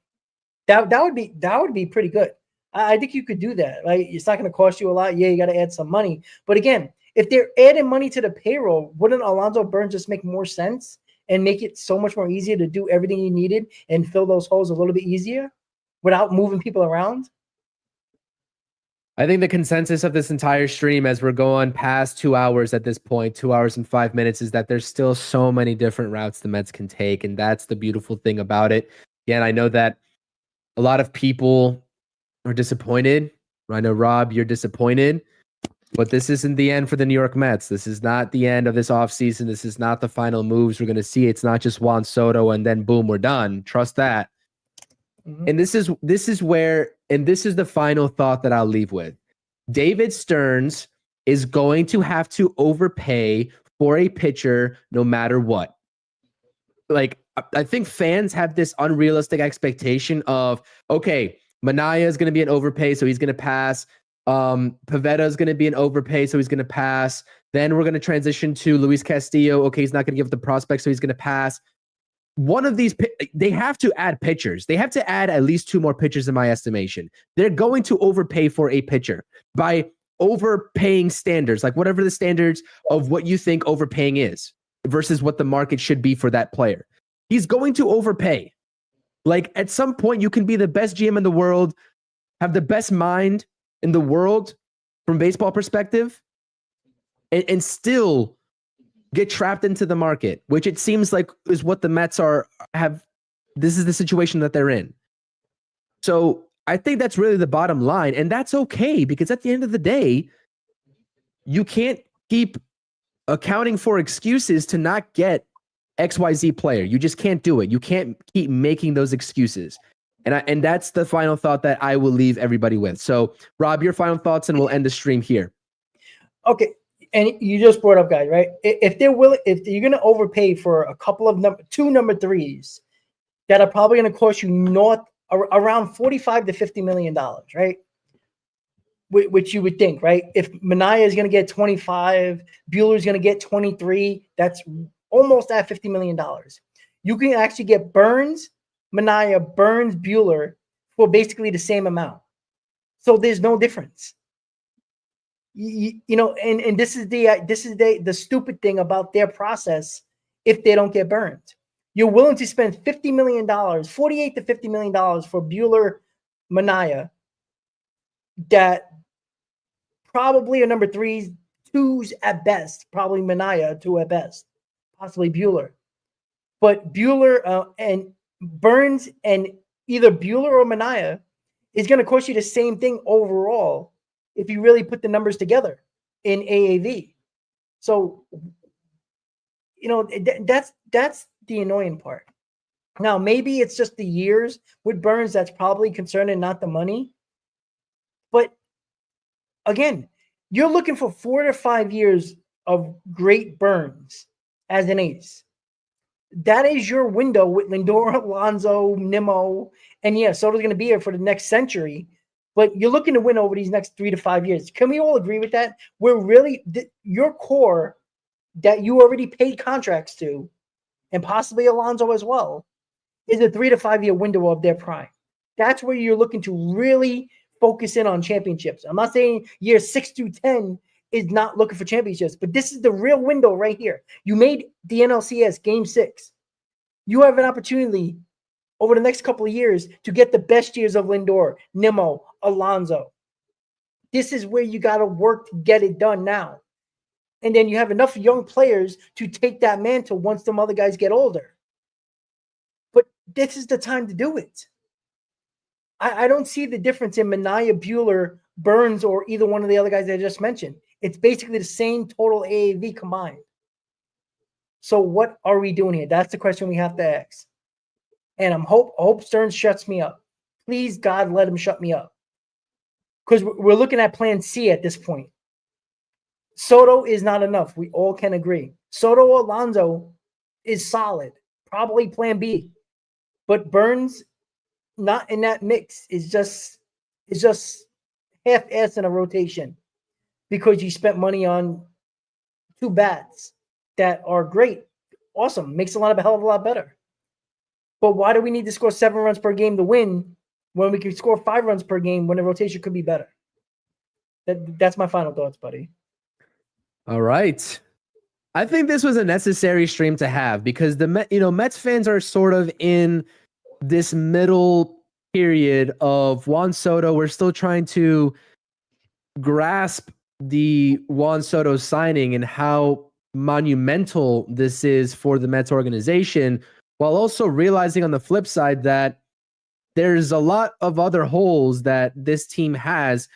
[SPEAKER 3] that would be pretty good. I think you could do that. Right? It's not going to cost you a lot. Yeah, you got to add some money. But again, if they're adding money to the payroll, wouldn't Alonso Burns just make more sense and make it so much more easier to do everything you needed and fill those holes a little bit easier without moving people around?
[SPEAKER 2] I think the consensus of this entire stream, as we're going past 2 hours at this point, 2 hours and 5 minutes, is that there's still so many different routes the Mets can take. And that's the beautiful thing about it. Again, I know that a lot of people are disappointed. I know, Rob, you're disappointed. But this isn't the end for the New York Mets. This is not the end of this offseason. This is not the final moves we're going to see. It's not just Juan Soto and then boom, we're done. Trust that. Mm-hmm. And this is where, and this is the final thought that I'll leave with. David Stearns is going to have to overpay for a pitcher no matter what. Like, I think fans have this unrealistic expectation of, okay, Manaya is going to be an overpay, so he's going to pass. Pivetta is going to be an overpay, so he's going to pass. Then we're going to transition to Luis Castillo. Okay, he's not going to give the prospect, so he's going to pass. One of these, they have to add pitchers. They have to add at least 2 more pitchers in my estimation. They're going to overpay for a pitcher by overpaying standards, like whatever the standards of what you think overpaying is versus what the market should be for that player. He's going to overpay. Like, at some point, you can be the best GM in the world, have the best mind in the world from baseball perspective, and still get trapped into the market, which it seems like is what the Mets have. This is the situation that they're in. So I think that's really the bottom line. And that's okay, because at the end of the day, you can't keep accounting for excuses to not get XYZ player. You just can't do it. You can't keep making those excuses. And that's the final thought that I will leave everybody with. So, Rob, your final thoughts, and we'll end the stream here.
[SPEAKER 3] Okay. And you just brought up guys, right? If they're willing, if you're going to overpay for a couple of two number 3s that are probably going to cost you around $45 to $50 million, right? Which you would think, right? If Manaya is going to get 25, Buehler is going to get 23, that's almost at $50 million. You can actually get Burns, Manaya, Burns, Buehler for basically the same amount. So there's no difference. And this is the stupid thing about their process. If they don't get burned, you're willing to spend $50 million, $48 to $50 million for Buehler, Manaya, that probably are number 3s, 2s at best, probably Manaya, 2 at best, possibly Buehler. But Buehler and Burns and either Buehler or Manaya is going to cost you the same thing overall if you really put the numbers together in AAV. So, that's the annoying part. Now, maybe it's just the years with Burns that's probably concerning, not the money. again, you're looking for 4 to 5 years of great Burns as an ace. That is your window with Lindor, Alonso, Nimmo, and yeah, Soto's going to be here for the next century. But you're looking to win over these next 3 to 5 years. Can we all agree with that? We're really your core that you already paid contracts to, and possibly Alonso as well, is a 3 to 5 year window of their prime. That's where you're looking to really focus in on championships. I'm not saying year 6 through 10 is not looking for championships, but this is the real window right here. You made the NLCS game 6. You have an opportunity over the next couple of years to get the best years of Lindor, Nimmo, Alonso. This is where you got to work to get it done now. And then you have enough young players to take that mantle once some other guys get older. But this is the time to do it. I don't see the difference in Manaea, Buehler, Burns, or either one of the other guys I just mentioned. It's basically the same total AAV combined. So what are we doing here? That's the question we have to ask. And I hope Stearns shuts me up. Please, God, let him shut me up. Because we're looking at plan C at this point. Soto is not enough. We all can agree. Soto Alonso is solid. Probably plan B. But Burns, not in that mix, is just half-assed in a rotation because you spent money on 2 bats that are great. Awesome. Makes a hell of a lot better. But why do we need to score 7 runs per game to win when we can score 5 runs per game when the rotation could be better? That's my final thoughts, buddy.
[SPEAKER 2] All right. I think this was a necessary stream to have because Mets fans are sort of in this middle period of Juan Soto. We're still trying to grasp the Juan Soto signing and how monumental this is for the Mets organization, while also realizing on the flip side that there's a lot of other holes that this team has.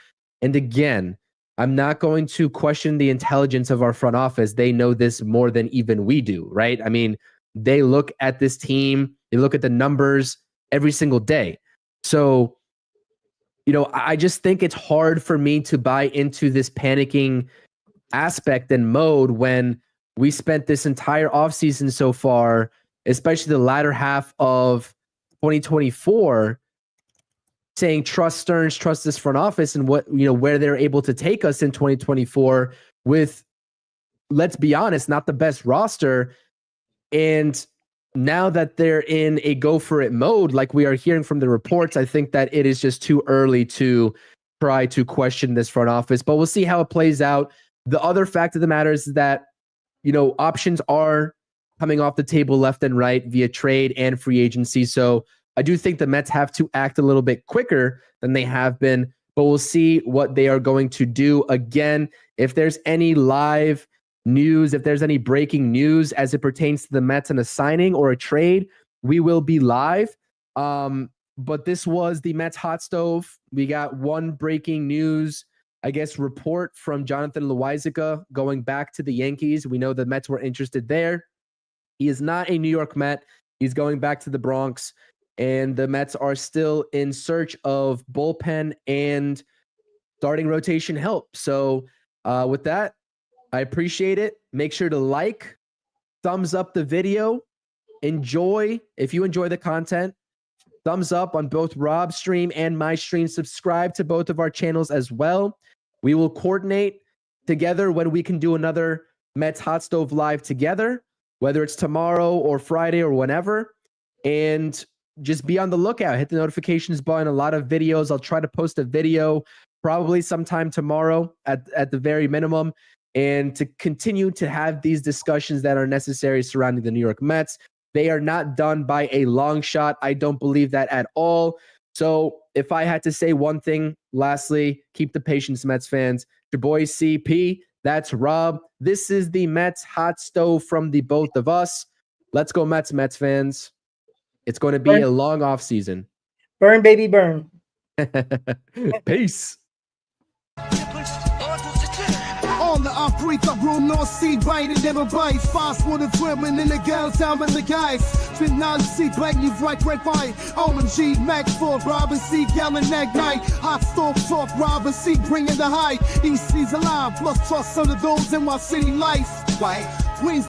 [SPEAKER 2] And again, I'm not going to question the intelligence of our front office. They know this more than even we do, right? I mean, they look at this team, they look at the numbers every single day. So, I just think it's hard for me to buy into this panicking aspect and mode when we spent this entire offseason so far, especially the latter half of 2024, saying trust Stearns, trust this front office, and where they're able to take us in 2024 with, let's be honest, not the best roster. And now that they're in a go for it mode, like we are hearing from the reports, I think that it is just too early to try to question this front office, but we'll see how it plays out. The other fact of the matter is that, options are coming off the table left and right via trade and free agency. So I do think the Mets have to act a little bit quicker than they have been, but we'll see what they are going to do. Again, if there's any live news, if there's any breaking news as it pertains to the Mets and a signing or a trade, we will be live. But this was the Mets hot stove. We got one breaking news, report from Jonathan Loáisiga going back to the Yankees. We know the Mets were interested there. He is not a New York Met. He's going back to the Bronx. And the Mets are still in search of bullpen and starting rotation help. So with that, I appreciate it. Make sure to thumbs up the video. If you enjoy the content, thumbs up on both Rob's stream and my stream. Subscribe to both of our channels as well. We will coordinate together when we can do another Mets Hot Stove Live together, whether it's tomorrow or Friday or whenever. And just be on the lookout. Hit the notifications button. A lot of videos. I'll try to post a video probably sometime tomorrow at the very minimum, and to continue to have these discussions that are necessary surrounding the New York Mets. They are not done by a long shot. I don't believe that at all. So if I had to say one thing, lastly, keep the patience, Mets fans. Your boy CP, that's Rob. This is the Mets hot stove from the both of us. Let's go Mets, Mets fans. It's going to be a long off season.
[SPEAKER 3] Burn, baby, burn.
[SPEAKER 2] Peace.
[SPEAKER 1] On the Africa room, no seed biting, never bites. Fast water dribbling in the girls down in the guys. Fin nine seat black, you right, red fight. Omen G, Mac 4, Robin C, Gallon Neck Night. Hot stove talk, Robin C, bringing the high. EC's alive, plus trust under those in my city life. White, Queens.